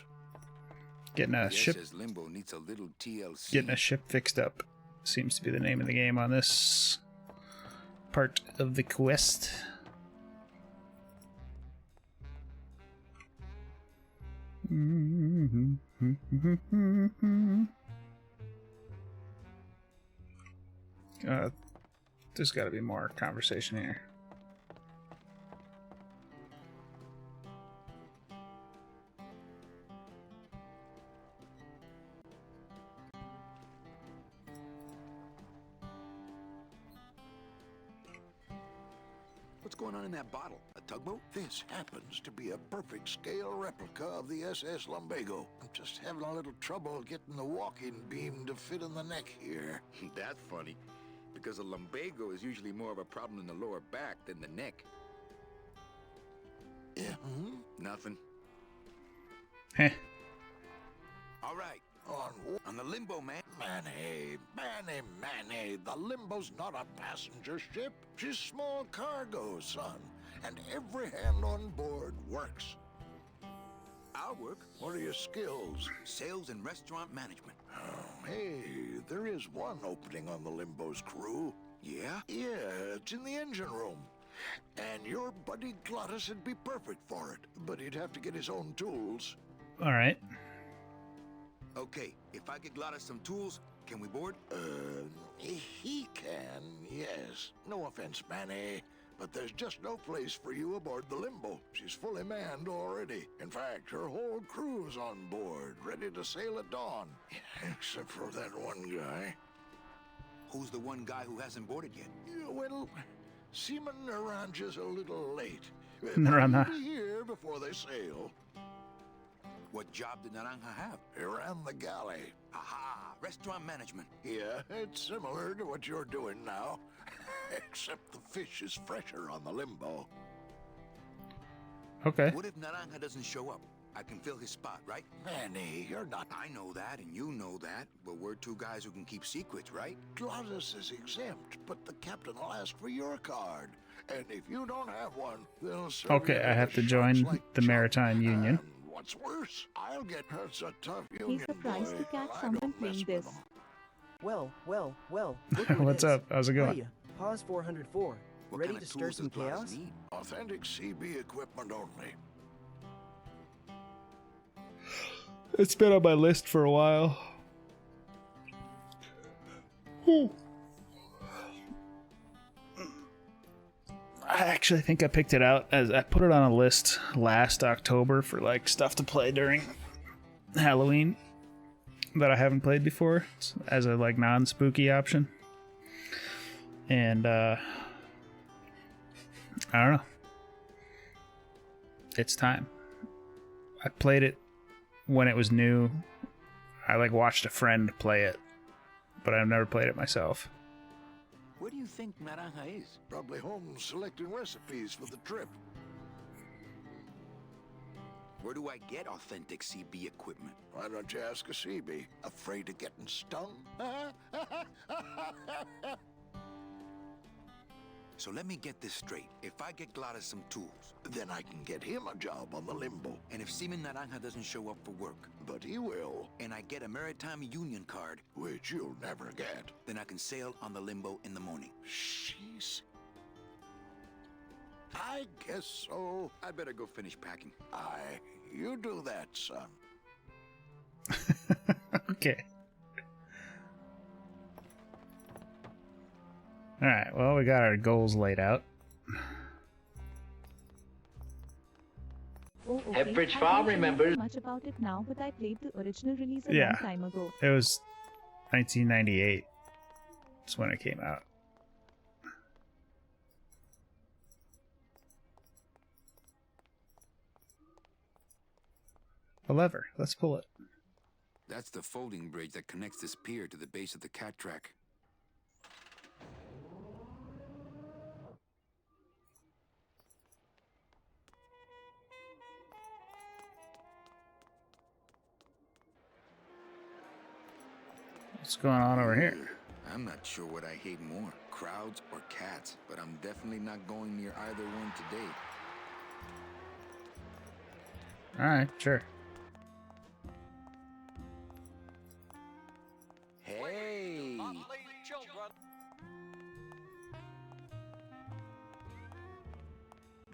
getting a ship, SS Limbo needs a little TLC. getting a ship fixed up seems to be the name of the game on this part of the quest. There's got to be more conversation here. What's going on in that bottle? A tugboat? This happens to be a perfect scale replica of the SS Lumbago. I'm just having a little trouble getting the walking beam to fit in the neck here. That's funny, because a lumbago is usually more of a problem in the lower back than the neck. Yeah, Nothing. Heh. All right. On the Limbo, man. Manny, the Limbo's not a passenger ship. She's small cargo, son. And every hand on board works. I'll work. What are your skills? Sales and restaurant management. Oh, hey, there is one opening on the Limbo's crew. Yeah? Yeah, it's in the engine room. And your buddy Glottis would be perfect for it. But he'd have to get his own tools. All right. Okay, if I get Glottis some tools, can we board? He can, yes. No offense, Manny, but there's just no place for you aboard the Limbo. She's fully manned already. In fact, her whole crew's on board, ready to sail at dawn. Except for that one guy. Who's the one guy who hasn't boarded yet? Yeah, well, Seaman Naranja's a little late. Naranja. He'll be here before they sail. What job did Naranja have? He ran the galley. Aha! Restaurant management. Yeah, it's similar to what you're doing now. Except the fish is fresher on the Limbo. Okay. What if Naranja doesn't show up? I can fill his spot, right? Manny, you're not... I know that, and you know that, but we're two guys who can keep secrets, right? Glottis is exempt, but the captain will ask for your card. And if you don't have one, they'll serve Okay, I have to join the Maritime Union. What's worse, I'll get hurts a tough He's union surprised boy, to catch and I someone don't mess playing with this. them. Well. Look who it What's is. up? How's it going? Hiya. Pause 404. What Ready kind to of stir tools some does Glottis chaos? need? Authentic CB equipment only. It's been on my list for a while. Whew. I actually think I picked it out as I put it on a list last October for like stuff to play during Halloween that I haven't played before as a like non-spooky option. And I don't know. It's time. I played it when it was new. I like watched a friend play it, but I've never played it myself. Where do you think Naranja is? Probably home selecting recipes for the trip. Where do I get authentic CB equipment? Why don't you ask a CB? Afraid of getting stung? So let me get this straight. If I get Glottis some tools, Then I can get him a job on the Limbo. and if Seaman Naranja doesn't show up for work, But he will, and I get a Maritime Union card, which you'll never get. then I can sail on the Limbo in the morning. Jeez. I I guess so. I'd better go finish packing. Aye, you do that, son. Okay. Alright, well, we got our goals laid out. Oh, okay. Pepperidge I Farm don't remember remembers. much about it now, but I played the original release a Yeah. long time ago. It was 1998. That's when it came out. A lever. Let's pull it. That's the folding bridge that connects this pier to the base of the cat track. What's going on over here? I'm not sure what I hate more, crowds or cats, but I'm definitely not going near either one today. Alright, sure. Hey!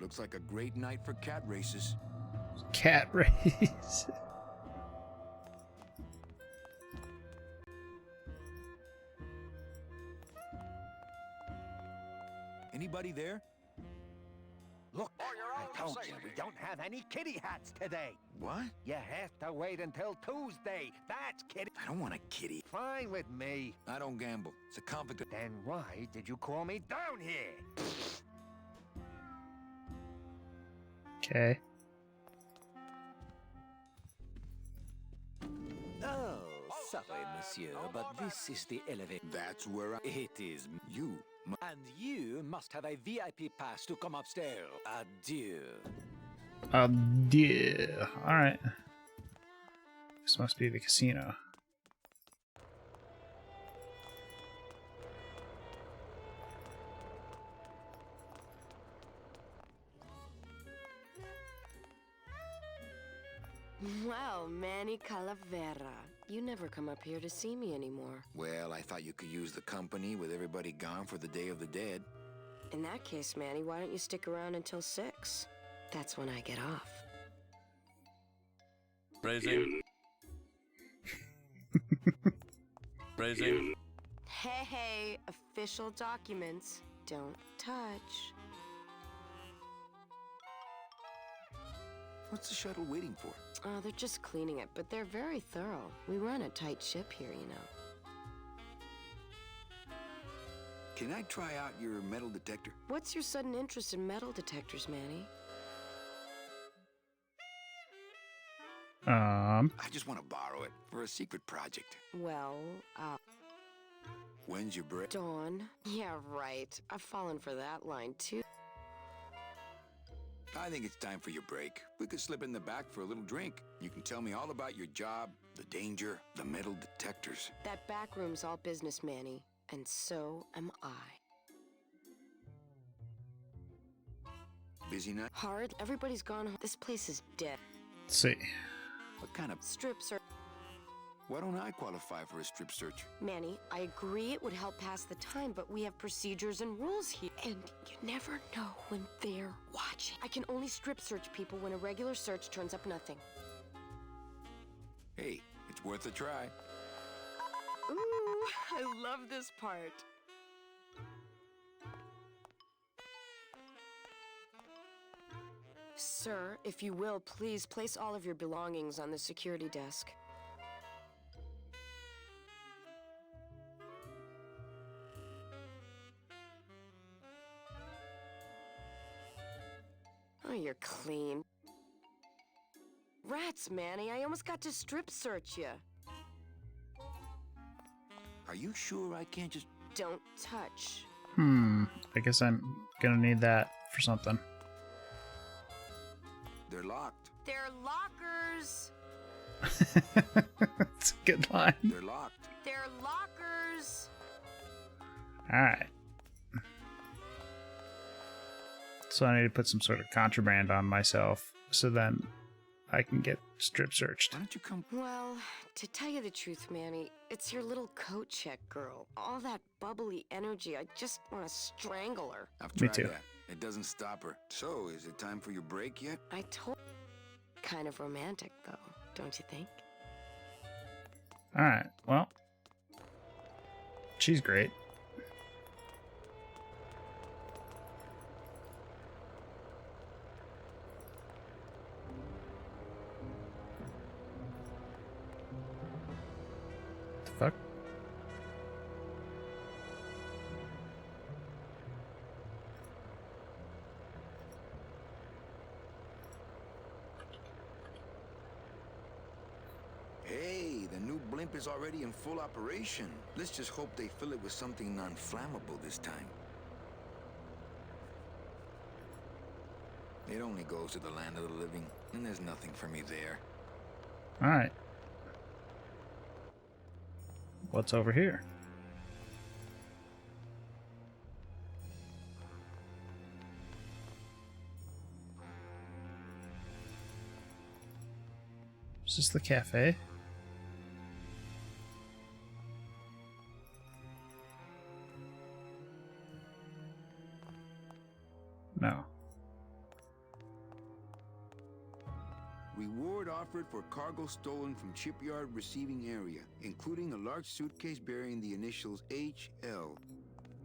Looks like a great night for cat races. Cat race. Anybody there? Look, I told you we don't have any kitty hats today. What? You have to wait until Tuesday. That's kitty. I don't want a kitty. Fine with me. I don't gamble. It's a conflict of... Then why did you call me down here? Okay. Oh, sorry, monsieur, but this is the elevator. That's where It is. You... And you must have a VIP pass to come upstairs. Adieu. Yeah. Alright. This must be the casino. Well, Manny Calavera, you never come up here to see me anymore. Well, I thought you could use the company with everybody gone for the Day of the Dead. In that case, Manny, why don't you stick around until 6? That's when I get off. Phrasing. Phrasing. Hey, official documents. Don't touch. What's the shuttle waiting for? Oh, they're just cleaning it, but they're very thorough. We run a tight ship here, you know. Can I try out your metal detector? What's your sudden interest in metal detectors, Manny? I just want to borrow it for a secret project. Well, When's your break? Dawn. Yeah, right. I've fallen for that line, too. I think it's time for your break. We could slip in the back for a little drink. You can tell me all about your job, the danger, the metal detectors. That back room's all business, Manny. And so am I. Busy night? Hard. Everybody's gone home. This place is dead. Let's see. What kind of... Strip search. Why don't I qualify for a strip search? Manny, I agree it would help pass the time, but we have procedures and rules here. And you never know when they're watching. I can only strip search people when a regular search turns up nothing. Hey, it's worth a try. Ooh, I love this part. Sir, if you will, please place all of your belongings on the security desk. Oh, you're clean. Rats, Manny, I almost got to strip search you. Are you sure I can't just... Don't touch. I guess I'm gonna need that for something. They're locked. They're lockers. That's a good line. They're locked. They're lockers. Alright. So I need to put some sort of contraband on myself so then I can get strip searched. Why don't you come... Well, to tell you the truth, Manny, it's your little coat check girl. All that bubbly energy, I just want to strangle her. I've Me tried too. that. It doesn't stop her. So, is it time for your break yet? I told. Kind of romantic, though, don't you think? Alright, well. She's great. The fuck? Hey, the new blimp is already in full operation. Let's just hope they fill it with something non-flammable this time. It only goes to the land of the living, and there's nothing for me there. Alright. What's over here? Is this the cafe? No. Reward offered for cargo stolen from shipyard receiving area, including a large suitcase bearing the initials HL.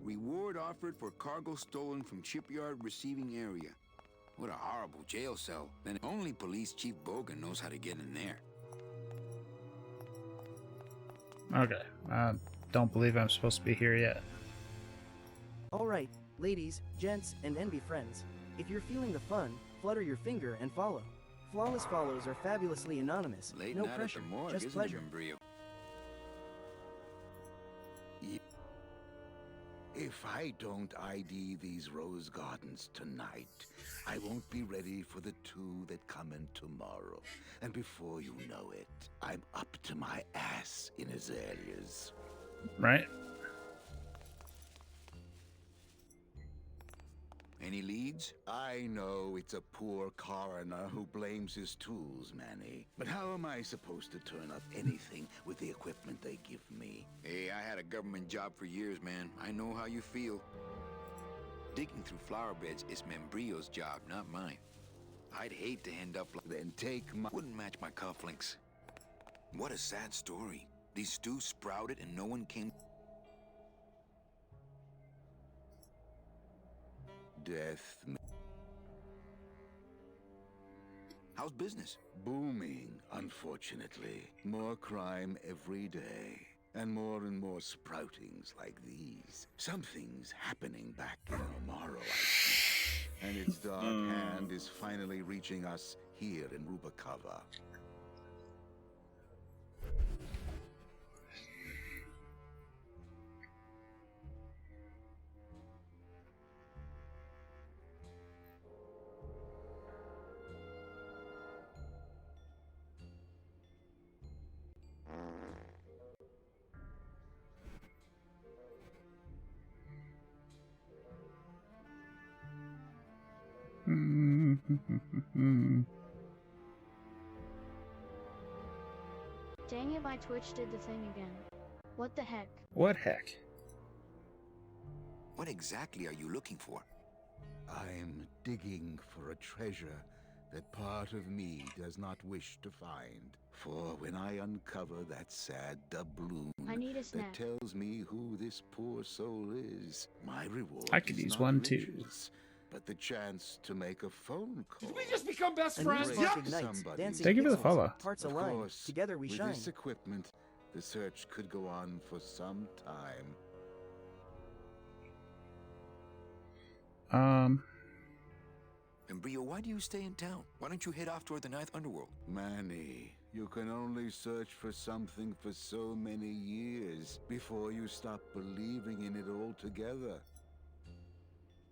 Reward offered for cargo stolen from shipyard receiving area. What a horrible jail cell. Then only Police Chief Bogan knows how to get in there. Okay. I don't believe I'm supposed to be here yet. Alright, ladies, gents, and envy friends. If you're feeling the fun, flutter your finger and follow. Flawless follows are fabulously anonymous. Late No night pressure, at the morgue, just isn't pleasure. it, Membrio? If I don't ID these rose gardens tonight, I won't be ready for the two that come in tomorrow. And before you know it, I'm up to my ass in azaleas. Right? Any leads? I know it's a poor coroner who blames his tools, Manny. But how am I supposed to turn up anything with the equipment they give me? Hey, I had a government job for years, man. I know how you feel. Digging through flower beds is Membrio's job, not mine. I'd hate to end up like... Then take my... Wouldn't match my cufflinks. What a sad story. These stews sprouted and no one came... Death. How's business? Booming, unfortunately. More crime every day. And more sproutings like these. Something's happening back in Amaro, I think. And its dark hand is finally reaching us here in Rubacava. Dang it, my Twitch did the thing again. What the heck? What heck? What exactly are you looking for? I'm digging for a treasure that part of me does not wish to find. For when I uncover that sad doubloon I need a that snack. tells me who this poor soul is, my reward I could is use not one too. riches, but the chance to make a phone call. Did we just become best A new friends? spark ignites, Somebody. dancing Thank you for the pixels, follow. Hearts Of align, course, together we with shine. this equipment, the search could go on for some time. Membrio, why do you stay in town? Why don't you head off toward the Ninth Underworld? Manny, you can only search for something for so many years before you stop believing in it altogether.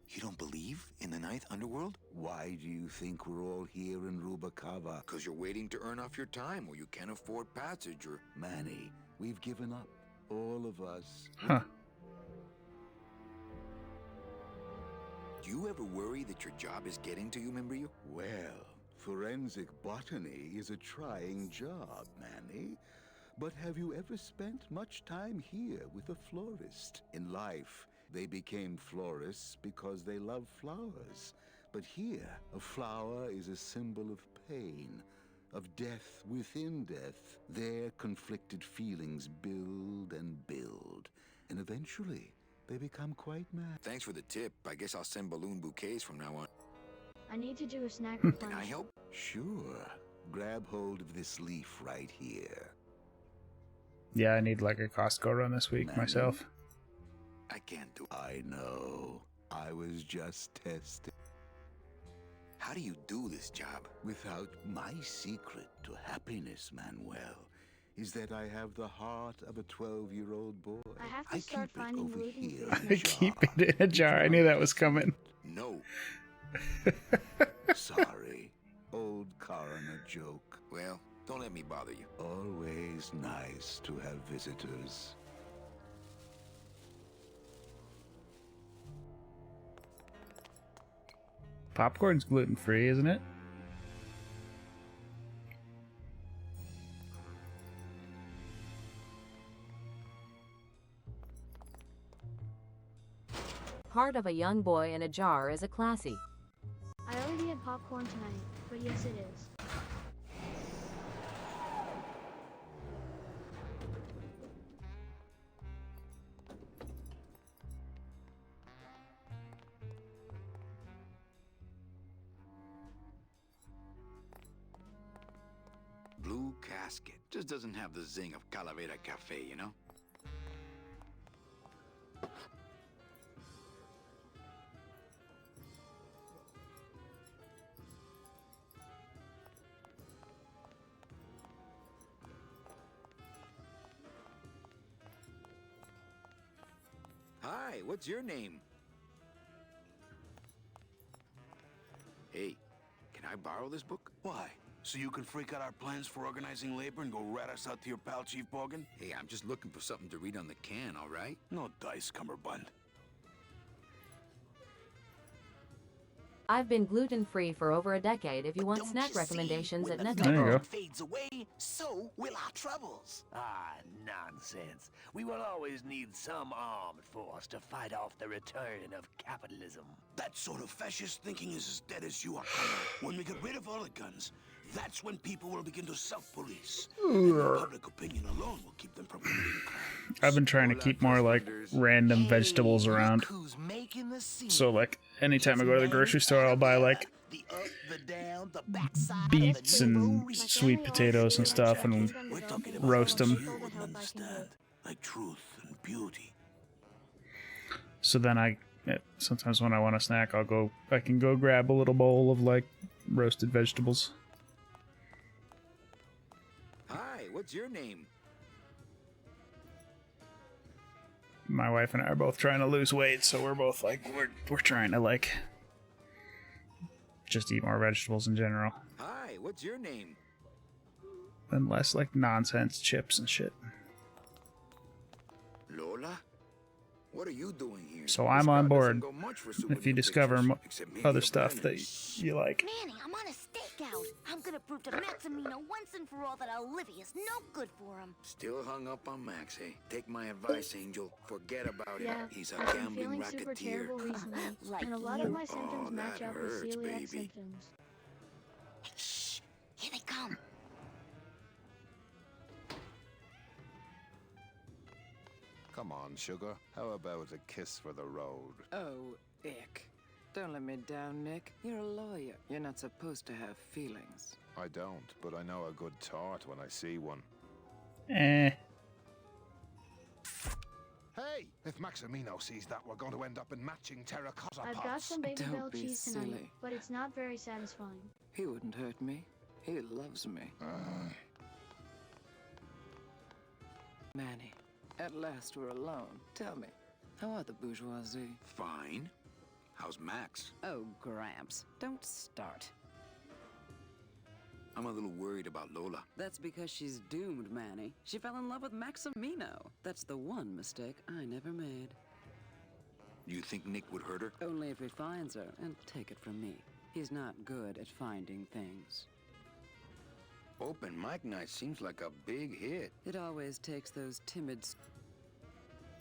You don't believe in the Ninth Underworld? Why do you think we're all here in Rubacava? Because you're waiting to earn off your time, or you can't afford passage, or... Manny, we've given up. All of us. Huh. Do you ever worry that your job is getting to you, Membrio? Well, forensic botany is a trying job, Manny. But have you ever spent much time here with a florist? In life, they became florists because they love flowers. But here, a flower is a symbol of pain, of death within death. Their conflicted feelings build and build, and eventually they become quite mad. Thanks for the tip. I guess I'll send balloon bouquets from now on. I need to do a snack Can I replenish. help? Sure. Grab hold of this leaf right here. Yeah, I need like a Costco run this week Manny? myself. I can't do. I know. I was just testing. How do you do this job? Without my secret to happiness, Manuel, is that I have the heart of a 12-year-old boy. I have to start keep it finding over gluten here. I keep it in a jar. I knew that was coming. No. Sorry. Old coroner joke. Well, don't let me bother you. Always nice to have visitors. Popcorn's gluten-free, isn't it? Heart of a young boy in a jar is a classy. I already had popcorn tonight, but yes, it is. Blue casket. Just doesn't have the zing of Calavera Cafe, you know? Hi, what's your name? Hey, can I borrow this book? Why? So you can freak out our plans for organizing labor and go rat us out to your pal, Chief Morgan? Hey, I'm just looking for something to read on the can, all right? No dice, Cummerbund. I've been gluten-free for over a decade. If you want snack recommendations at There you go. Fades away, so will our troubles. Ah, nonsense. We will always need some armed force to fight off the return of capitalism. That sort of fascist thinking is as dead as you are, Connor. When we get rid of all the guns, that's when people will begin to self-police. And public opinion alone will keep them from committing crimes. I've been trying to keep more like random vegetables around. Who's making the scene? So like anytime I go to the grocery store, I'll buy like The up, the down, the backside, beets and sweet potatoes and stuff and roast them. you wouldn't understand. Like truth and beauty. So then sometimes when I want a snack, I can go grab a little bowl of like roasted vegetables. Hi, what's your name? My wife and I are both trying to lose weight, so we're both like we're trying to like just eat more vegetables in general Hi, what's your name? and less like nonsense chips and shit. Lola? What are you doing here? So I'm on board. If you discover other stuff that you like. Manny, I'm on a stakeout. I'm gonna prove to Maximino once and for all that Olivia's no good for him. Still hung up on Max, eh? Take my advice, Angel. Forget about it. Yeah, He's a I've been gambling feeling super racketeer. terrible recently, Like and a lot of you. my symptoms match that up with hurts, celiac baby. symptoms. Shh, here they come. Come on, sugar. How about a kiss for the road? Oh, ick. Don't let me down, Nick. You're a lawyer. You're not supposed to have feelings. I don't, but I know a good tart when I see one. Eh. Hey! If Maximino sees that, we're going to end up in matching terracotta I've pots. got some baby Don't bell be cheese tonight, silly. but it's not very satisfying. He wouldn't hurt me. He loves me. Manny, at last we're alone. Tell me, how are the bourgeoisie? Fine. How's Max? Oh, Gramps, don't start. I'm a little worried about Lola. That's because she's doomed, Manny. She fell in love with Maximino. That's the one mistake I never made. You think Nick would hurt her? Only if he finds her, and take it from me. He's not good at finding things. Open mic night seems like a big hit. It always takes those timid...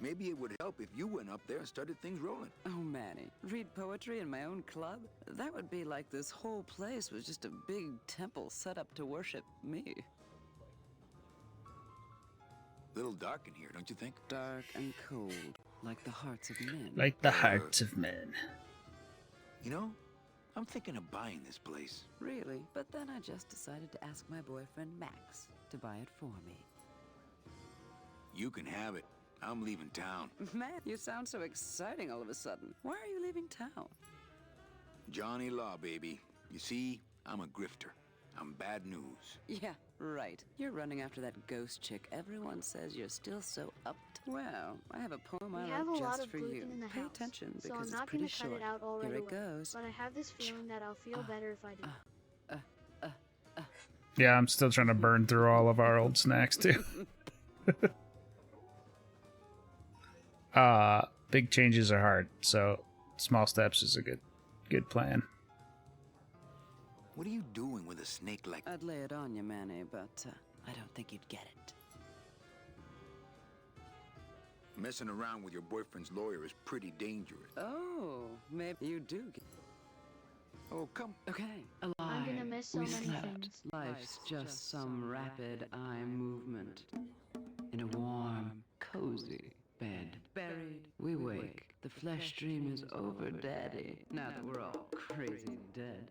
Maybe it would help if you went up there and started things rolling. Oh, Manny, read poetry in my own club? That would be like this whole place was just a big temple set up to worship me. Little dark in here, don't you think? Dark and cold, like the hearts of men. Like the hearts of men. You know, I'm thinking of buying this place. Really? But then I just decided to ask my boyfriend Max to buy it for me. You can have it. I'm leaving town. Man, you sound so exciting all of a sudden. Why are you leaving town? Johnny Law, baby. You see, I'm a grifter. I'm bad news. Yeah, right. You're running after that ghost chick. Everyone says you're still so up to... Well, I have a poem I have a wrote lot just of for you. gluten in the Pay house, attention so because I'm it's not pretty gonna cut short. it out all Here right it away. goes. But I have this feeling that I'll feel better if I do. Yeah, I'm still trying to burn through all of our old snacks too. Big changes are hard, so small steps is a good plan. What are you doing with a snake like... I'd lay it on you, Manny, but I don't think you'd get it. Messing around with your boyfriend's lawyer is pretty dangerous. Oh, maybe you do get... Oh, come... Okay, I'm alive. gonna miss so We many slept. things. Life's just some rapid eye movement. In a warm, cozy bed. Buried, we wake. The flesh dream is over, Daddy. Now that we're all crazy dead.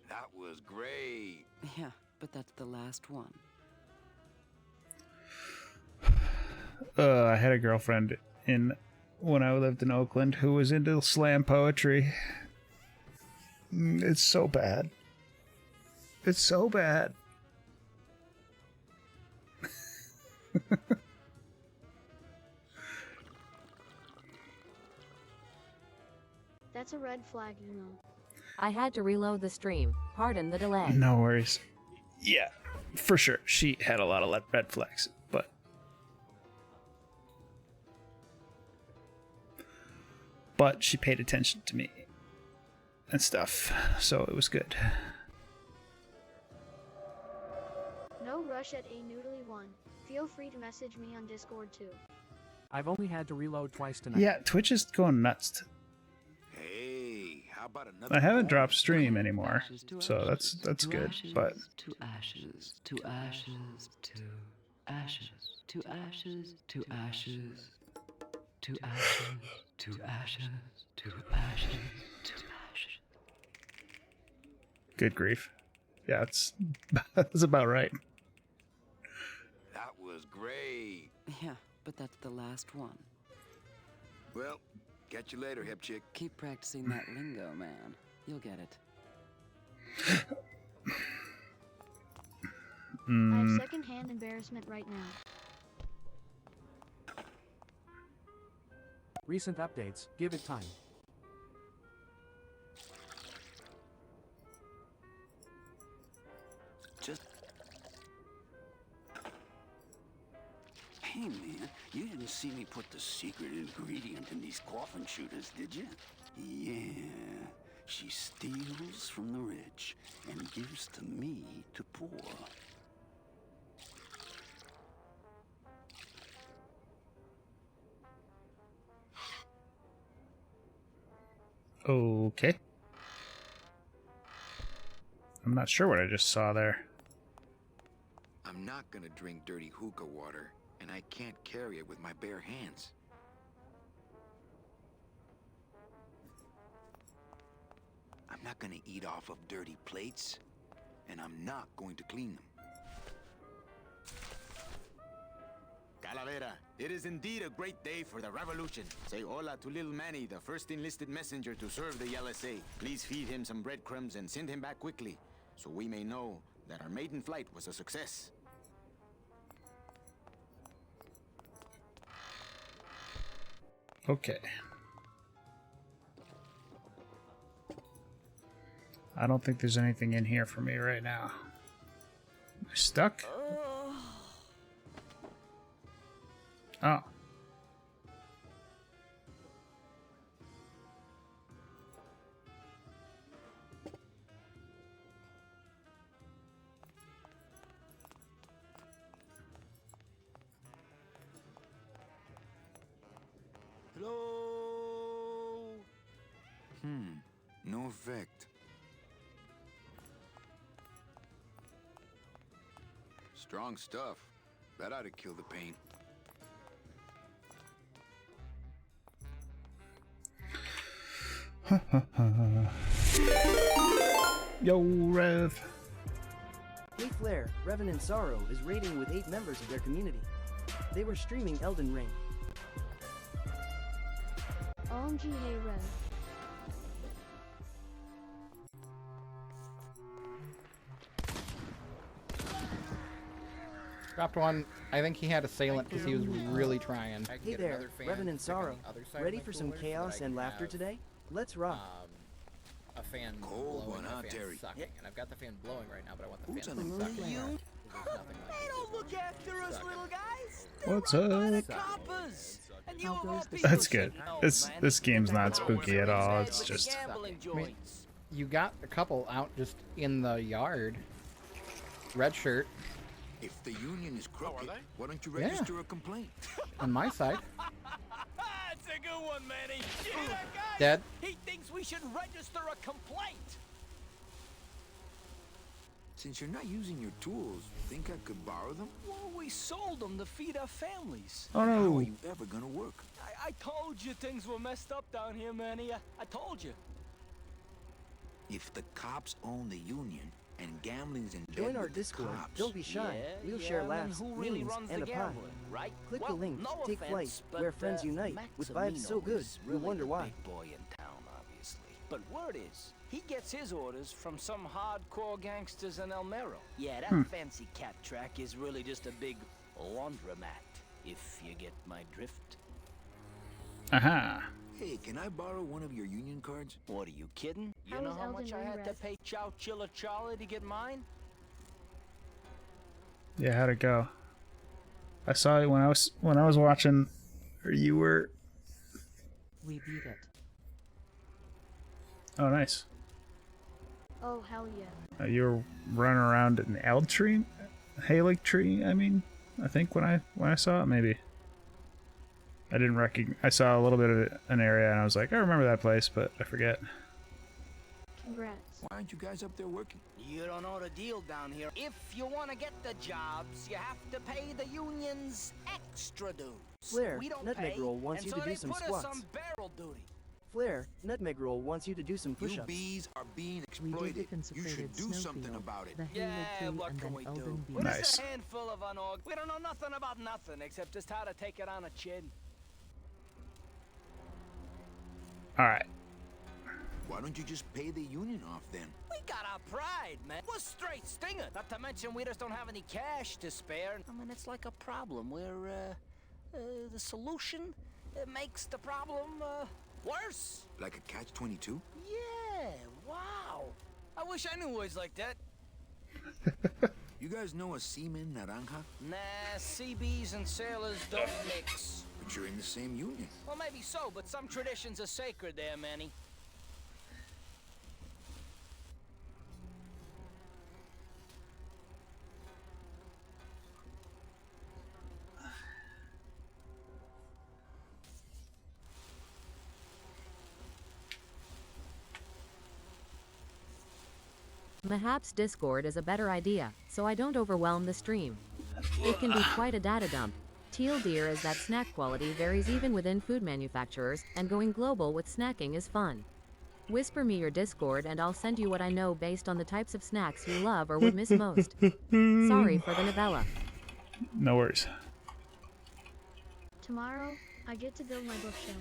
That was great. Yeah, but that's the last one. I had a girlfriend when I lived in Oakland who was into slam poetry. It's so bad. It's so bad. That's a red flag, you know. I had to reload the stream. Pardon the delay. No worries. Yeah, for sure. She had a lot of red flags, but she paid attention to me and stuff, so it was good. No rush at a noodly one. Feel free to message me on Discord too. I've only had to reload twice tonight. Yeah, Twitch is going nuts. Hey, how about another... I haven't dropped stream anymore, so that's good. But To ashes, to ashes, to ashes, to ashes, to ashes, to ashes, to ashes, to ashes, to ashes. good grief. Yeah, that's about right. That was great. Yeah, but that's the last one. Well, catch you later, hip chick. Keep practicing that lingo, man. You'll get it. I have secondhand embarrassment right now. Recent updates. Give it time. Hey, man, you didn't see me put the secret ingredient in these coffin shooters, did you? Yeah. She steals from the rich and gives to me to poor. Okay. I'm not sure what I just saw there. I'm not gonna drink dirty hookah water, and I can't carry it with my bare hands. I'm not gonna eat off of dirty plates, and I'm not going to clean them. Calavera, it is indeed a great day for the revolution. Say hola to little Manny, the first enlisted messenger to serve the LSA. Please feed him some breadcrumbs and send him back quickly, so we may know that our maiden flight was a success. Okay. I don't think there's anything in here for me right now. Am I stuck? Oh. Hello? No effect. Strong stuff. That ought to kill the pain. Yo, Rev. Hey Flair, Revenant Sorrow is raiding with 8 members of their community. They were streaming Elden Ring. OMG, hey Rev. Dropped one. I think he had Assailant because he was really trying. Hey there, Revenant Sorrow. Ready for some chaos and laughter today? Let's rock. A fan Cold blowing one, and a huh, fan Terry? sucking. And I've got the fan blowing right now, but I want the Who's fan on the sucking. phone? They don't look after us, little guys. What's up? Coppers. And you of all people That's good. should know, This game's not spooky at all. It's just gambling I mean, joints. you got a couple out just in the yard. Red shirt If the union is crooked, why don't you Yeah. register a complaint? on my side. That's a good one, Manny. You hear that guy? Dead. He thinks we should register a complaint. Since you're not using your tools, think I could borrow them? Well, we sold them to feed our families. Oh How are no. you ever gonna work? I told you things were messed up down here, Manny. I told you. If the cops own the union and gambling's in Join bed our with the Discord. cops, Don't be shy. We'll share and laughs, who really memes, runs and the a pie. gambling, right? Click Well, the link, no take offense, flight, but, where friends unite, with vibes so Maximino good, is you'll really wonder the why. big boy in town, obviously. But word is, he gets his orders from some hardcore gangsters in El Mero. Yeah, that fancy cat track is really just a big laundromat, if you get my drift. Aha. Hey, can I borrow one of your union cards? What, are you kidding? You How know is how Elden much I Ring, had to Rev? pay Chow Chilla Charlie to get mine? Yeah, how'd it go? I saw it when I was watching, or you were. We beat it. Oh, nice. Oh, hell yeah. You were running around an Eld tree, Halig tree. I mean, I think when I saw it, maybe. I didn't recognize. I saw a little bit of an area, and I was like, I remember that place, but I forget. Congrats. Why aren't you guys up there working? You don't know the deal down here. If you want to get the jobs, you have to pay the unions extra dues. Flair, We don't Nutmeg pay, Roll wants and you so to do they some put squats. us on barrel duty. Flair, Nutmeg Roll wants you to do some You push-ups. bees are being We did exploited. the You consecrated should do something snowfield, about it. the Yeah, Halo tree, what and can then we do? Elden We're Beast. just Nice. a handful of unorg. We don't know nothing about nothing except just how to take it on a chin. All right. Why don't you just pay the union off then? We got our pride, man. We're straight stinger. Not to mention we just don't have any cash to spare. I mean, it's like a problem where, the solution makes the problem, worse. Like a catch-22? Yeah, wow. I wish I knew words like that. You guys know a seaman naranja? Nah, CBs and sailors don't mix. But you're in the same union. Well, maybe so, but some traditions are sacred there, Manny. Perhaps Discord is a better idea, so I don't overwhelm the stream. It can be quite a data dump. Teal deer is that snack quality varies even within food manufacturers, and going global with snacking is fun. Whisper me your Discord and I'll send you what I know based on the types of snacks you love or would miss most. Sorry for the novella. No worries. Tomorrow, I get to build my bookshelf.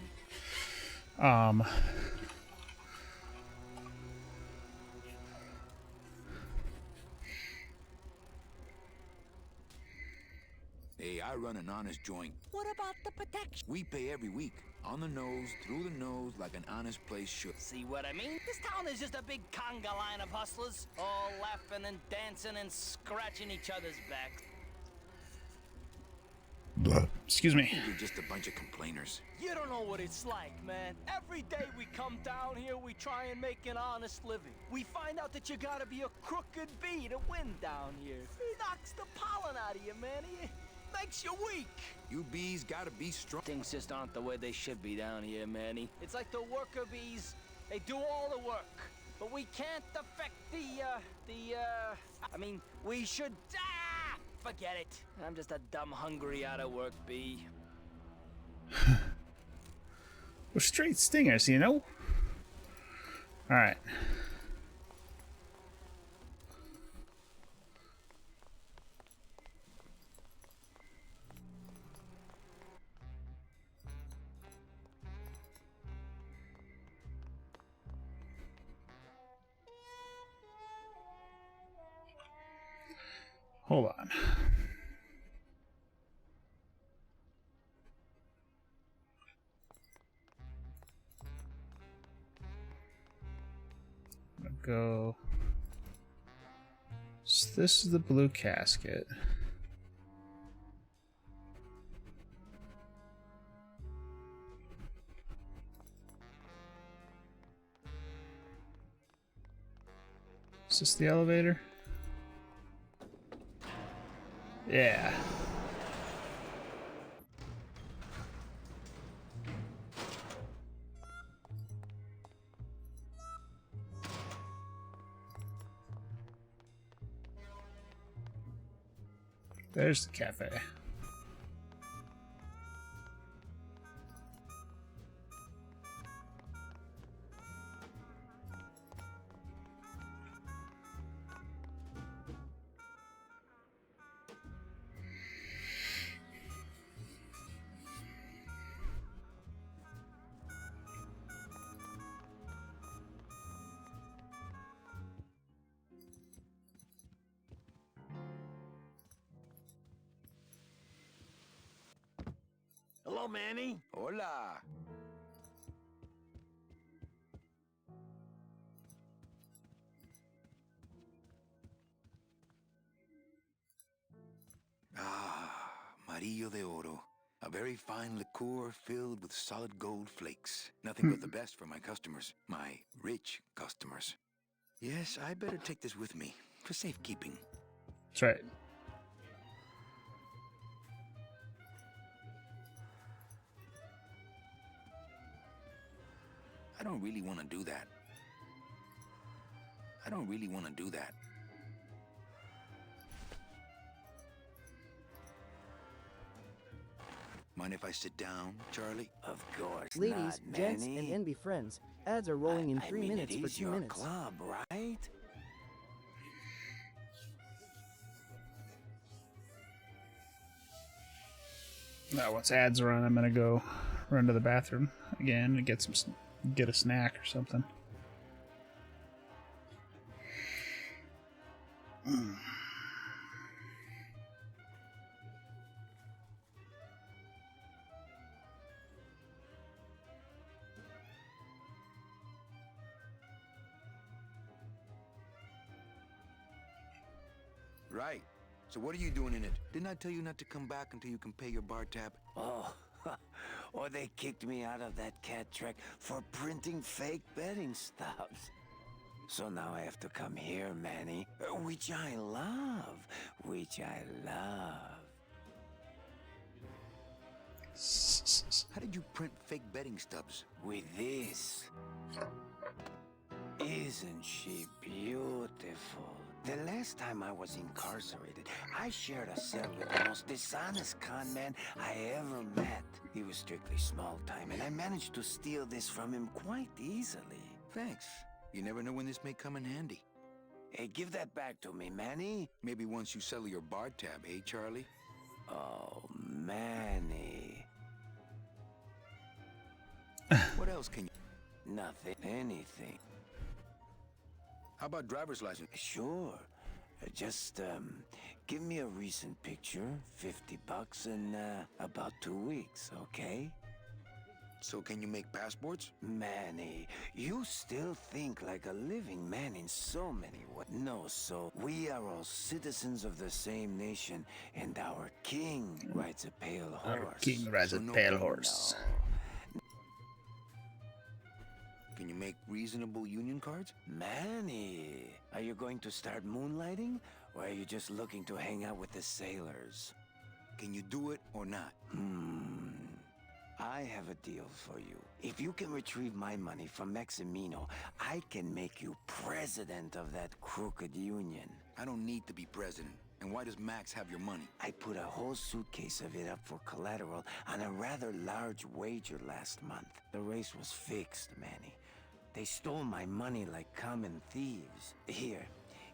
Hey, I run an honest joint. What about the protection? We pay every week. On the nose, through the nose, like an honest place should. See what I mean? This town is just a big conga line of hustlers, all laughing and dancing and scratching each other's backs. Excuse me. You're just a bunch of complainers. You don't know what it's like, man. Every day we come down here, we try and make an honest living. We find out that you gotta be a crooked bee to win down here. He knocks the pollen out of you, man. makes you weak? You bees gotta be strong. Things just aren't the way they should be down here, Manny. It's like the worker bees. They do all the work, but we can't affect I mean, we should... Ah! Forget it. I'm just a dumb, hungry, out-of-work bee. We're straight stingers, you know? Alright. Hold on. I'm gonna go. So this is the blue casket. Is this the elevator? Yeah. There's the cafe. Hello, Manny. Hola. Amarillo de Oro. A very fine liqueur filled with solid gold flakes. Nothing but the best for my customers. My rich customers. Yes, I better take this with me for safekeeping. That's right. I don't really want to do that. I don't really want to do that. Mind if I sit down, Charlie? Of course Ladies, not, gents, Manny. and NB friends, ads are rolling in 3 minutes for 2 minutes. Club, right? Now, once ads run, I'm gonna go run to the bathroom again and get a snack or something. Right. So what are you doing in it? Didn't I tell you not to come back until you can pay your bar tab? Oh, or they kicked me out of that cat track for printing fake betting stubs. So now I have to come here, Manny, which I love, How did you print fake betting stubs? With this. Isn't she beautiful? The last time I was incarcerated, I shared a cell with the most dishonest con man I ever met. He was strictly small time, and I managed to steal this from him quite easily. Thanks. You never know when this may come in handy. Hey, give that back to me, Manny. Maybe once you settle your bar tab, eh, Charlie? Oh, Manny. What else can you... Nothing. Anything. How about driver's license? Sure. Just, give me a recent picture, $50 in, about 2 weeks, okay? So can you make passports? Manny, you still think like a living man in so many ways. No, so we are all citizens of the same nation, and our king rides a pale horse. Our king rides a pale horse. No. Can you make reasonable union cards? Manny, are you going to start moonlighting, or are you just looking to hang out with the sailors? Can you do it or not? I have a deal for you. If you can retrieve my money from Maximino, I can make you president of that crooked union. I don't need to be president. And why does Max have your money? I put a whole suitcase of it up for collateral on a rather large wager last month. The race was fixed, Manny. They stole my money like common thieves. Here,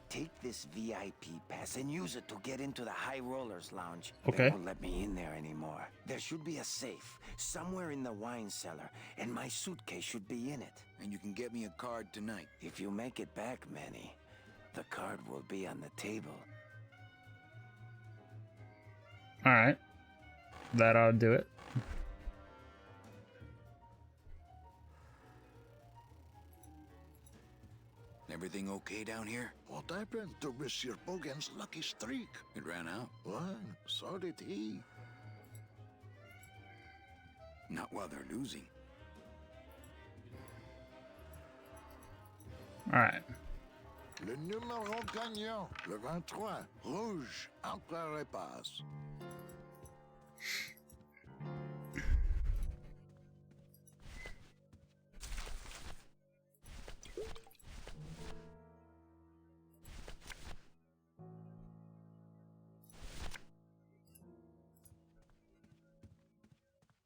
take this VIP pass and use it to get into the High Rollers Lounge. Okay. They won't let me in there anymore. There should be a safe somewhere in the wine cellar, and my suitcase should be in it. And you can get me a card tonight. If you make it back, Manny, the card will be on the table. Alright. That ought to do it. Everything okay down here? What happened to Monsieur Bogan's lucky streak? It ran out. Well, so did he. Not while they're losing. Alright. Le numéro gagnant, le 23, rouge, encore repasse.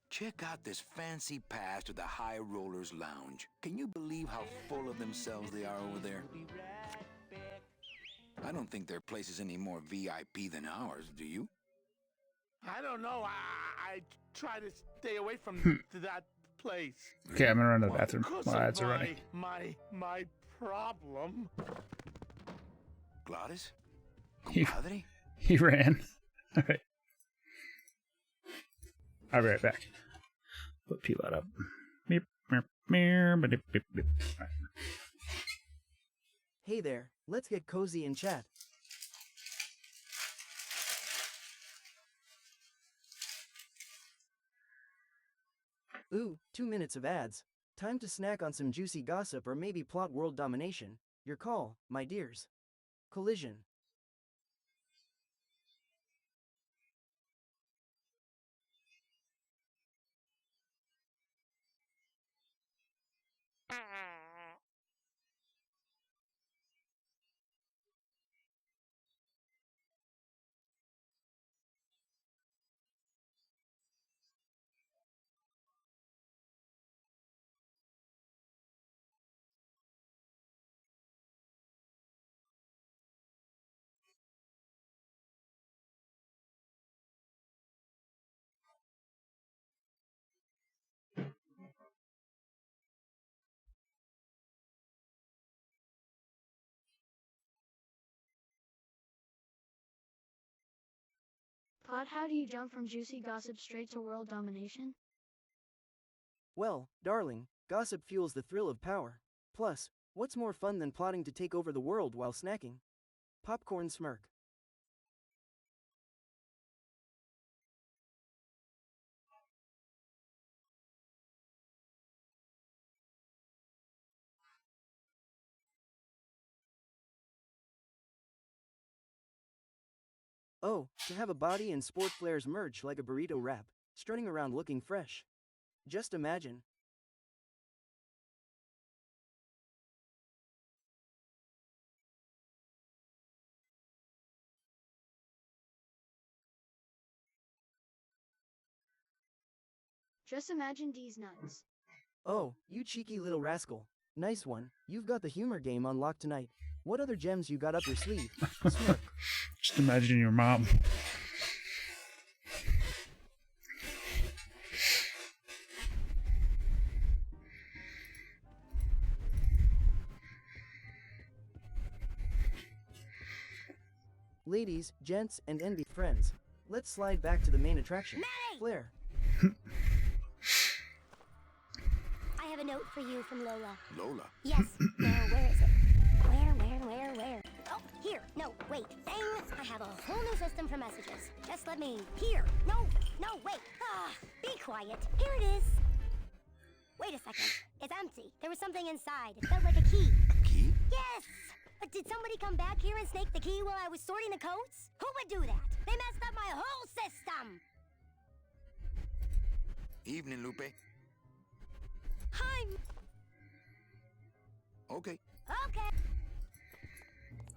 Check out this fancy pass to the High Rollers Lounge. Can you believe how full of themselves they are over there? I don't think their place is any more VIP than ours, do you? I don't know. I try to stay away from that place. Okay, I'm gonna run to the bathroom Because while of ads are running. my problem. Gladys? He, Compadre? he ran. Alright. I'll be right back. Put P-Lot up. Beep, beep, beep, beep, beep, beep. Alright. Hey there, let's get cozy and chat. Ooh, 2 minutes of ads. Time to snack on some juicy gossip or maybe plot world domination. Your call, my dears. Collision. Pod, how do you jump from juicy gossip straight to world domination? Well, darling, gossip fuels the thrill of power. Plus, what's more fun than plotting to take over the world while snacking? Popcorn smirk. Oh, to have a body and sport flares merge like a burrito wrap, strutting around looking fresh. Just imagine. Just imagine these nuts. Oh, you cheeky little rascal. Nice one. You've got the humor game unlocked tonight. What other gems you got up your sleeve? Smirk. Just imagine your mom. Ladies, gents, and envy friends, let's slide back to the main attraction. Flair. I have a note for you from Lola. Lola? Yes. Now, where is it? Where? Oh, here. No, wait. Dang. I have a whole new system for messages. Just let me... Here. No, wait. Be quiet. Here it is. Wait a second. It's empty. There was something inside. It felt like a key. A key? Yes. But did somebody come back here and snake the key while I was sorting the coats? Who would do that? They messed up my whole system! Evening, Lupe. Hi! Okay. Okay.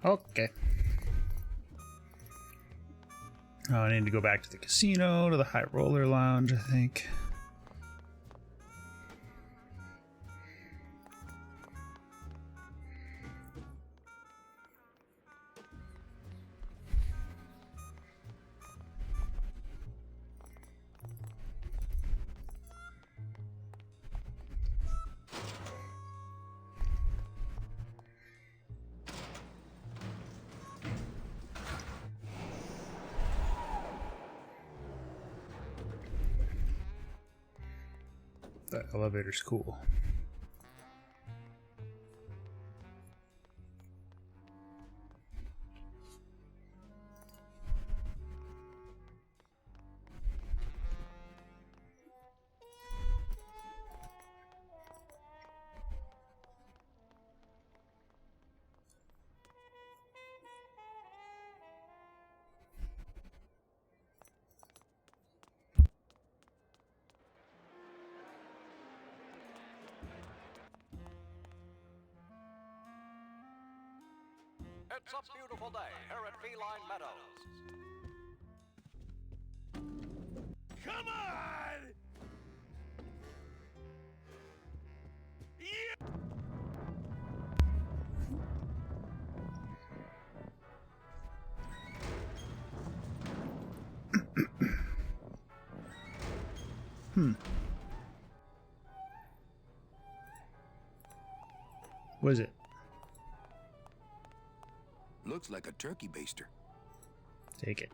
Okay. Oh, I need to go back to the casino, to the High Roller Lounge, I think. That elevator's cool. It's a beautiful day here at Feline Meadows. Come on! Yeah! What is it? Looks like a turkey baster. Take it.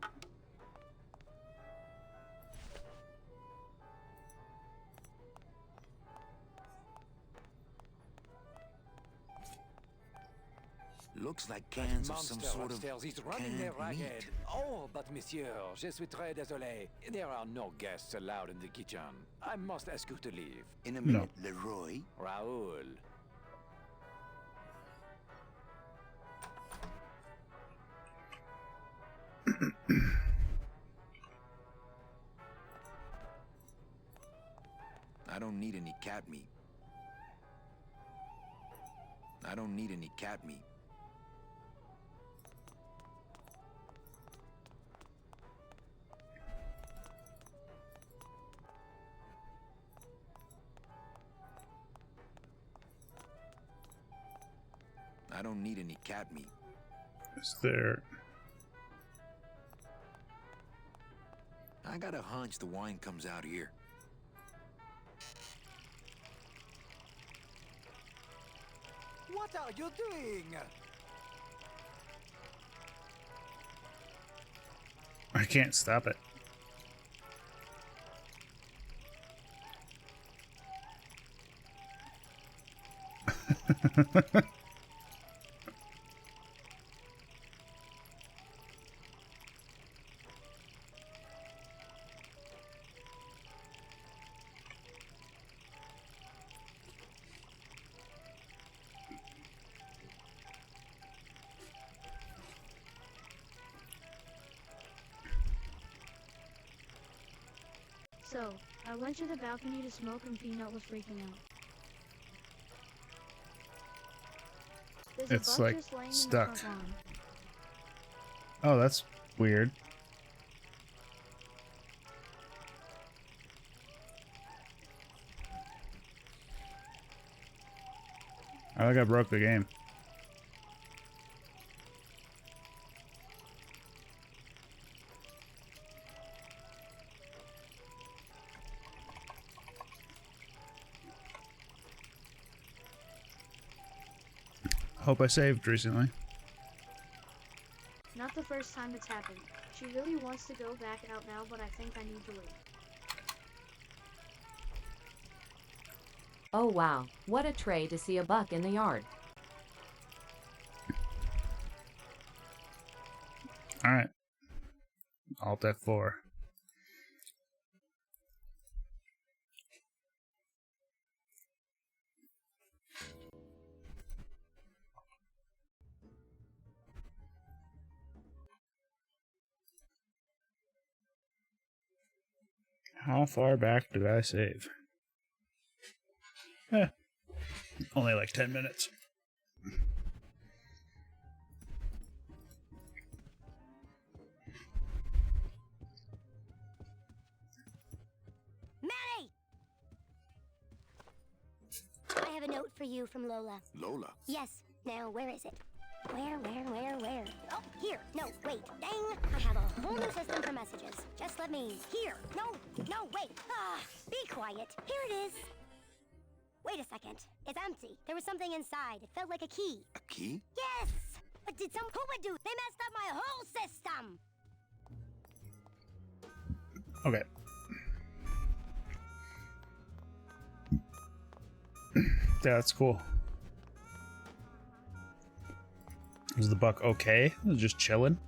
Looks like cans of some sort of upstairs is running there canned ragged. meat. Oh, but monsieur, je suis très désolé. There are no guests allowed in the kitchen. I must ask you to leave. In a minute, Leroy. Raoul. I don't need any cat meat. I don't need any cat meat. I don't need any cat meat. Is there... I got a hunch the wine comes out here. What are you doing? I can't stop it. So, I went to the balcony to smoke and Peanut was freaking out. There's a It's bug like just laying in the stuck. front lawn. Oh, that's weird. I think I broke the game. Hope I saved recently. Not the first time it's happened. She really wants to go back out now, but I think I need to wait. Oh wow, what a tray to see a buck in the yard. Alright. Alt F4. How far back did I save? Only like 10 minutes. Manny! I have a note for you from Lola. Lola? Yes. Now, where is it? Where? Oh, here. No, wait. Dang! I have a whole new system for messages. Just let me... Here! No, wait! Ah, be quiet. Here it is. Wait a second. It's empty. There was something inside. It felt like a key. A key? Yes! What did some... Who would do? They messed up my whole system! Okay. Yeah, that's cool. Is the buck okay? It was just chilling.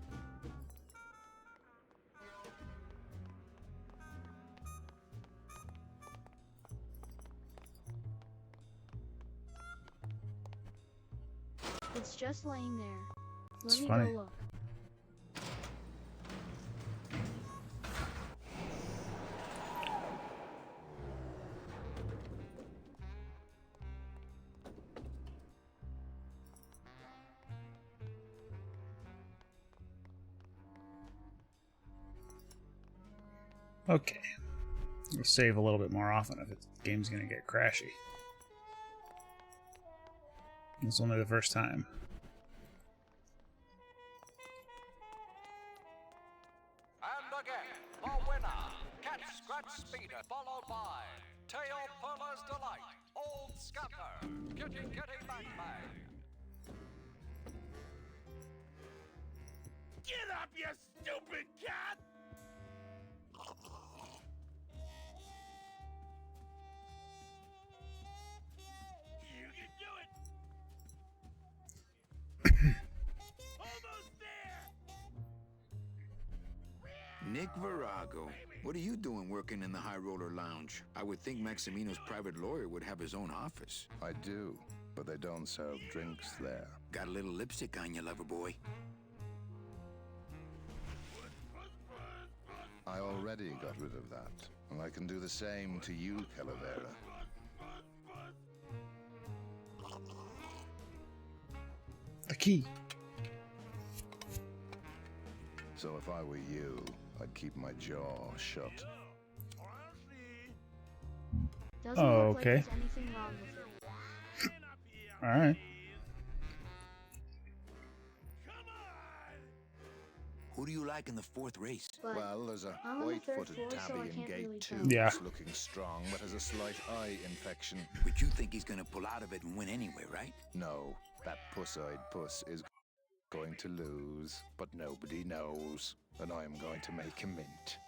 It's just laying there. It's Let me funny. go look. Okay. We'll save a little bit more often if the game's gonna get crashy. It's only the first time. And again, the winner, Cat Scratch Speeder, followed by Tail Puller's Delight, Old Scamper, Kitty Bang Bang. Get up, you stupid cat! You can do it! Almost there! Nick Virago. What are you doing working in the High Roller Lounge? I would think Maximino's private lawyer would have his own office. I do, but they don't serve drinks there. Got a little lipstick on you, lover boy. I already got rid of that, and I can do the same to you, Calavera. The key. So if I were you, I'd keep my jaw shut. Doesn't Oh, look okay. like there's anything wrong with it. Alright. Who do you like in the fourth race? But Well, there's a I'm on the third white-footed floor, so I tabby in can't gate really 2 tell. Yeah. who's looking strong, but has a slight eye infection. But you think he's gonna pull out of it and win anyway, right? No, that puss-eyed puss is going to lose, but nobody knows, and I'm going to make him mint.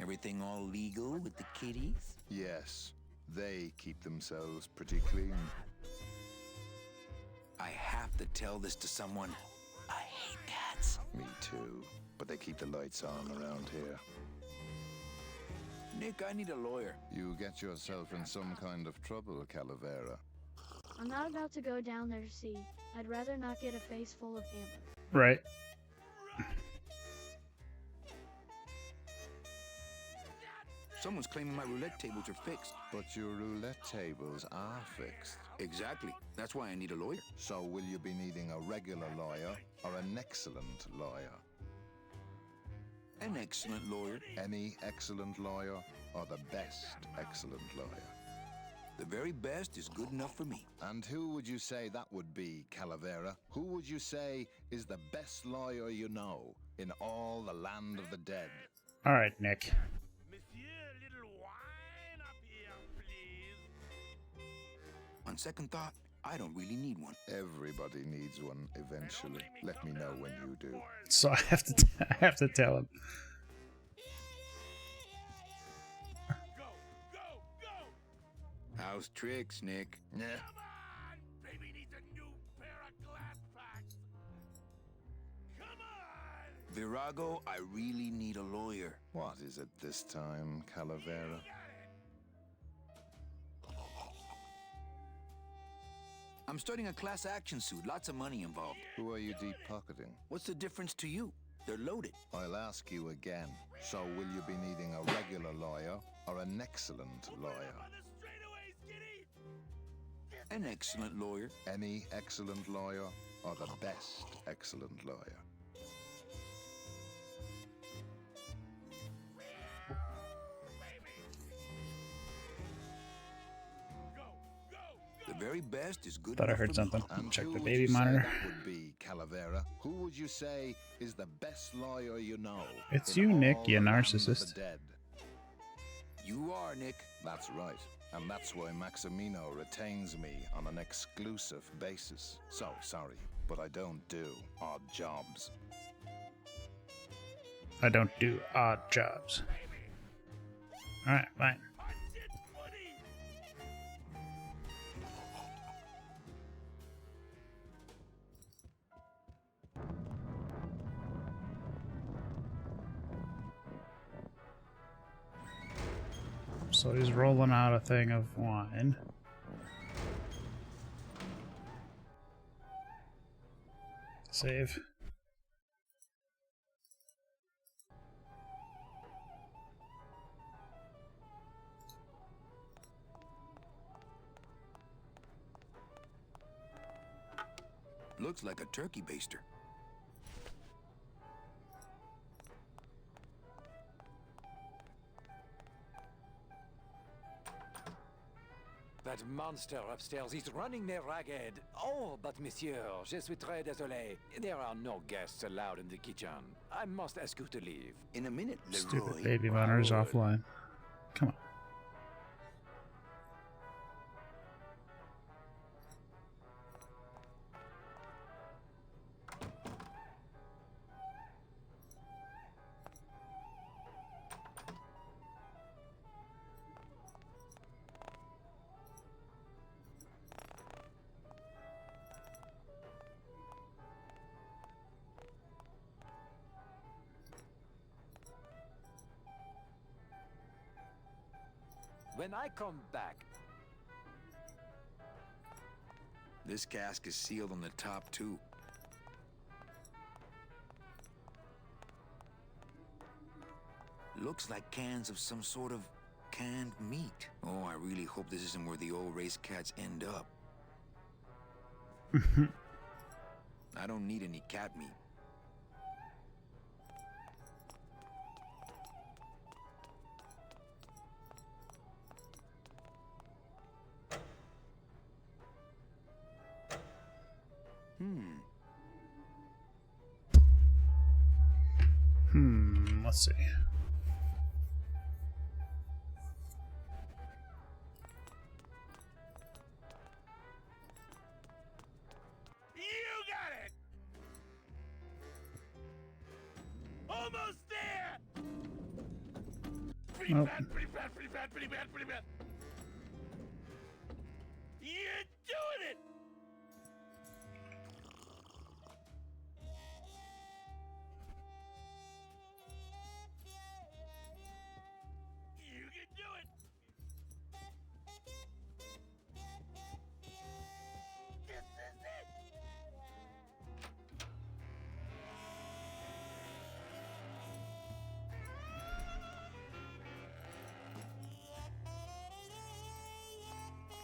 Everything all legal with the kitties? Yes, they keep themselves pretty clean. I have to tell this to someone. I hate cats. Me too, but they keep the lights on around here. Nick, I need a lawyer. You get yourself in some kind of trouble, Calavera. I'm not about to go down there to see. I'd rather not get a face full of amber. Right. Someone's claiming my roulette tables are fixed. But your roulette tables are fixed. Exactly. That's why I need a lawyer. So will you be needing a regular lawyer or an excellent lawyer? An excellent lawyer. Any excellent lawyer or the best excellent lawyer? The very best is good enough for me. And who would you say that would be, Calavera? Who would you say is the best lawyer you know in all the land of the dead? Alright, Nick. On second thought, I don't really need one. Everybody needs one eventually. Let me know when you do. So I have to tell him. How's tricks, Nick? Yeah. Baby needs a new pair of glass packs. Come on! Virago, I really need a lawyer. What is it this time, Calavera? I'm starting a class action suit. Lots of money involved. Who are you deep pocketing? What's the difference to you? They're loaded. I'll ask you again. So will you be needing a regular lawyer or an excellent lawyer? An excellent lawyer. Any excellent lawyer or the best excellent lawyer? The very best is good Thought I enough heard for something. me. And Check who the would baby you say monitor. that would be, Calavera? Who would you say is the best lawyer you know? It's in you, Nick, all you the land of narcissist. the dead? You are, Nick. That's right. And that's why Maximino retains me on an exclusive basis. So sorry, but I don't do odd jobs. I don't do odd jobs. Alright, fine. So he's rolling out a thing of wine. Save. Looks like a turkey baster. That monster upstairs is running me ragged. Oh, but monsieur, je suis très désolé. There are no guests allowed in the kitchen. I must ask you to leave. In a minute, Stupid Leroy. baby monitor's offline. Come on. When I come back, This cask is sealed on the top, too. Looks like cans of some sort of canned meat. Oh, I really hope this isn't where the old race cats end up. I don't need any cat meat. Let's see. You got it! Almost there! Pretty Nope. bad, pretty bad, pretty bad, pretty bad, pretty bad. You're doing it! You can do it! This is it!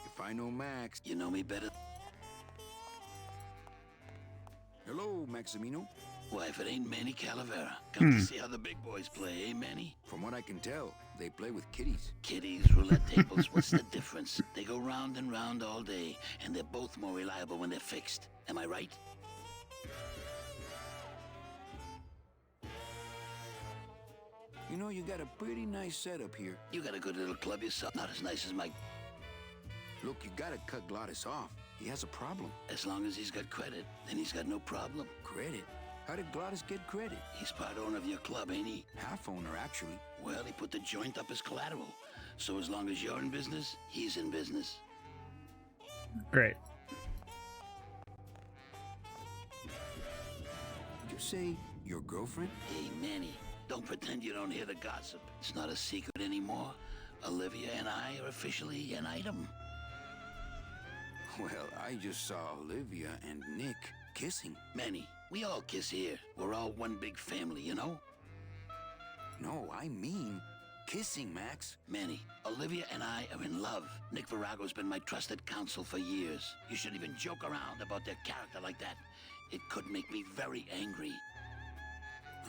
If I know Max, You know me better. hello, Maximino. Why, if it ain't Manny Calavera, come to see how the big boys play, eh, Manny? From what I can tell, they play with kitties. Kitties, roulette tables, what's the difference? They go round and round all day, and they're both more reliable when they're fixed. Am I right? You know, you got a pretty nice setup here. You got a good little club yourself, not as nice as my... Look, you gotta cut Glottis off. He has a problem. As long as he's got credit, then he's got no problem. Credit? How did Glottis get credit? He's part owner of your club, ain't he? Half owner, actually. Well, he put the joint up as collateral. So as long as you're in business, he's in business. Great. Did you say your girlfriend? Hey, Manny, don't pretend you don't hear the gossip. It's not a secret anymore. Olivia and I are officially an item. Well, I just saw Olivia and Nick kissing. Manny, We all kiss here. We're all one big family, you know? No, I mean kissing, Max. Manny, Olivia and I are in love. Nick Virago's been my trusted counsel for years. You shouldn't even joke around about their character like that. It could make me very angry.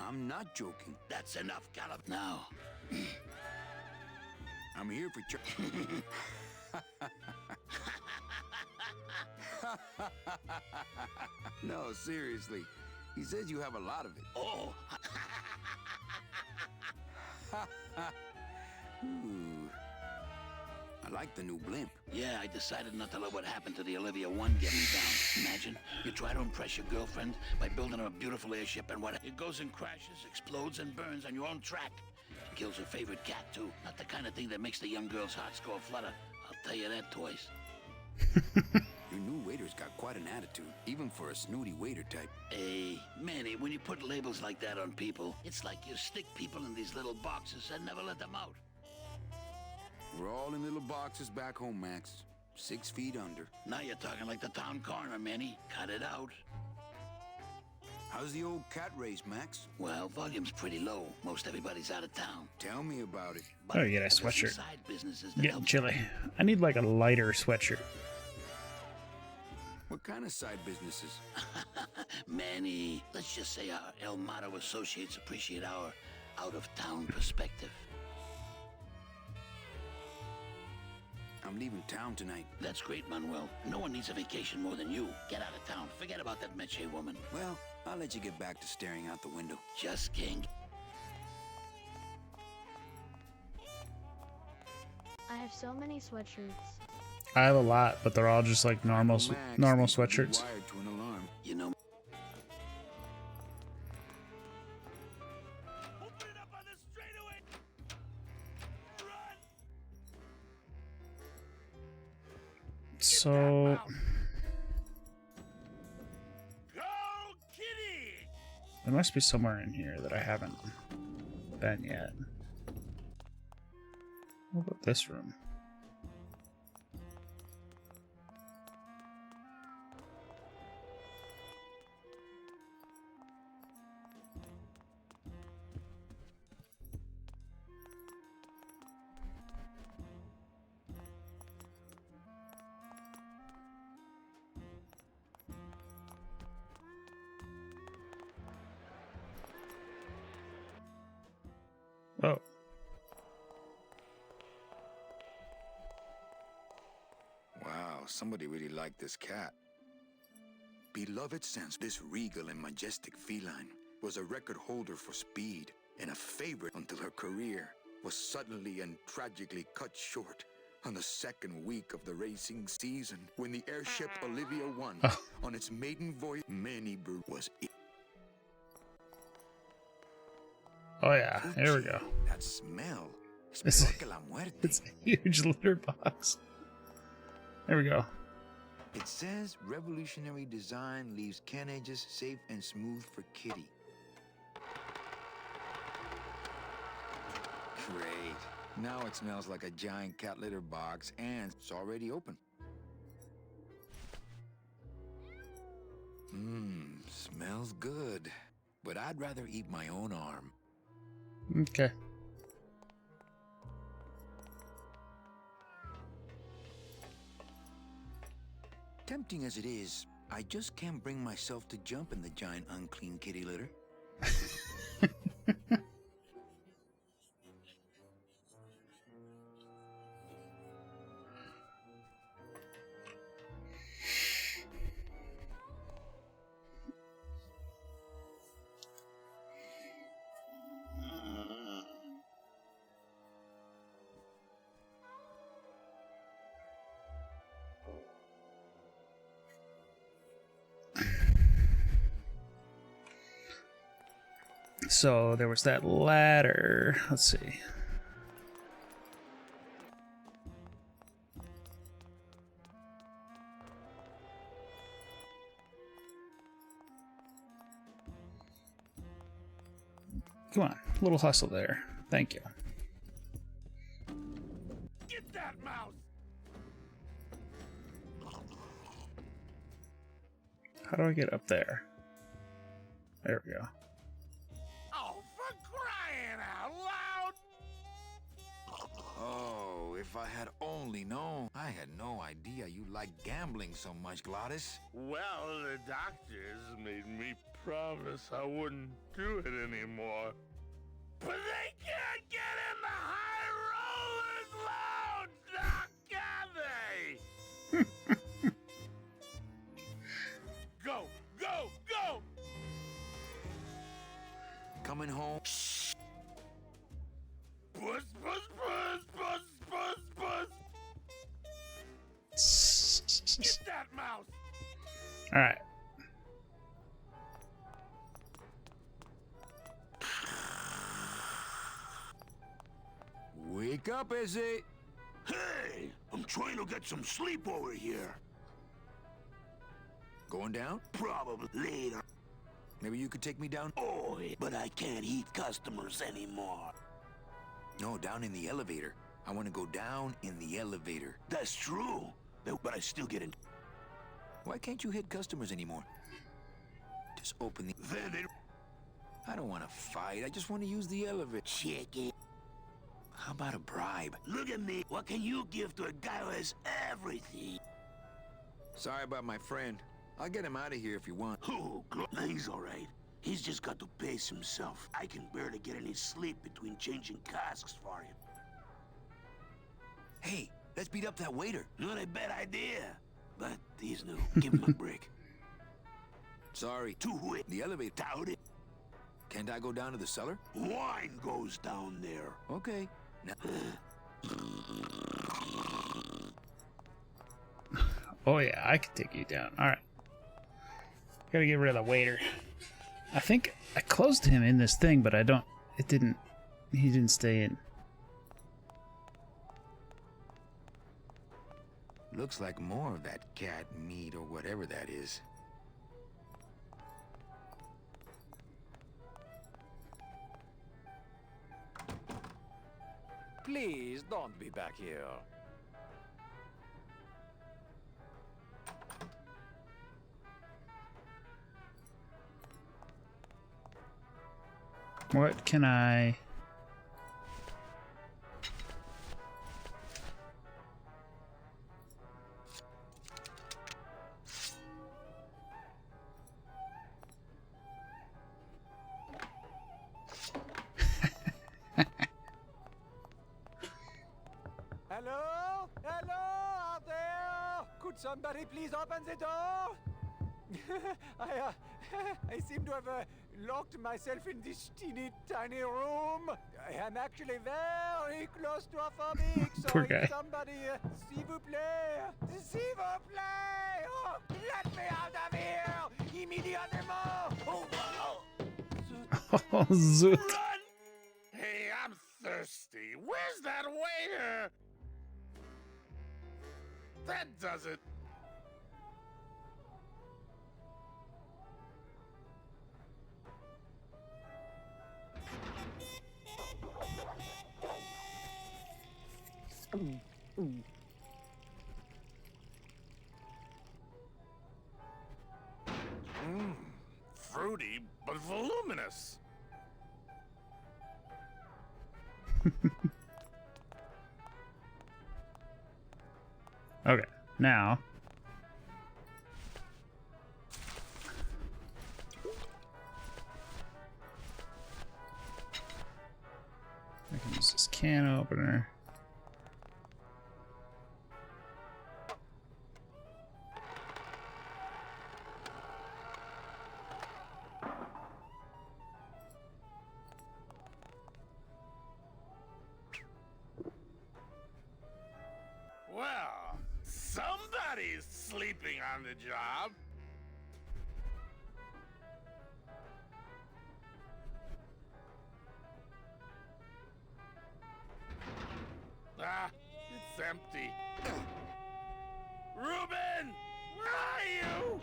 I'm not joking. That's enough, Caleb. Now. I'm here for No, seriously. He says you have a lot of it. Oh. Ooh. I like the new blimp. Yeah, I decided not to let what happened to the Olivia 1 get me down. Imagine, you try to impress your girlfriend by building her a beautiful airship and what? It goes and crashes, explodes and burns on your own track. It kills her favorite cat, too. Not the kind of thing that makes the young girl's hearts go aflutter. I'll tell you that, Toys. Your new waiter's got quite an attitude, even for a snooty waiter type. Hey, Manny, when you put labels like that on people, it's like you stick people in these little boxes and never let them out. We're all in little boxes back home, Max. 6 feet under. Now you're talking like the town coroner, Manny. Cut it out. How's the old cat race, Max? Well, volume's pretty low. Most everybody's out of town. Tell me about it. Oh, get a sweatshirt. Side businesses that Getting help. chilly. I need like a lighter sweatshirt. What kind of side businesses? Manny, let's just say our El Mato associates appreciate our out-of-town perspective. I'm leaving town tonight. That's great, Manuel. No one needs a vacation more than you. Get out of town. Forget about that Meche woman. Well, I'll let you get back to staring out the window. Just king. I have so many sweatshirts. I have a lot, but they're all just like normal sweatshirts. Wired to an alarm. You know. So there must be somewhere in here that I haven't been yet. What about this room? Oh. Wow, somebody really liked this cat. Beloved sense, this regal and majestic feline was a record holder for speed and a favorite until her career was suddenly and tragically cut short on the second week of the racing season when the airship Olivia 1 on its maiden voyage Manny was it. Oh yeah, here we go. That smell. It's a huge litter box. There we go. It says revolutionary design leaves carnages safe and smooth for Kitty. Great. Now it smells like a giant cat litter box and it's already open. Smells good. But I'd rather eat my own arm. Okay. Tempting as it is, I just can't bring myself to jump in the giant unclean kitty litter. So there was that ladder. Let's see. Come on, a little hustle there. Thank you. Get that mouse! How do I get up there? There we go. Oh, for crying out loud! Oh, if I had only known. I had no idea you liked gambling so much, Glottis. Well, the doctors made me promise I wouldn't do it anymore. But they can't get in the high rollers lounge, now can they? Go, go, go! Coming home. Puss, puss, puss, puss, puss, puss. Get that mouse! All right. Wake up, Izzy. Hey, I'm trying to get some sleep over here. Going down? Probably later. Maybe you could take me down? Oh, but I can't eat customers anymore. No, down in the elevator. I want to go down in the elevator. That's true. But I still get in. Why can't you hit customers anymore? Just open the... Then they... I don't want to fight. I just want to use the elevator. Check it. How about a bribe? Look at me. What can you give to a guy who has everything? Sorry about my friend. I'll get him out of here if you want. Oh, he's all right. He's just got to pace himself. I can barely get any sleep between changing casks for him. Hey, let's beat up that waiter. Not a bad idea. But he's new. Give him a break. Sorry. The elevator. Doubt it. Can't I go down to the cellar? Wine goes down there. Okay. Now... Oh yeah, I can take you down. All right. Gotta get rid of the waiter. I think I closed him in this thing, but I don't. It didn't. He didn't stay in. Looks like more of that cat meat or whatever that is. Please don't be back here. What can I... Hello? Hello out there? Could somebody please open the door? I seem to have locked myself in this teeny tiny room. I am actually very claustrophobic, so Poor guy. if somebody, s'il vous plaît, s'il vous plaît, oh, let me out of here, immediately. Oh, zoot. Run! Hey, I'm thirsty. Where's that waiter? That does it. Fruity, but voluminous. Okay, now... I can use this can opener. Well, somebody's sleeping on the job. Ah, it's empty. Reuben, where are you?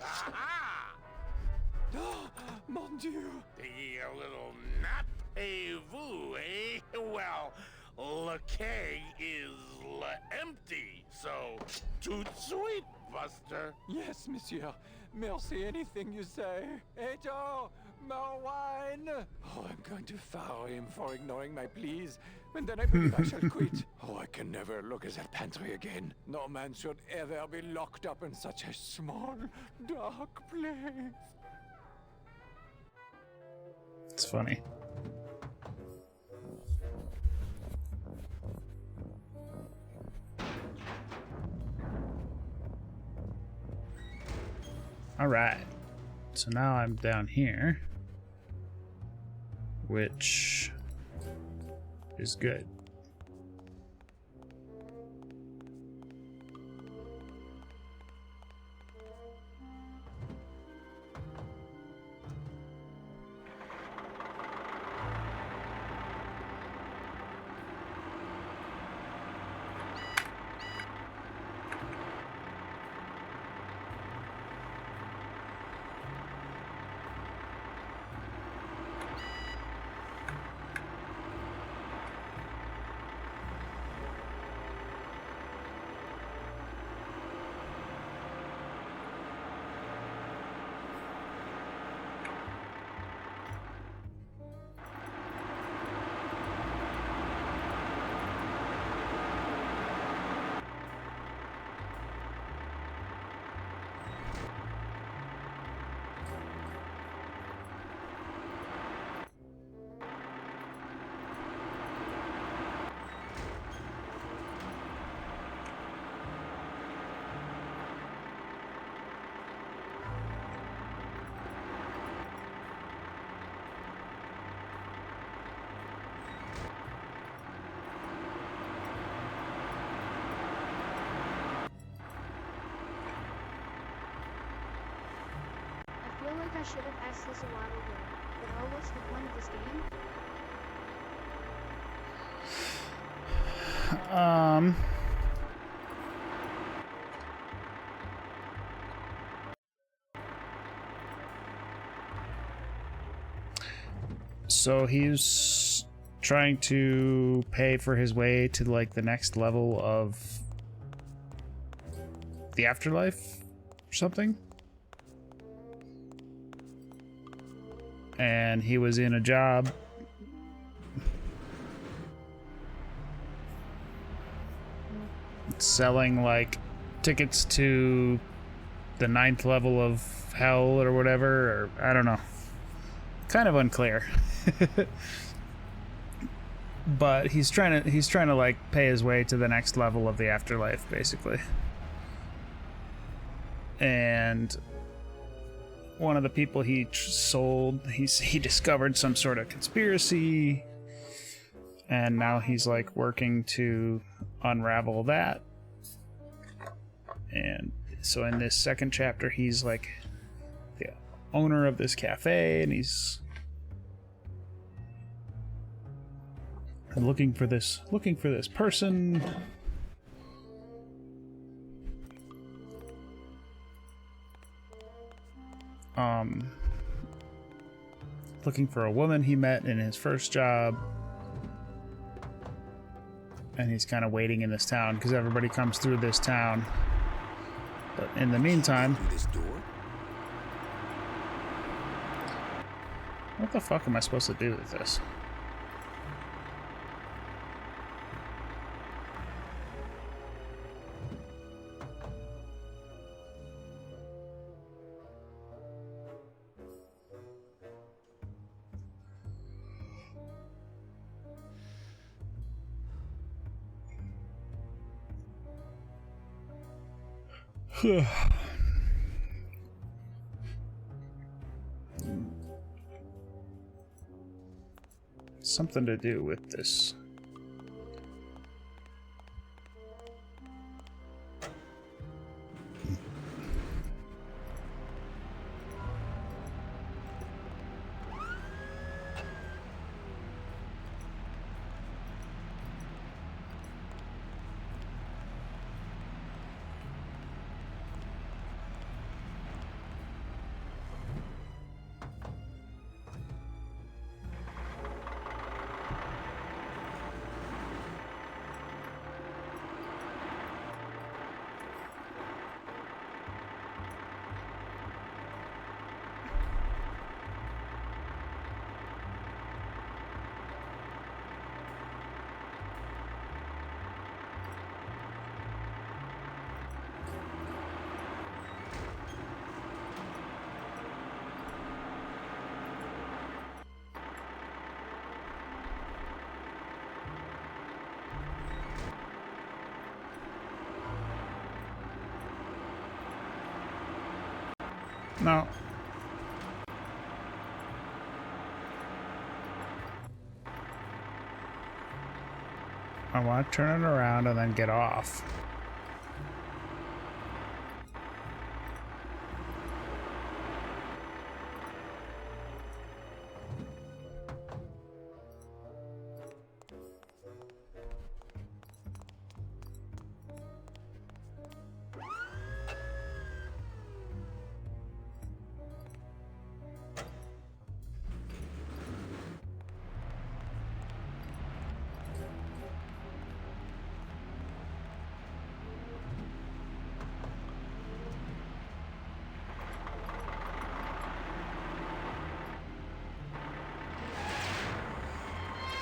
Aha! Mon Dieu! Taking a little nap, eh, vous, eh? Well, the keg is empty. So, toot sweet, Buster. Yes, monsieur. Merci, anything you say. Eto, more wine. Oh, I'm going to fire him for ignoring my pleas, and then I believe I shall quit. Oh, I can never look at that pantry again. No man should ever be locked up in such a small, dark place. It's funny. All right. So now I'm down here, which is good. I feel like I should have asked this a while ago, but oh, what's the point of this game? So he's trying to pay for his way to like the next level of the afterlife or something. And he was in a job selling like tickets to the 9th level of hell or whatever, or I don't know. Kind of unclear. But he's trying to like pay his way to the next level of the afterlife, basically. And one of the people he sold, he discovered some sort of conspiracy, and now he's like working to unravel that. And so in this second chapter, he's like the owner of this cafe, and he's looking for this person. Looking for a woman he met in his first job, and he's kind of waiting in this town because everybody comes through this town. But in the meantime, what the fuck am I supposed to do with this? Something to do with this. No. I want to turn it around and then get off.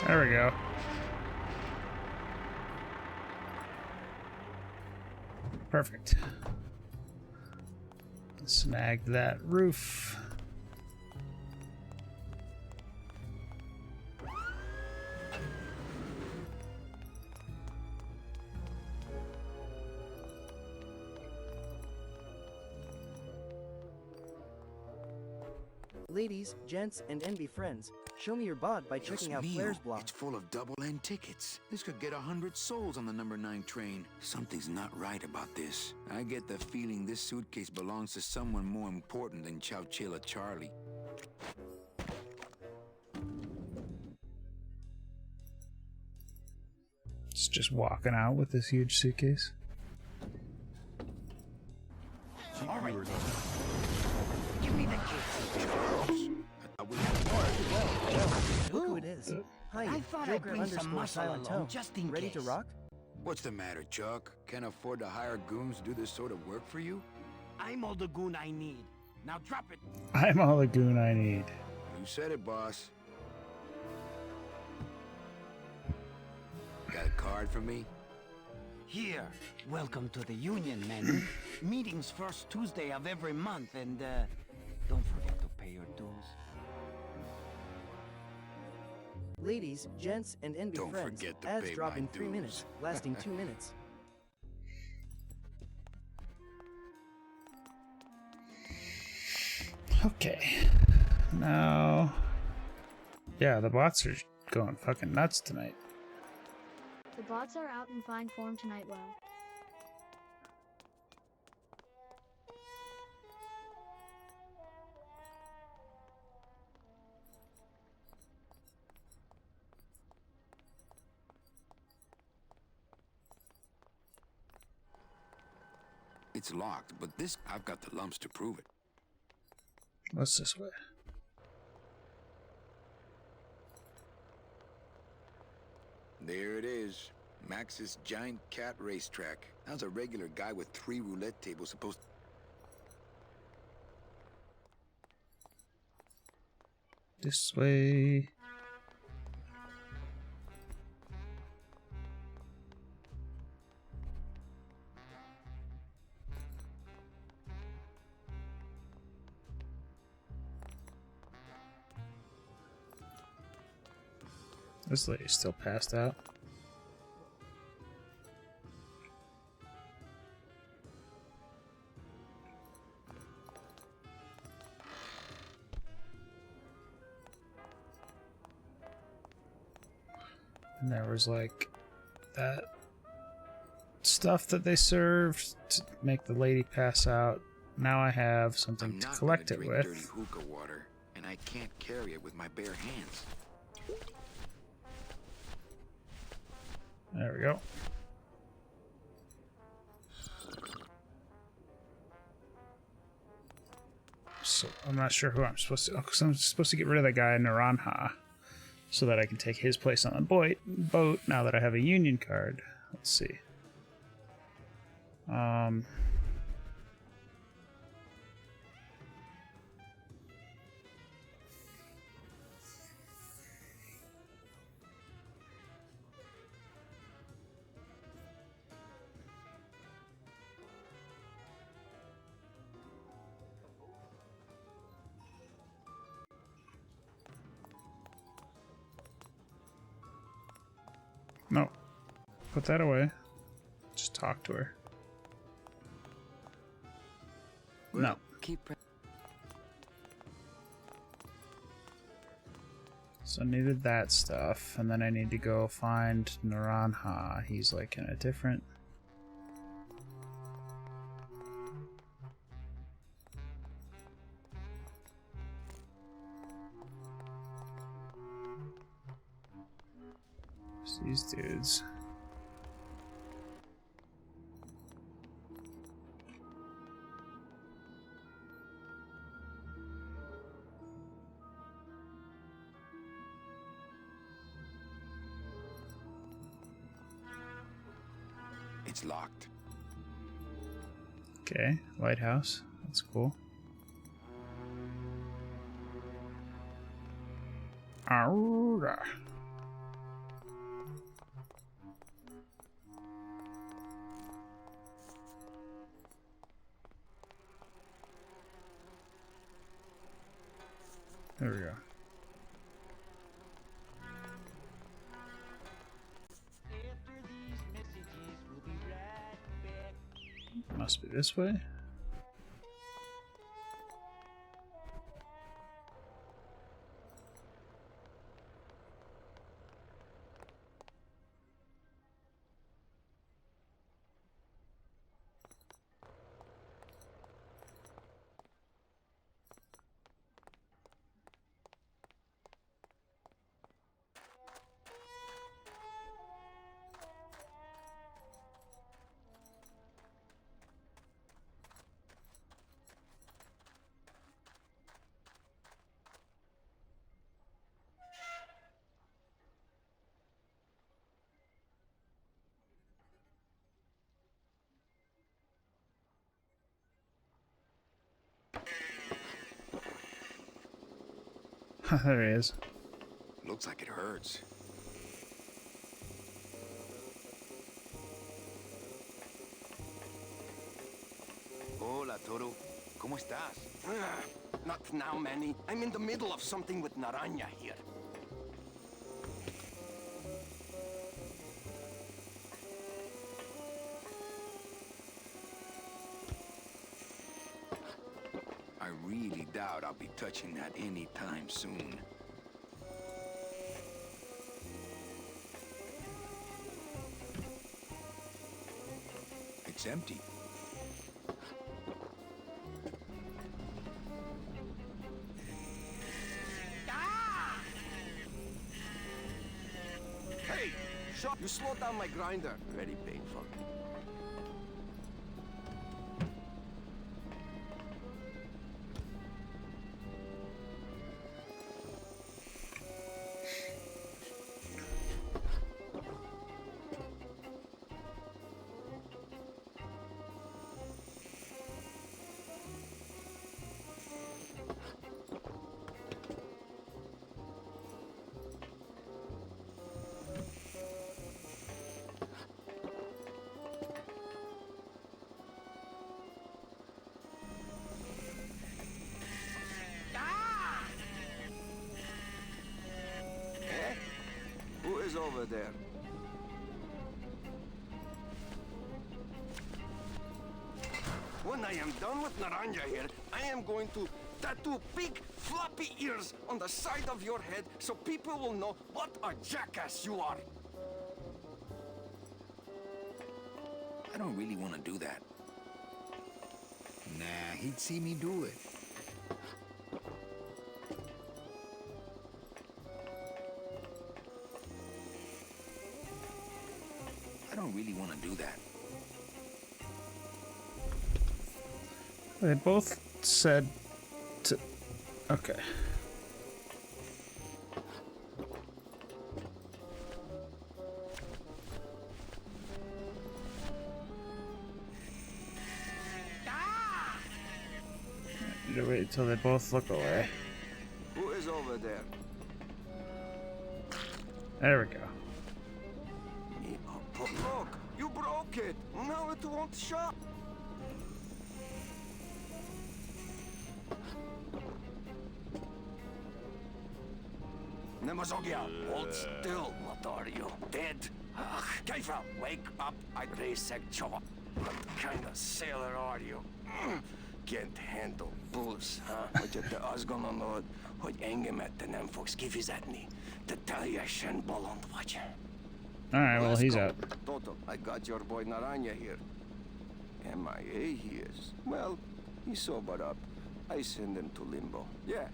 There we go. Perfect. Snag that roof. Ladies, gents, and envy friends, show me your bod by checking out Flair's blog. It's full of double-end tickets. This could get 100 souls on the number 9 train. Something's not right about this. I get the feeling this suitcase belongs to someone more important than Chowchilla Charlie. It's just walking out with this huge suitcase. All right. Give me the kids. Look who it is. Hi, I thought I'd Joker bring some underscore muscle Silent along Tone. just in Ready case. to rock? What's the matter, Chuck? Can't afford to hire goons to do this sort of work for you? I'm all the goon I need. Now drop it. I'm all the goon I need. You said it, boss. Got a card for me? Here. Welcome to the Union, Manny. Meetings first Tuesday of every month, and don't forget to pay your dues. Ladies, gents, and envy Don't friends, forget to ads pay drop my in 3 dues. minutes, lasting 2 minutes. Okay. Now... Yeah, the bots are going fucking nuts tonight. The bots are out in fine form tonight, well. It's locked, but this, I've got the lumps to prove it. What's this way? There it is. Max's giant cat racetrack. How's a regular guy with 3 roulette tables supposed to... This way. This lady's still passed out. And there was like that stuff that they served to make the lady pass out. Now I have something to collect it with. Dirty hookah water, and I can't carry it with my bare hands. There we go. So I'm not sure who I'm supposed to... Oh, because I'm supposed to get rid of that guy Naranja so that I can take his place on the boat now that I have a union card. Let's see. No. Put that away. Just talk to her. No. Keep So I needed that stuff, and then I need to go find Naranja. He's like in a different... It's these dudes. It's locked. Okay, lighthouse. That's cool. Aura. There we go. Must be this way. There he is. Looks like it hurts. Hola, Toro. ¿Cómo estás? Not now, Manny. I'm in the middle of something with Naranja here. I really doubt I'll be touching that anytime soon. It's empty. Hey! Shut! You slowed down my grinder. Very painful. Who is over there? When I am done with Naranja here, I am going to tattoo big floppy ears on the side of your head so people will know what a jackass you are. I don't really want to do that. Nah, he'd see me do it. I don't really want to do that. They both said to... Okay. Need to wait until they both look away. Who is over there? There we go. Look, you broke it. Now it won't shut. Nemazogia, hold still. What are you, dead? Ugh, Kaifa, wake up. I pray Sekcho. What kind of sailor are you? Can't handle booze, huh? But yet the us gonna know it. Hogy engemet nem fogsz kifizetni. Te teljesen bolond vagy. Alright, well, he's out. Toto, I got your boy Naranja here. MIA he is. Well, he sobered up. I send him to limbo. Yeah.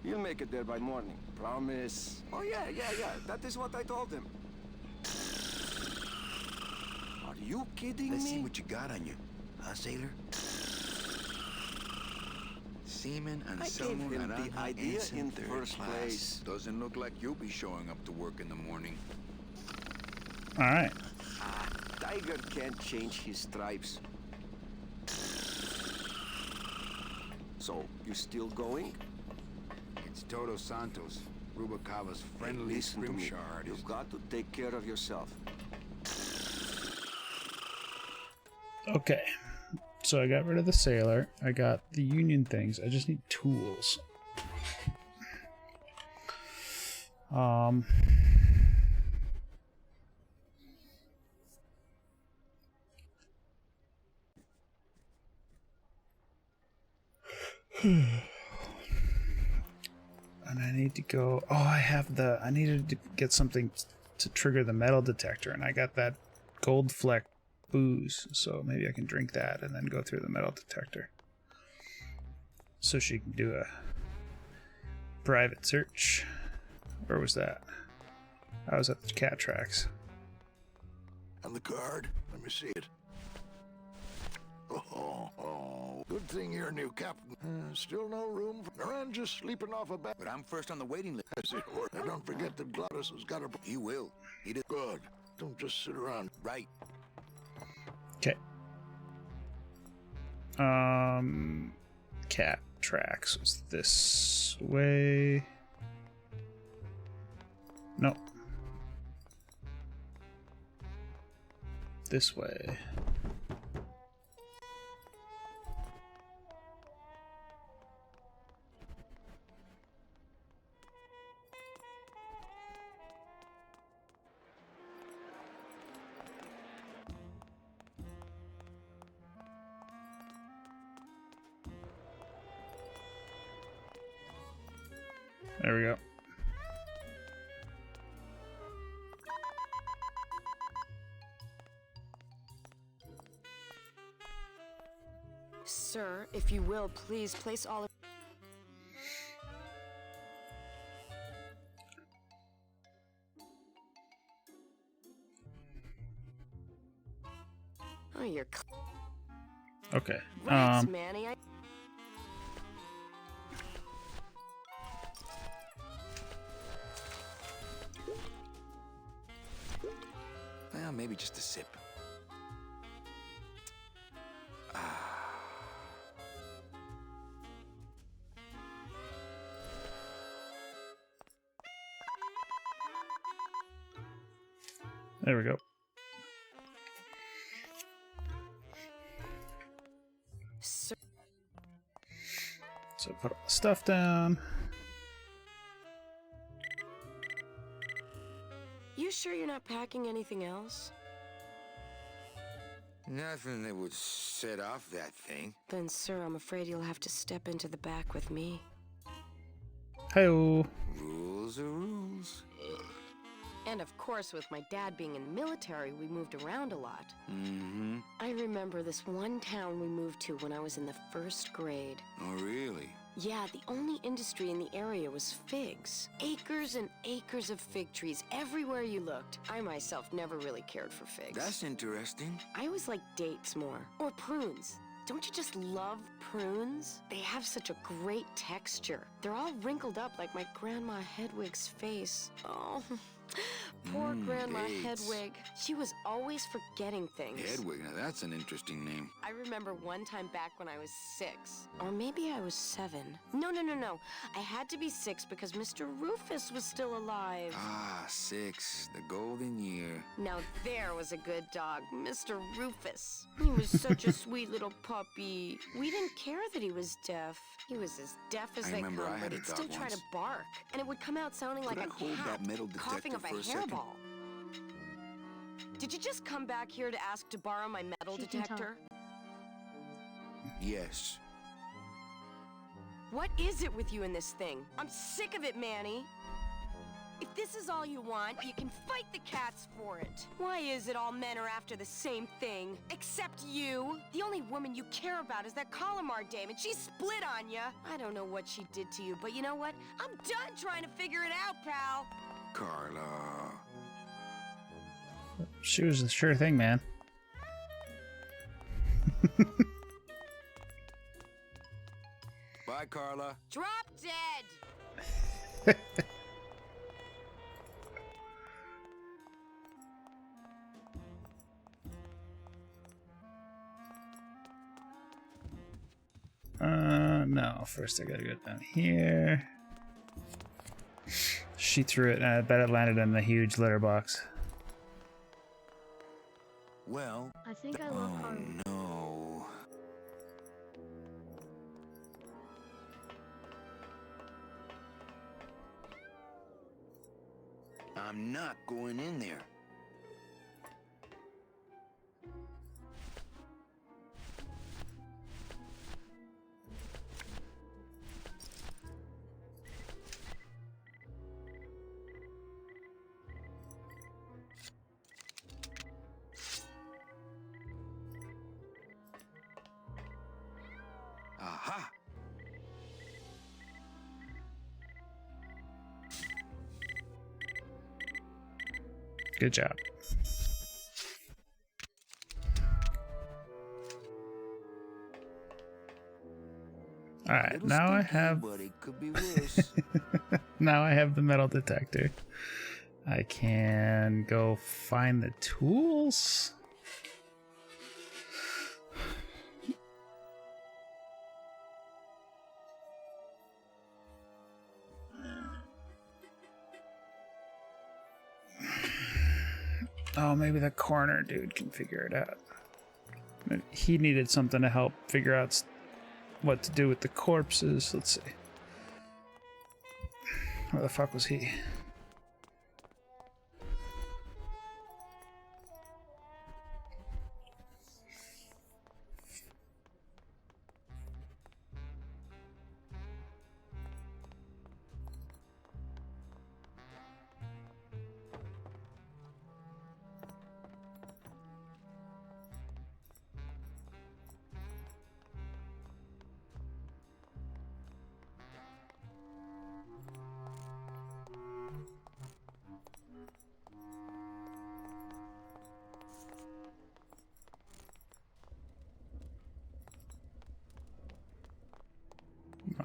He'll make it there by morning. Promise. Oh, yeah. That is what I told him. Are you kidding me? Let's see what you got on you, huh, sailor? Seaman and I gave him the idea in first place. Doesn't look like you'll be showing up to work in the morning. Alright. Tiger can't change his stripes. So, you still going? It's Toto Santos, Rubalcava's friendly Listen to me. scrimshaw artist. You've got to take care of yourself. Okay. So I got rid of the sailor. I got the union things. I just need tools. And I need to go. Oh, I needed to get something to trigger the metal detector, and I got that gold fleck booze, so maybe I can drink that and then go through the metal detector. So she can do a private search. Where was that? I was at the cat tracks. And the card? Let me see it. Oh, good thing you're new captain. Still no room for Naranja's sleeping off a bed. But I'm first on the waiting list. As it were. Now don't forget that Glottis has got a... He will. He did. Good. Don't just sit around. Right. Okay. Cat tracks was this way. No. This way. There we go. Sir, if you will, please place all of... Oh, you're... Okay. Right, Manny, Well, maybe just a sip. There we go. Sir. So put all the stuff down. You sure you're not packing anything else? Nothing that would set off that thing. Then, sir, I'm afraid you'll have to step into the back with me. Hey-o. Rules are rules. And of course, with my dad being in the military, we moved around a lot. Mm-hmm. I remember this one town we moved to when I was in the 1st grade. Oh, really? Yeah, the only industry in the area was figs. Acres and acres of fig trees everywhere you looked. I myself never really cared for figs. That's interesting. I always liked dates more. Or prunes. Don't you just love prunes? They have such a great texture. They're all wrinkled up like my Grandma Hedwig's face. Oh, poor Grandma dates. Hedwig. She was always forgetting things. Hedwig, now that's an interesting name. I remember one time back when I was 6. Or maybe I was 7. No. I had to be 6 because Mr. Rufus was still alive. Ah, 6. The golden year. Now there was a good dog, Mr. Rufus. He was such a sweet little puppy. We didn't care that he was deaf. He was as deaf as I they remember come, I had but a he'd still dog try to once. bark. And it would come out sounding Could like I a hold cat that metal coughing detector up a for a second? hairball. Did you just come back here to ask to borrow my metal She can detector? Yes. What is it with you in this thing? I'm sick of it, Manny. If this is all you want, you can fight the cats for it. Why is it all men are after the same thing? Except you. The only woman you care about is that Calamar dame, and she split on you. I don't know what she did to you, but you know what? I'm done trying to figure it out, pal. Carla. She was the sure thing, man. Bye, Carla. Drop dead. No. First I gotta go down here. She threw it, and I bet it landed in the huge litter box. Well. I think I love Carly. No. I'm not going in there. Aha! Good job. Alright, now I have... But it could be worse. Now I have the metal detector. I can go find the tools. Oh, maybe the coroner dude can figure it out. He needed something to help figure out what to do with the corpses. Let's see. Where the fuck was he?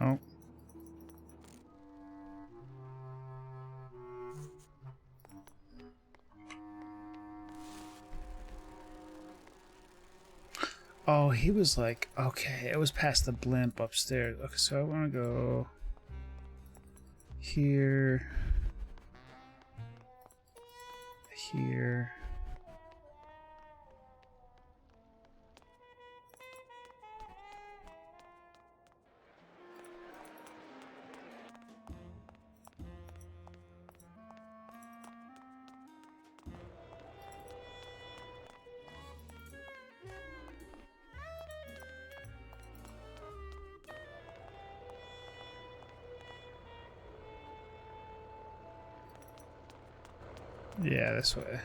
Oh. Oh, he was like, okay, it was past the blimp upstairs. Okay, so I want to go here, here. Yeah, this way.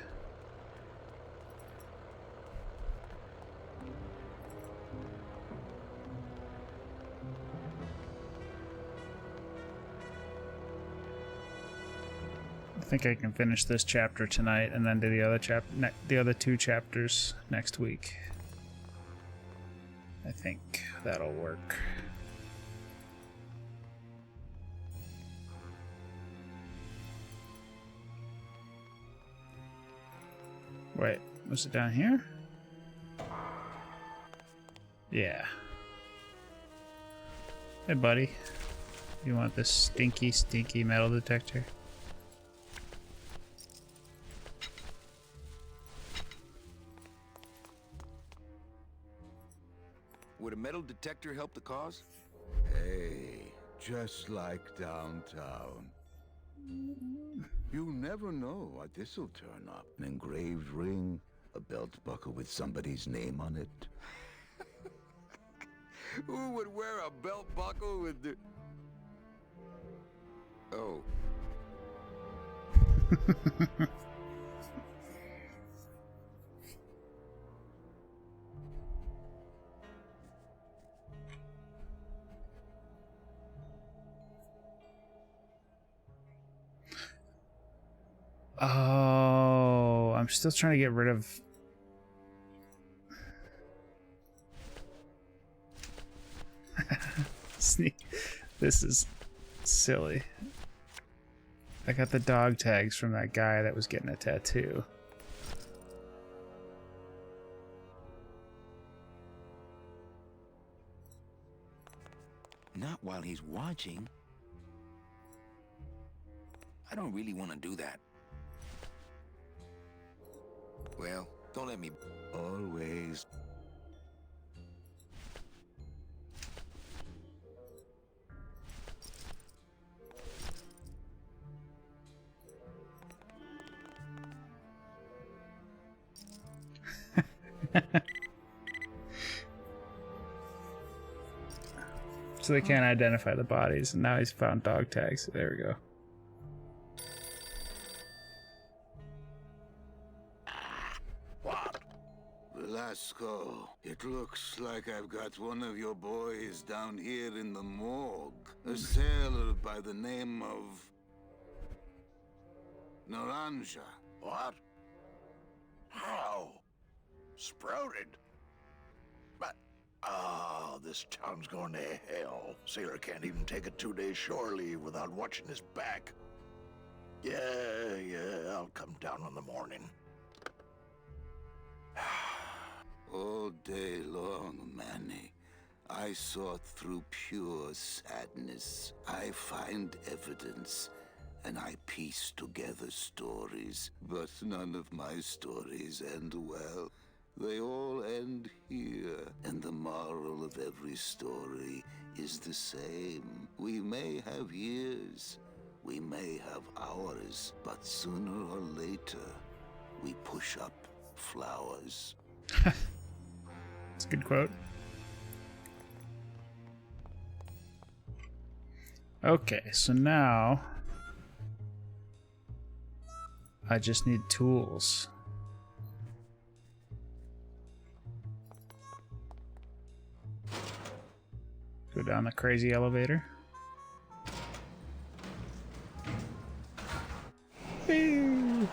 I think I can finish this chapter tonight and then do the other two chapters next week. I think that'll work. Wait, was it down here? Yeah. Hey, buddy. You want this stinky, stinky metal detector? Would a metal detector help the cause? Hey, just like downtown. You never know what this'll turn up. An engraved ring, a belt buckle with somebody's name on it. Who would wear a belt buckle with the... Oh. Oh, I'm still trying to get rid of... Sneak. This is silly. I got the dog tags from that guy that was getting a tattoo. Not while he's watching. I don't really want to do that. Well, don't let me... Always. So they can't identify the bodies, and now he's found dog tags. There we go. What? Velasco, it looks like I've got one of your boys down here in the morgue. A sailor by the name of... Naranja. What? How? Sprouted? But, oh, this town's going to hell. Sailor can't even take a 2-day shore leave without watching his back. Yeah, I'll come down in the morning. All day long, Manny, I sought through pure sadness. I find evidence, and I piece together stories. But none of my stories end well. They all end here, and the moral of every story is the same. We may have years, we may have hours, but sooner or later, we push up flowers. That's a good quote. Okay, so now I just need tools. Go down the crazy elevator. Whee!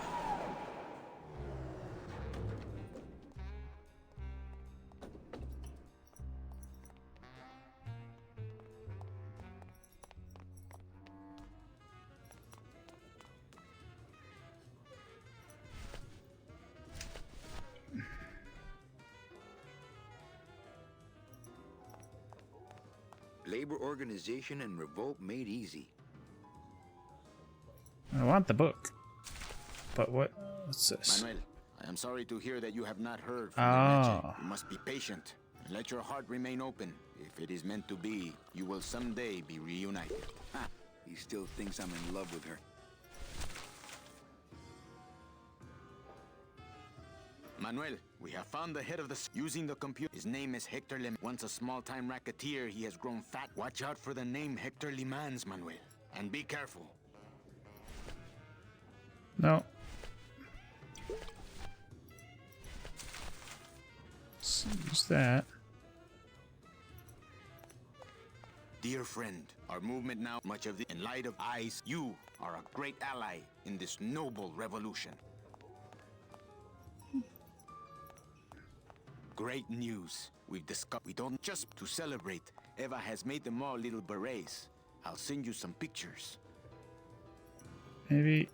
Labor organization and revolt made easy. I want the book. But what's this? Manuel, I am sorry to hear that you have not heard from Oh. the You must be patient and let your heart remain open. If it is meant to be, you will someday be reunited. Ha! He still thinks I'm in love with her. Manuel, we have found the head of the... Using the computer. His name is Hector Lim. Once a small-time racketeer, he has grown fat. Watch out for the name Hector Limans, Manuel. And be careful. No. Use that. Dear friend, our movement now, much of the... In light of eyes, you are a great ally in this noble revolution. Great news. We've discovered we don't just to celebrate. Eva has made them all little berets. I'll send you some pictures. Maybe.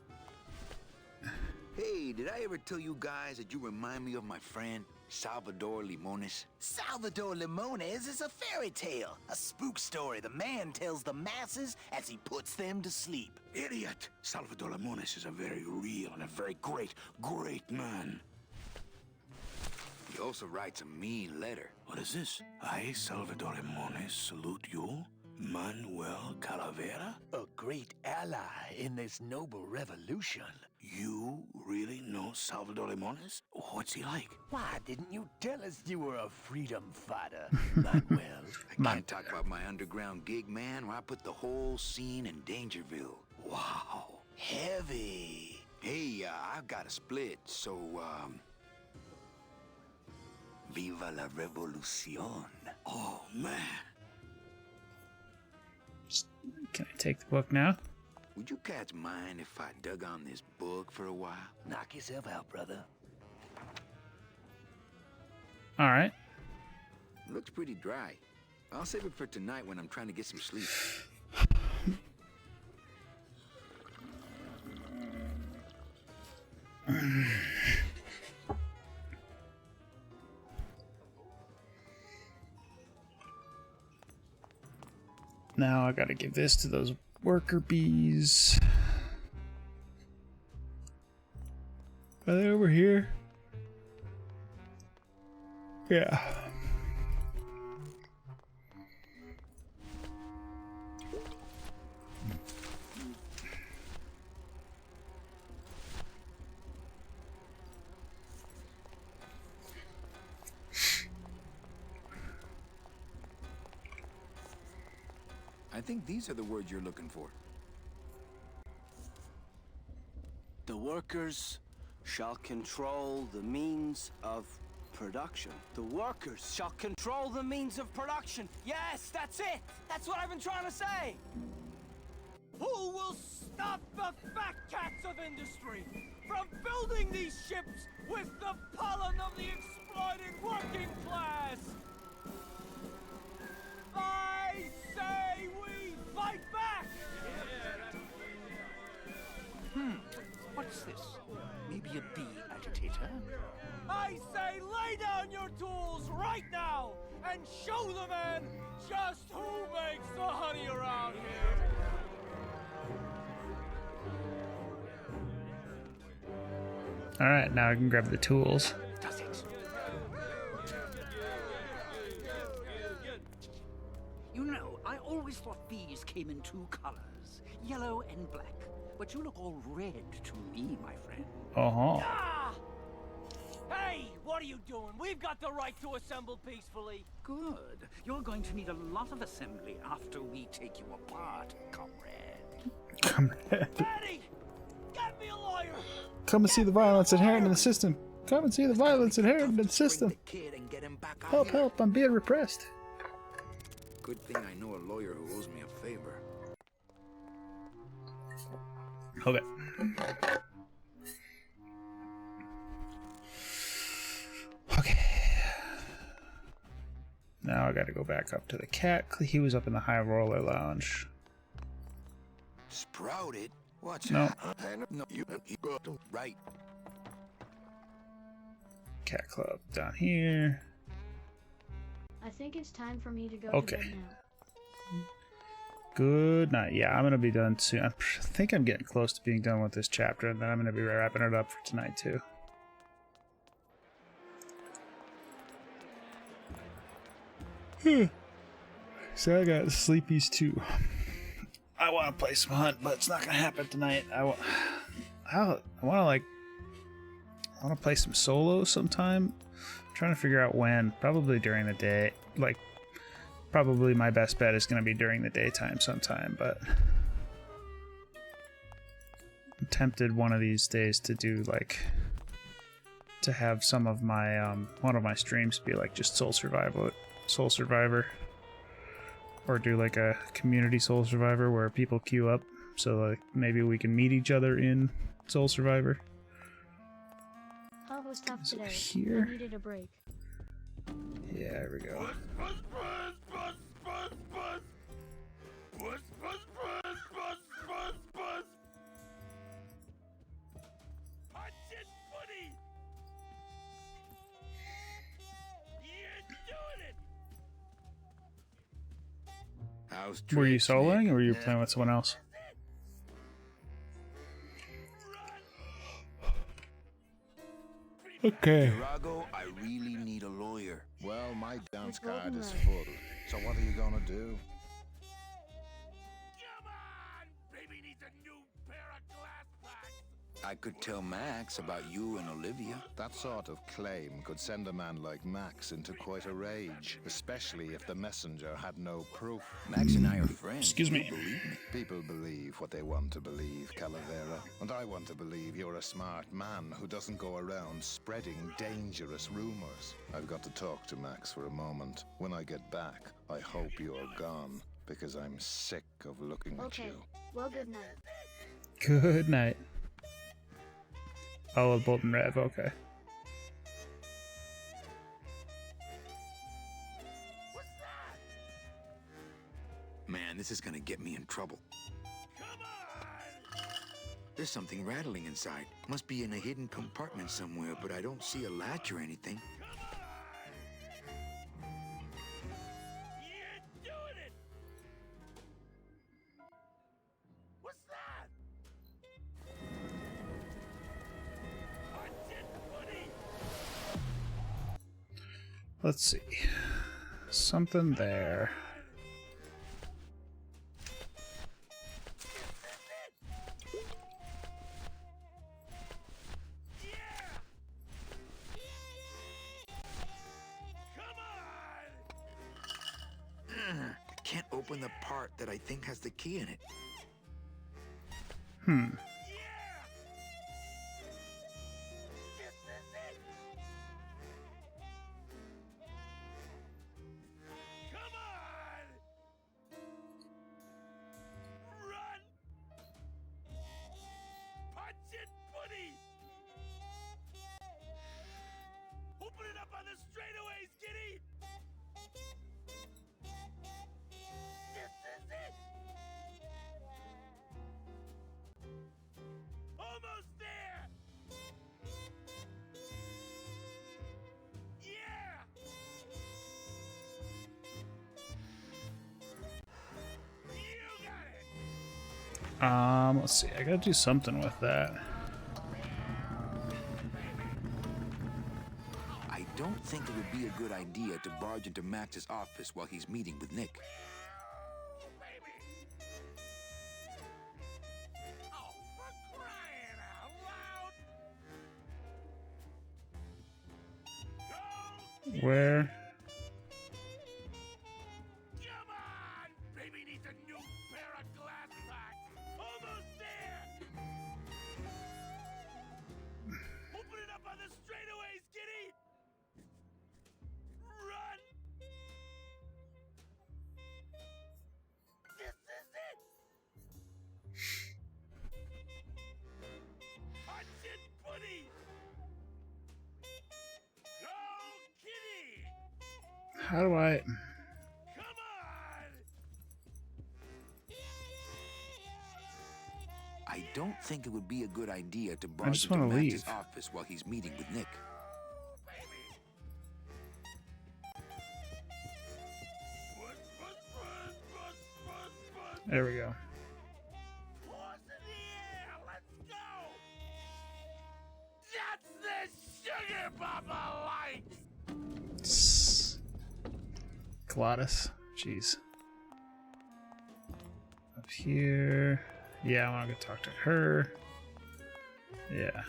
Hey, did I ever tell you guys that you remind me of my friend, Salvador Limones? Salvador Limones is a fairy tale, a spook story the man tells the masses as he puts them to sleep. Idiot! Salvador Limones is a very real and a very great man. He also writes a mean letter. What is this? I, Salvador Limones, salute you. Manuel Calavera? A great ally in this noble revolution. You really know Salvador Limones? What's he like? Why didn't you tell us you were a freedom fighter, Manuel? I can't talk about my underground gig, man, where I put the whole scene in Dangerville. Wow, heavy. Hey, I've got a split, so, Viva la revolucion. Oh, man. Can I take the book now? would you cats mind if I dug on this book for a while? Knock yourself out, brother. All right. Looks pretty dry. I'll save it for tonight when I'm trying to get some sleep. Now I gotta give this to those worker bees. Are they over here? Yeah. I think these are the words you're looking for. The workers shall control the means of production. The workers shall control the means of production. Yes, that's it. That's what I've been trying to say. Who will stop the fat cats of industry from building these ships with the pollen of the exploited working class? I say we fight back! What's this? Maybe a bee agitator? I say lay down your tools right now and show the man just who makes the honey around here! Alright, now I can grab the tools. Does it? You know, I always thought bees came in two colors, yellow and black. But you look all red to me, my friend. Uh-huh. Ah! Hey, what are you doing? We've got the right to assemble peacefully. Good. You're going to need a lot of assembly after we take you apart, comrade. Comrade. Manny! Get me a lawyer! Come and see the violence inherent in the system. Come and see the violence inherent in the system. Help, help, I'm being repressed. Good thing I know a lawyer who owes me a favor. Okay. Okay. Now I gotta go back up to the cat. He was up in the High Roller Lounge. Sprouted? What's No. No, you go right. Cat Club down here. I think it's time for me to go Okay. to bed now. Good night. Yeah, I'm gonna be done soon. I think I'm getting close to being done with this chapter, and then I'm gonna be wrapping it up for tonight too. So I got sleepies too. I want to play some Hunt, but it's not gonna happen tonight. I want to play some solo sometime. I'm trying to figure out when. Probably during the day. Like, probably my best bet is gonna be during the daytime sometime. But I'm tempted one of these days to do to have some of my one of my streams be like just Soul Survivor. Or do like a community Soul Survivor where people queue up, so like maybe we can meet each other in Soul Survivor. That was tough Is it today. here? I needed a break. Yeah, there we go. Were you soloing or were you playing with someone else? Okay. Drago, I really need a lawyer. Well, my dance card is full. So what are you gonna do? I could tell Max about you and Olivia. That sort of claim could send a man like Max into quite a rage, especially if the messenger had no proof. Max and I are friends. Excuse me. You believe me? People believe what they want to believe, Calavera. And I want to believe you're a smart man who doesn't go around spreading dangerous rumors. I've got to talk to Max for a moment. When I get back, I hope you're gone, because I'm sick of looking at Okay, you. well, good night. Good night. Oh, Bolton Rev, okay. Man, this is gonna get me in trouble. There's something rattling inside. Must be in a hidden compartment somewhere, but I don't see a latch or anything. Let's see. Something there. I can't open the part that I think has the key in it. Open it up on the straightaways, Kitty! This is it! Almost there! Yeah! You got it! Let's see. I gotta do something with that. I don't think it would be a good idea to barge into Max's office while he's meeting with Nick. Where? Come on! Baby needs a new pair of glass packs! Almost there! Open it up on the straightaways, Kitty! Run! This is it! Punch it, buddy! Go, Kitty! How do I... I don't think it would be a good idea to I barge just into wanna Max's leave. office while he's meeting with Nick. There we go. That's the sugar Papa likes! Glottis. Jeez. Up here. Yeah, I want to go talk to her. Yeah.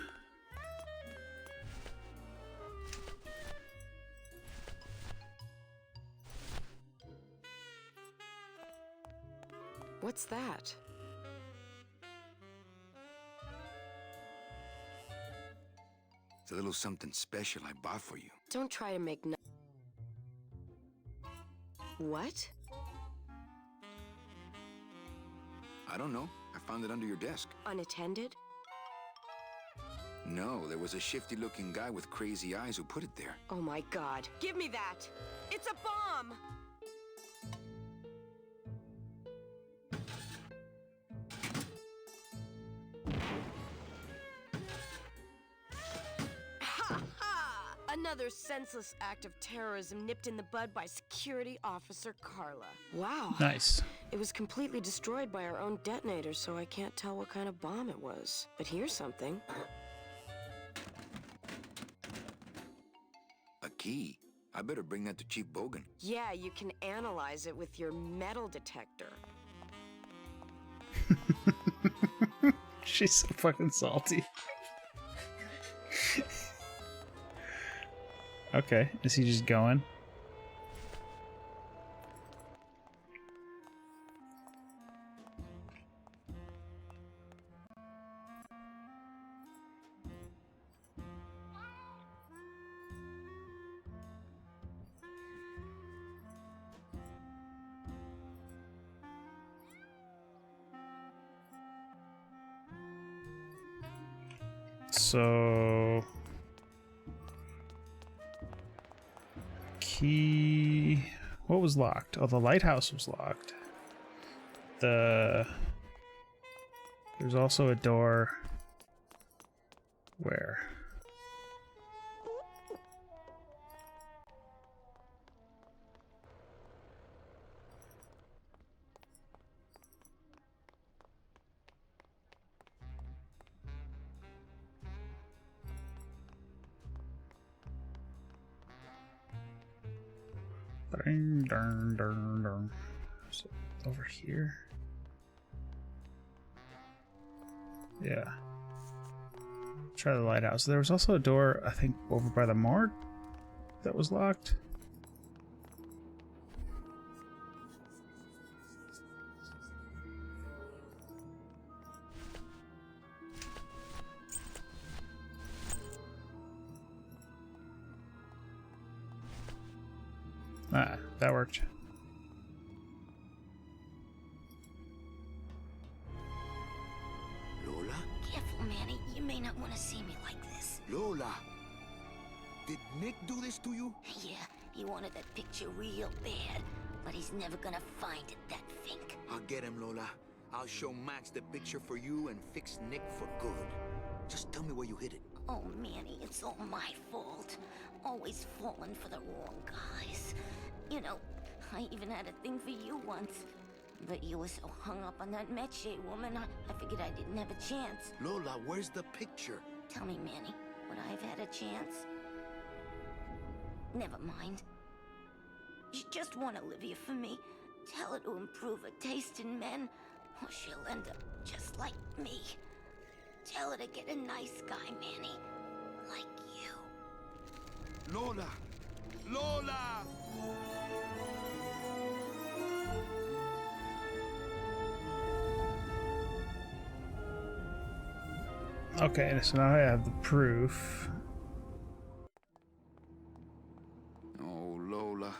What's that? It's a little something special I bought for you. Don't try to make no. What? I don't know. I found it under your desk. Unattended? No, there was a shifty-looking guy with crazy eyes who put it there. Oh my god. Give me that! It's a bomb! Ha ha! Another senseless act of terrorism nipped in the bud by Security Officer Carla. Wow. Nice. It was completely destroyed by our own detonator, so I can't tell what kind of bomb it was. But here's something. A key. I better bring that to Chief Bogan. Yeah, you can analyze it with your metal detector. She's so fucking salty. Okay, is he just going? So key. What was locked? Oh, the lighthouse was locked. There's also a door. Where? Ding, dun, dun, dun. So, over here. Yeah. Try the lighthouse. There was also a door, I think, over by the morgue that was locked. Ah, that worked. Lola? Careful, Manny. You may not want to see me like this. Lola! Did Nick do this to you? Yeah, he wanted that picture real bad, but he's never gonna find it, that fink. I'll get him, Lola. I'll show Max the picture for you and fix Nick for good. Just tell me where you hid it. Oh, Manny, it's all my fault. Always falling for the wrong guys. You know, I even had a thing for you once. But you were so hung up on that Meche woman, I figured I didn't have a chance. Lola, where's the picture? Tell me, Manny, would I have had a chance? Never mind. You just want Olivia for me. Tell her to improve her taste in men, or she'll end up just like me. Tell her to get a nice guy, Manny. Like you. Lola! Lola! Okay, so now I have the proof. Oh, Lola.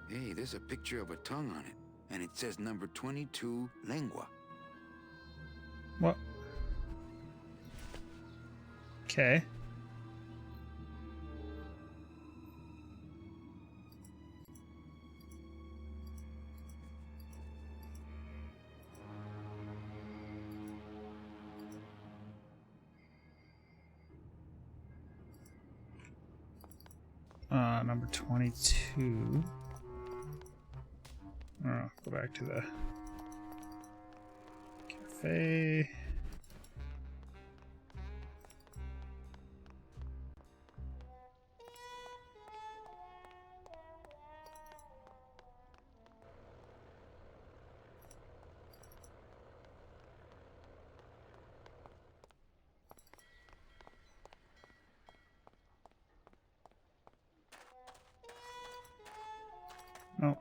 Hey, there's a picture of a tongue on it. And it says number 22, lengua. What? Okay. Number 22. Oh, go back to the cafe. No.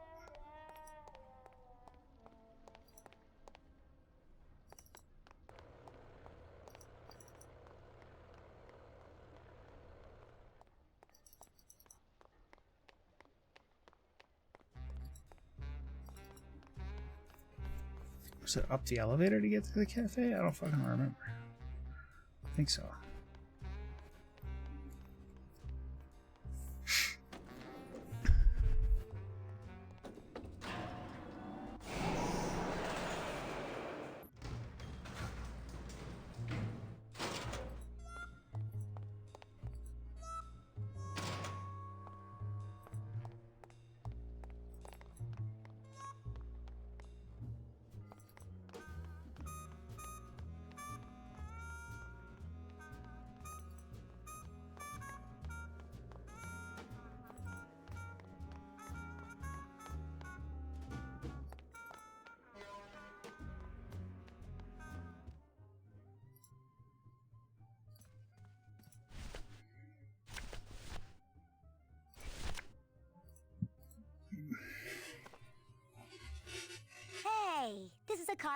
Was it up the elevator to get to the cafe? I don't fucking remember. I think so.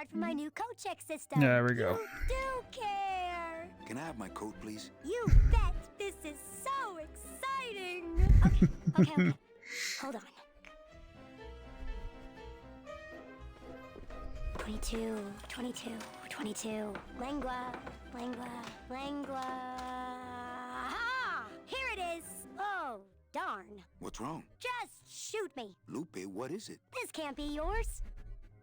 card from my new coat check system. There we go. You do care. Can I have my coat, please? You bet. This is so exciting. Okay. Hold on. 22. Lengua. Ha! Here it is. Oh, darn. What's wrong? Just shoot me. Lupe, what is it? This can't be yours.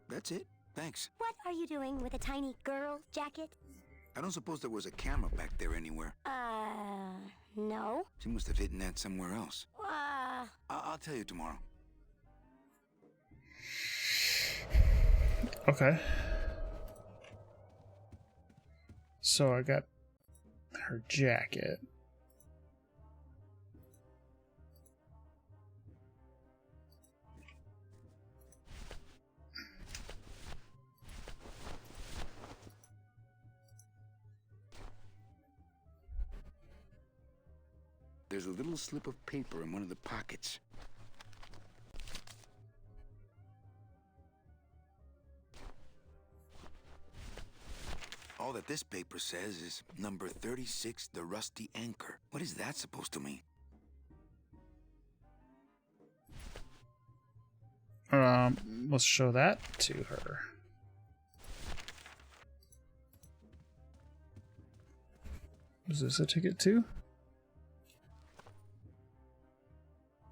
That's it. Thanks. What are you doing with a tiny girl jacket? I don't suppose there was a camera back there anywhere. No. She must have hidden that somewhere else. I'll tell you tomorrow. Okay. So I got her jacket. There's a little slip of paper in one of the pockets. All that this paper says is number 36, the Rusty Anchor. What is that supposed to mean? Let's show that to her. Is this a ticket too?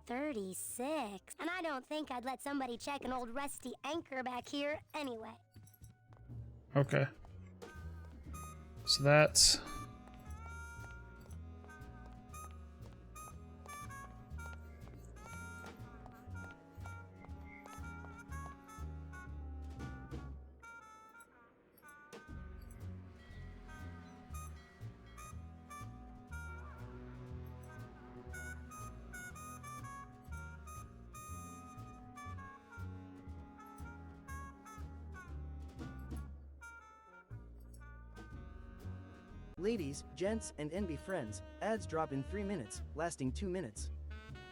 36. And I don't think I'd let somebody check an old rusty anchor back here anyway. Okay. So that's... Ladies, gents, and NB friends, ads drop in 3 minutes, lasting 2 minutes.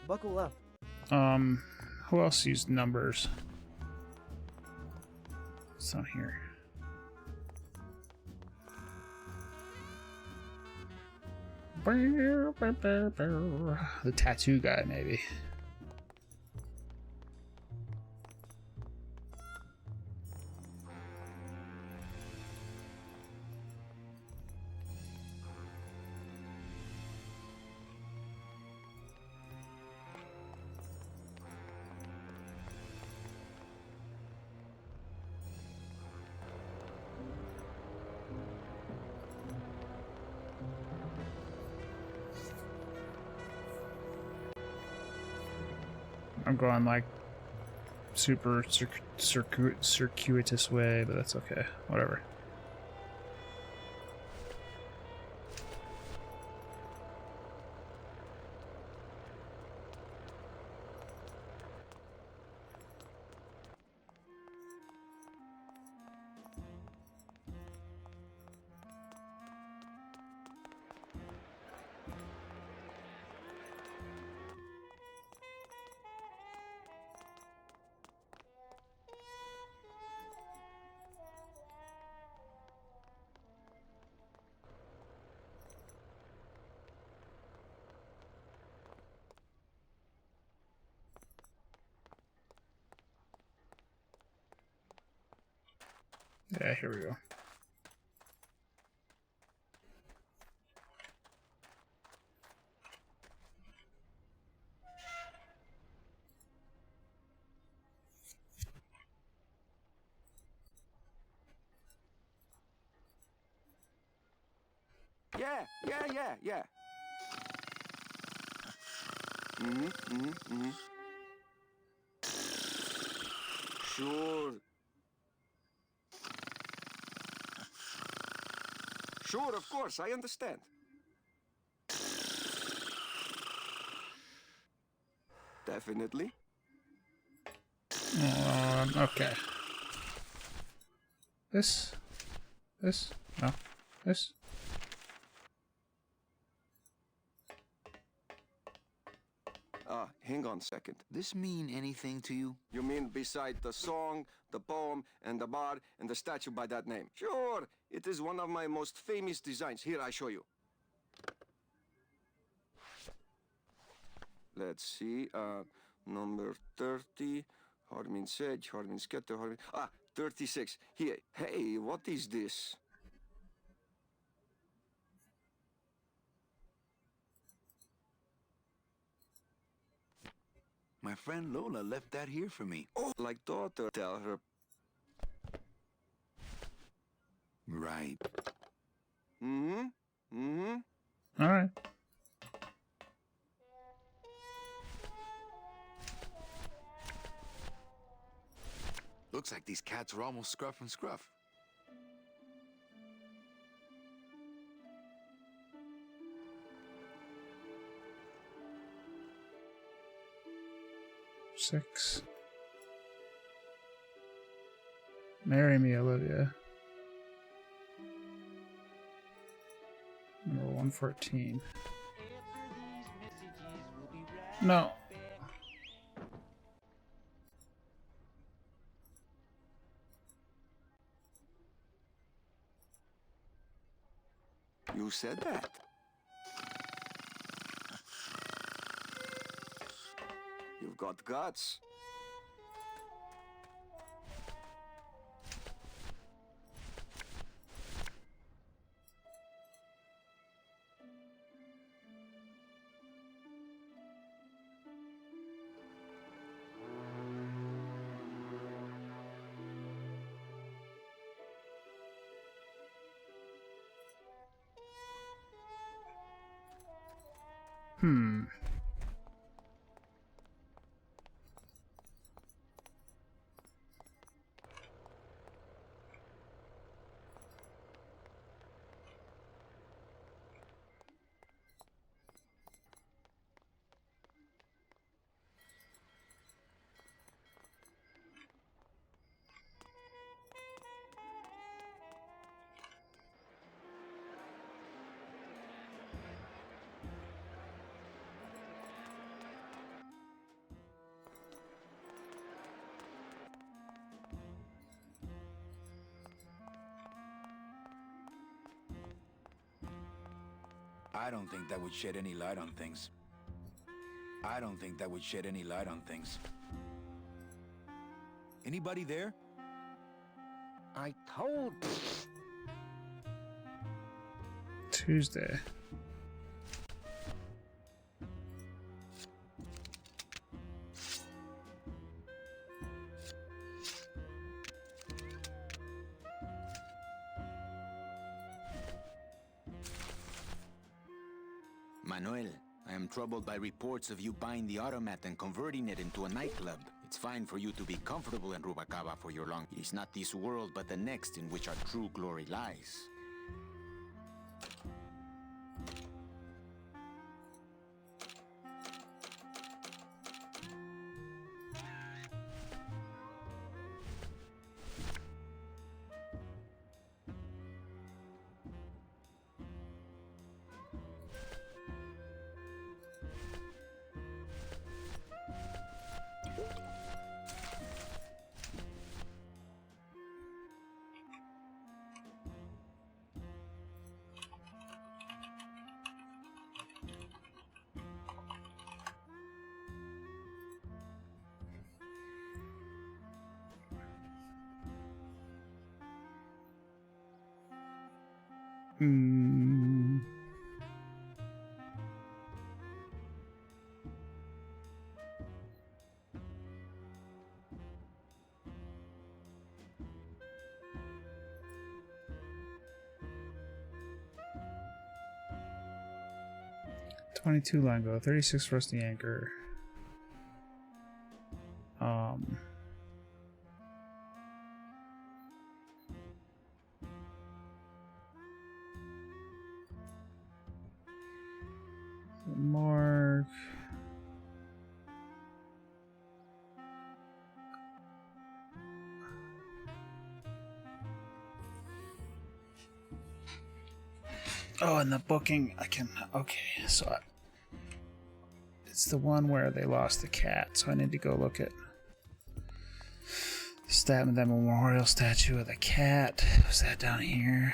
Buckle up. Who else used numbers? It's not here. The tattoo guy, maybe. I'm going like super circuitous way, but that's okay. Whatever. Yeah, here we go. Yeah. Sure, of course, I understand. Definitely. Okay. This, no, this. Hang on a second. This mean anything to you? You mean beside the song, the poem, and the bar, and the statue by that name? Sure, it is one of my most famous designs. Here, I show you. Let's see, number 30. Harmin Sedge, Harmin Sketter, Harmin... 36. Here. Hey, what is this? My friend Lola left that here for me. Oh, like daughter, tell her. Right. All right. Looks like these cats are almost scruff and scruff. Six. Marry me, Olivia. Number 114. No. You said that. You've got guts. Hmm. I don't think that would shed any light on things. I don't think that would shed any light on things. Anybody there? I told. Tuesday. Manuel, I am troubled by reports of you buying the automat and converting it into a nightclub. It's fine for you to be comfortable in Rubacaba for your long. It is not this world, but the next in which our true glory lies. Hmm. $22 Lango, 36 Rusty Anchor. Mark. Oh, and the booking, I can, okay, so It's the one where they lost the cat, so I need to go look at the memorial statue of the cat. Was that down here?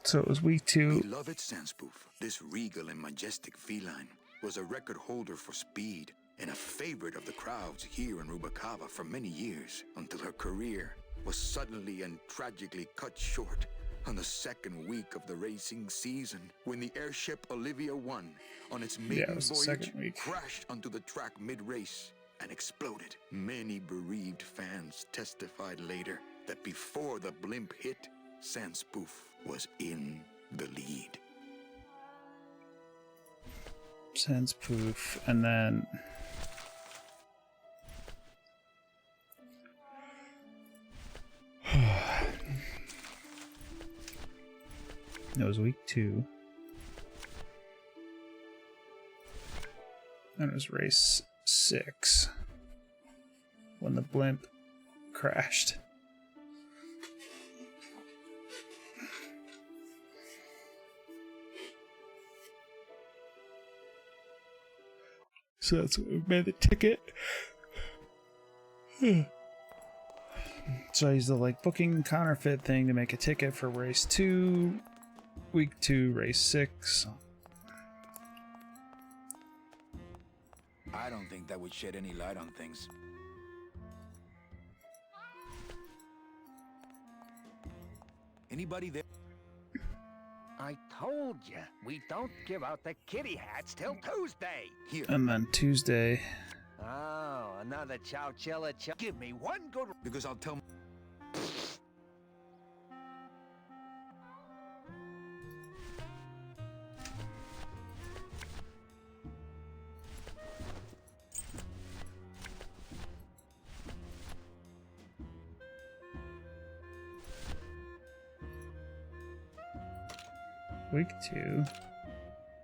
So it was week 2. Beloved Sandspoof, this regal and majestic feline was a record holder for speed and a favorite of the crowds here in Rubacava for many years, until her career was suddenly and tragically cut short on the second week of the racing season, when the airship Olivia 1 on its maiden voyage crashed onto the track mid-race and exploded. Many bereaved fans testified later that before the blimp hit, Sandspoof was in the lead. Sandspoof, and then it was week 2. And it was race 6 when the blimp crashed. So that's what we made the ticket. So I used the booking counterfeit thing to make a ticket for race 2, week 2, race 6. I don't think that would shed any light on things. Anybody there? I told you, we don't give out the kitty hats till Tuesday. Here. And then Tuesday. Oh, another Chowchilla. Give me one good... Because I'll tell... Week 2,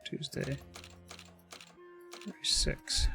Tuesday, race 6.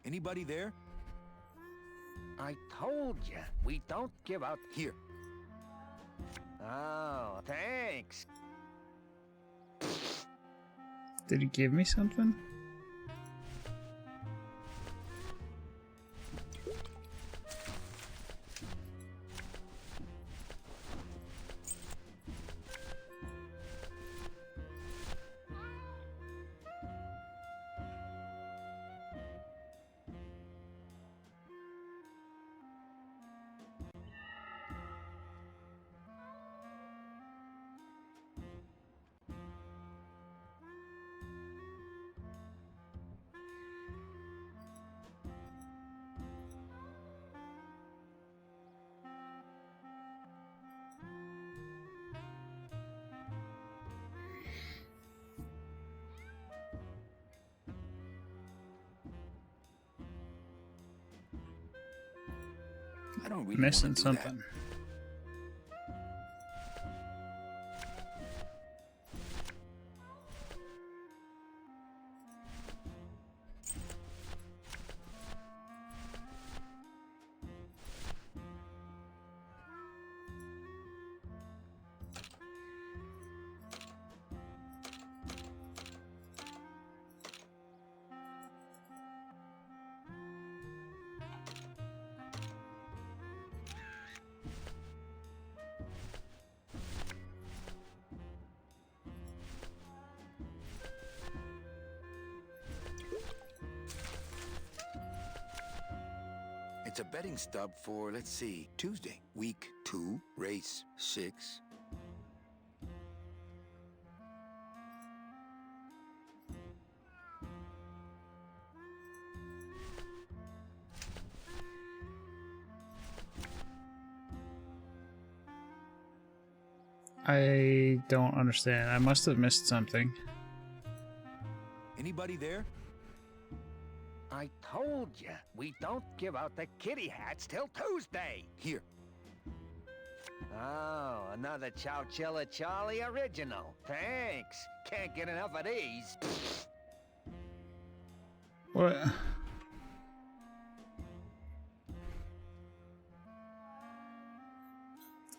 Anybody there? I told you, we don't give out... Here. Oh, thanks. Did he give me something? I don't really Missing want to do something. That. It's a betting stub for, let's see, Tuesday. Week 2, race 6. I don't understand. I must have missed something. Anybody there? I told you, we don't give out the kitty hats till Tuesday. Here. Oh, another Chowchilla Charlie original. Thanks. Can't get enough of these. What?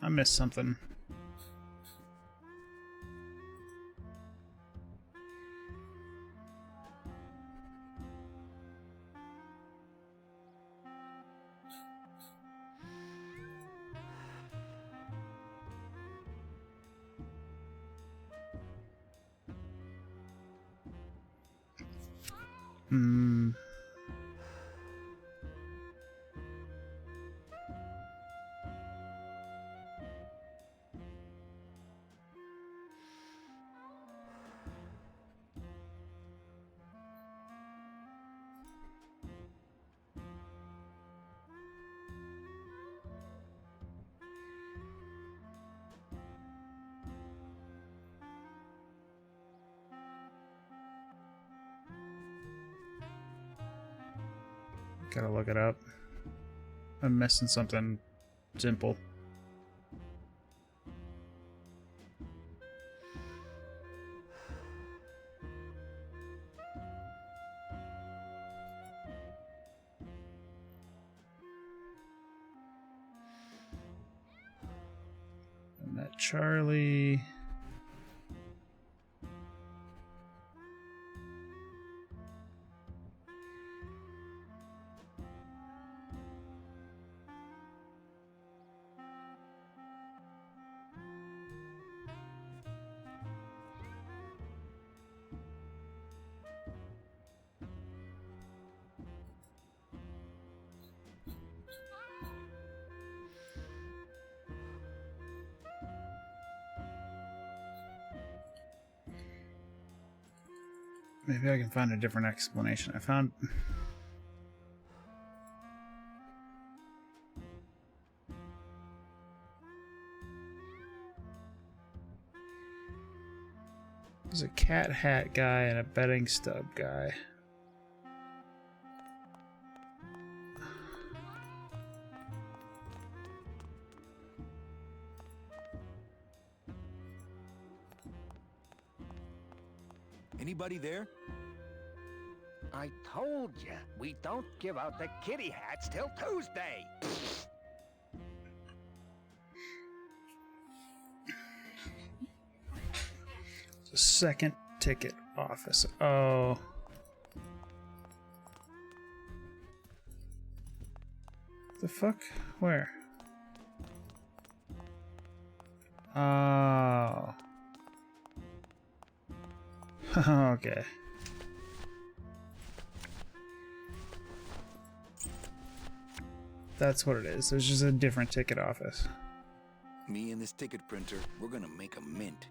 I missed something. Hmm. Gotta look it up. I'm missing something simple. And that Charlie. Maybe I can find a different explanation. I found... There's a cat hat guy and a betting stub guy. Anybody there? I told you, we don't give out the kitty hats till Tuesday. The second ticket office. Oh. The fuck? Where? Oh. Okay. That's what it is. There's just a different ticket office. Me and this ticket printer, we're gonna make a mint.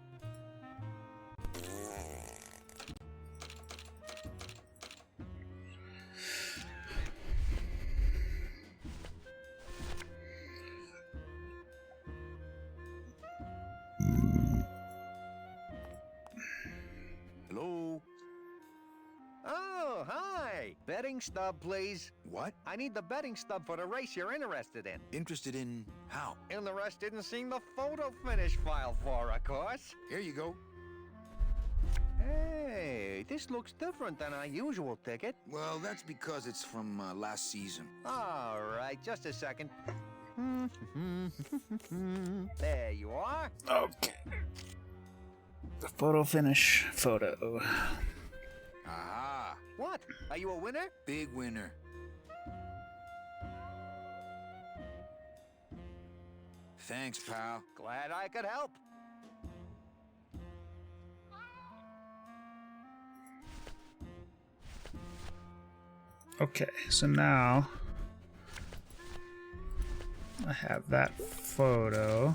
Hello? Oh, hi. Betting stub, please. What? I need the betting stub for the race you're interested in. Interested in how? Interested in seeing the photo finish file for, of course. Here you go. Hey, this looks different than our usual ticket. Well, that's because it's from last season. All right, just a second. There you are. Okay. The photo finish photo. Aha! What? Are you a winner? Big winner. Thanks, pal. Glad I could help. Okay, so now I have that photo.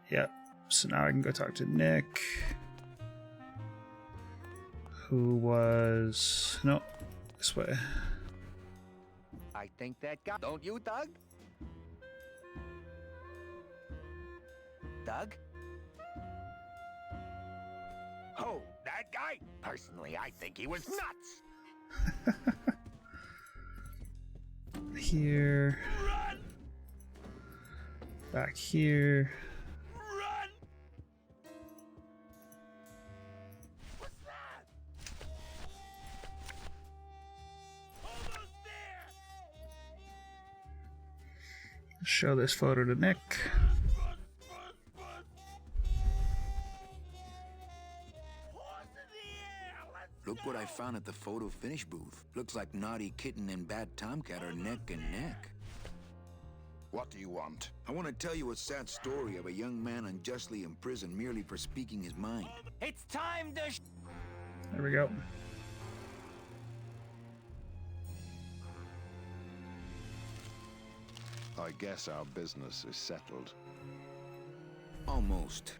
Yep. So now I can go talk to Nick. Who was... No, this way. I think that guy. Don't you, Doug? Doug? Oh, that guy? Personally, I think he was nuts. Here. Run! Back here. Run! What's that? Almost there! Show this photo to Nick. Look what I found at the photo finish booth. Looks like Naughty Kitten and Bad Tomcat are neck and neck. What do you want? I want to tell you a sad story of a young man unjustly imprisoned merely for speaking his mind. It's time to... There we go. I guess our business is settled. Almost.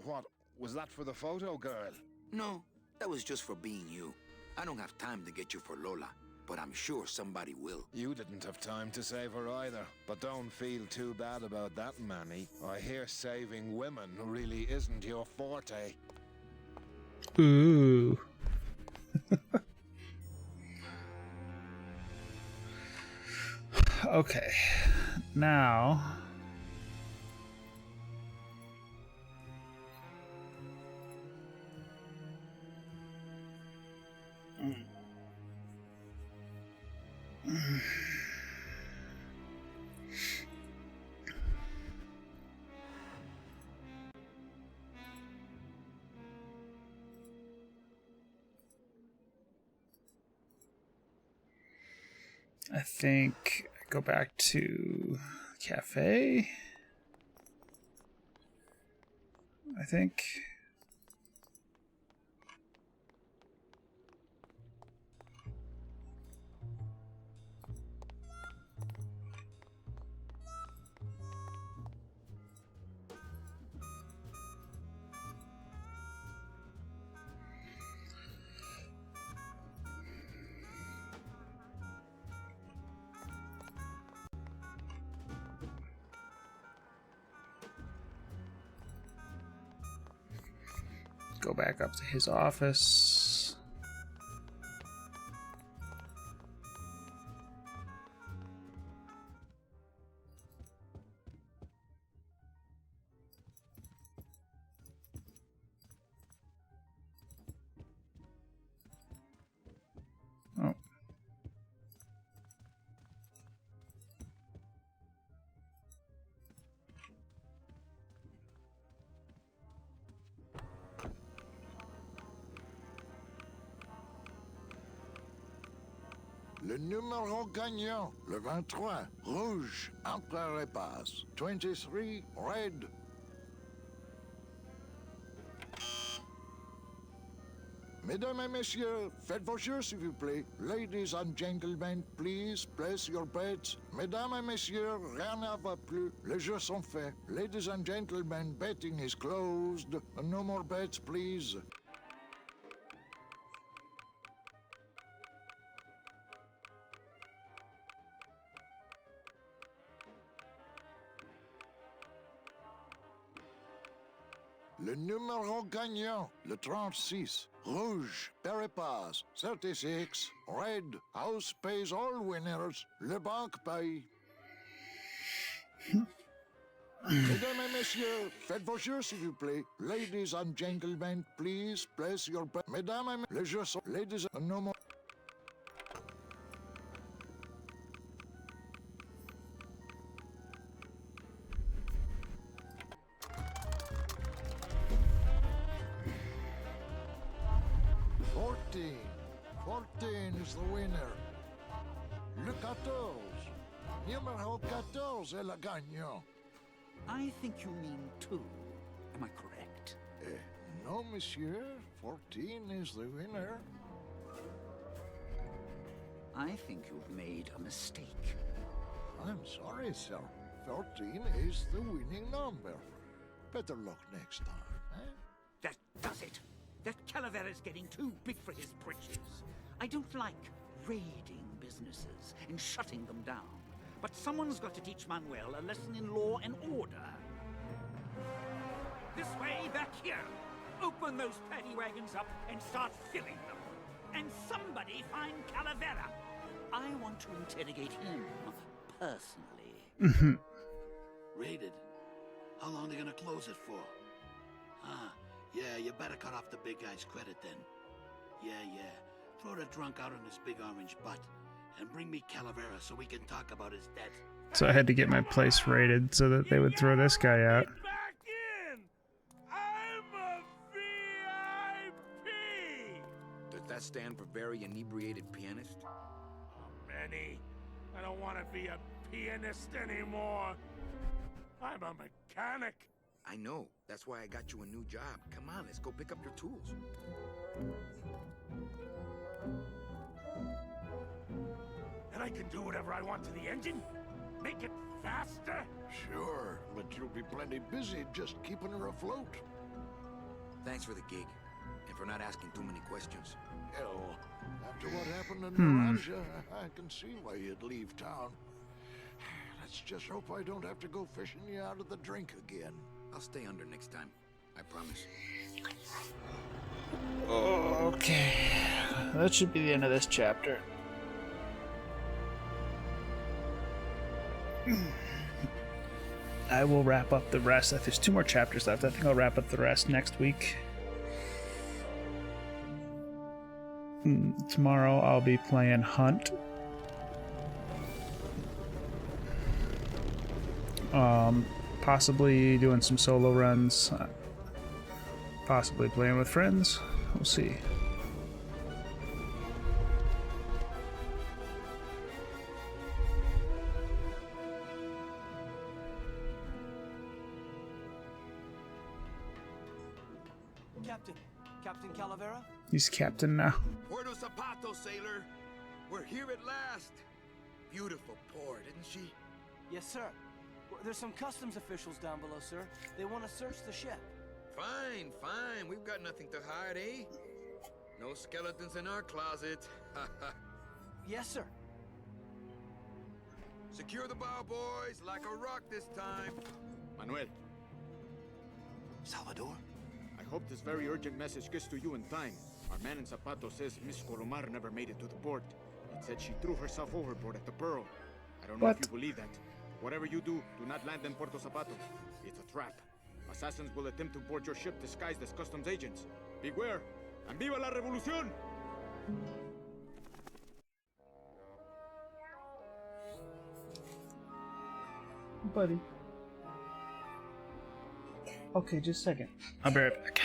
What? Was that for the photo girl? No, that was just for being you. I don't have time to get you for Lola, but I'm sure somebody will. You didn't have time to save her either. But don't feel too bad about that, Manny. I hear saving women really isn't your forte. Ooh. Okay. Now... I think I go back to cafe. I think. Go back up to his office. Oh. Le numéro gagnant, le 23, rouge, entre les passes. 23, red. Mesdames et messieurs, faites vos jeux s'il vous plaît. Ladies and gentlemen, please place your bets. Mesdames et messieurs, rien ne va plus. Les jeux sont faits. Ladies and gentlemen, betting is closed. No more bets, please. Le numéro gagnant, le 36, rouge, Peripass, 36, red, house pays all winners, le banque paye. Mesdames et messieurs, faites vos jeux s'il vous plaît. Ladies and gentlemen, please place your bet. Mesdames et les jeux sont... Ladies and no more... 14 is the winner. Le 14. Numéro 14 est le gagnant. I think you mean 2. Am I correct? No, monsieur. 14 is the winner. I think you've made a mistake. I'm sorry, sir. 13 is the winning number. Better luck next time, eh? That does it. That Calavera's getting too big for his britches. I don't like raiding businesses and shutting them down. But someone's got to teach Manuel a lesson in law and order. This way, back here. Open those paddy wagons up and start filling them. And somebody find Calavera. I want to interrogate him personally. Raided? How long are they gonna close it for? Yeah, you better cut off the big guy's credit then. Yeah. Throw the drunk out on his big orange butt. And bring me Calavera so we can talk about his debt. So I had to get my place raided so that they would throw this guy out. Does that stand for very inebriated pianist? Manny, I don't want to be a pianist anymore. I'm a mechanic. I know. That's why I got you a new job. Come on, let's go pick up your tools. And I can do whatever I want to the engine? Make it faster? Sure, but you'll be plenty busy just keeping her afloat. Thanks for the gig, and for not asking too many questions. Hell, after what happened in Naranja, I can see why you'd leave town. Let's just hope I don't have to go fishing you out of the drink again. I'll stay under next time. I promise. Okay. That should be the end of this chapter. I will wrap up the rest. There's 2 more chapters left. I think I'll wrap up the rest next week. Tomorrow I'll be playing Hunt. Possibly doing some solo runs. Possibly playing with friends. We'll see. Captain Calavera? He's captain now. Puerto Zapato, sailor. We're here at last. Beautiful port, isn't she? Yes, sir. There's some customs officials down below, sir. They want to search the ship. Fine. We've got nothing to hide, eh? No skeletons in our closet. Yes, sir. Secure the bow, boys, like a rock this time. Manuel. Salvador? I hope this very urgent message gets to you in time. Our man in Zapato says Miss Colomar never made it to the port. It said she threw herself overboard at the Pearl. I don't know if you believe that. Whatever you do not land in Puerto Zapato. It's a trap. Assassins will attempt to board your ship disguised as customs agents. Beware, and viva la revolución! Buddy. Okay, just a second. I'll be right back.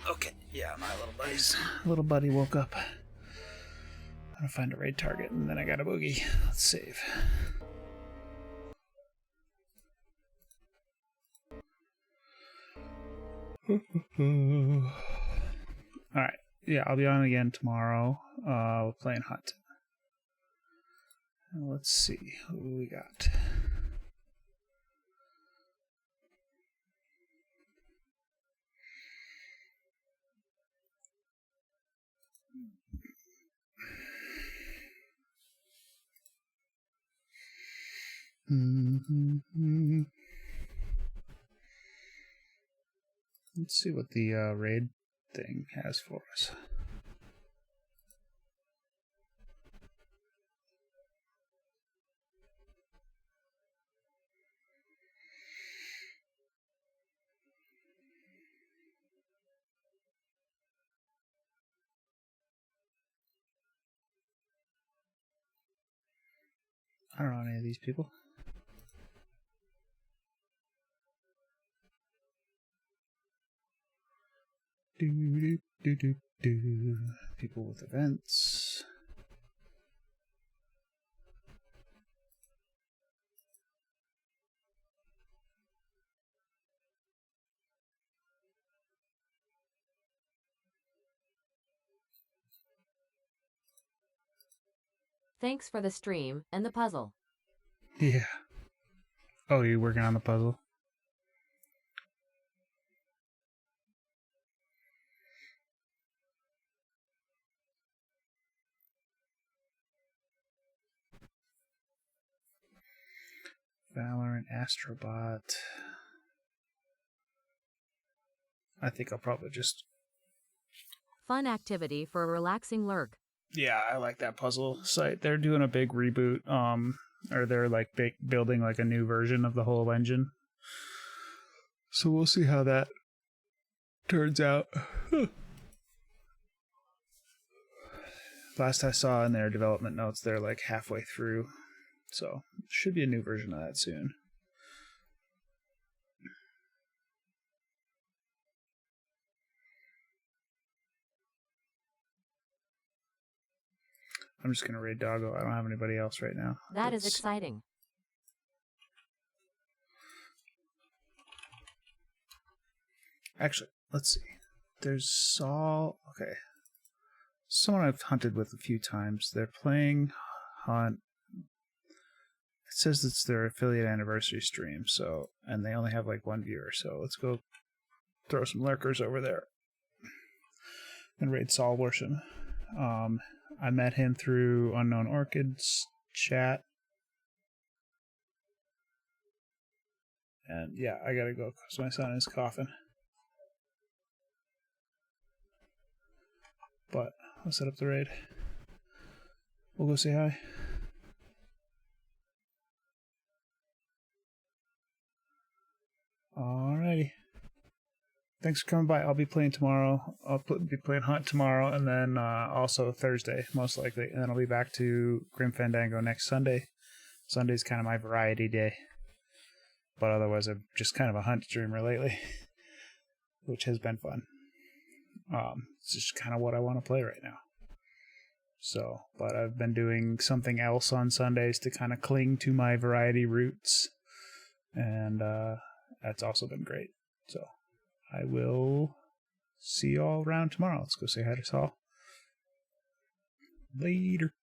Okay, yeah, my little buddy woke up. I'm gonna find a raid target, and then I got a boogie. Let's save. Alright, yeah, I'll be on again tomorrow. We're playing Hunt. Let's see who we got. Let's see what the raid thing has for us. I don't know any of these people. People with events. Thanks for the stream and the puzzle. Yeah. Oh, you're working on the puzzle? Valorant, Astrobot. I think I'll probably just... Fun activity for a relaxing lurk. Yeah, I like that puzzle site. They're doing a big reboot, or they're like building like a new version of the whole engine. So we'll see how that turns out. Last I saw in their development notes, they're like halfway through. So should be a new version of that soon. I'm just gonna raid Doggo. I don't have anybody else right now. That is exciting. Actually, let's see. There's Saul. Okay. Someone I've hunted with a few times. They're playing Hunt. It says it's their affiliate anniversary stream, so, and they only have like one viewer, so let's go throw some lurkers over there and raid Saul Worsham. I met him through Unknown Orchids chat. And yeah, I gotta go because my son is coughing. But I'll set up the raid. We'll go say hi. Alrighty. Thanks for coming by. I'll be playing tomorrow. I'll be playing Hunt tomorrow, and then also Thursday, most likely. And then I'll be back to Grim Fandango next Sunday. Sunday's kind of my variety day. But otherwise, I'm just kind of a Hunt streamer lately, which has been fun. It's just kind of what I want to play right now. So, but I've been doing something else on Sundays to kind of cling to my variety roots. And that's also been great. So, I will see you all around tomorrow. Let's go say hi to Saul. Later.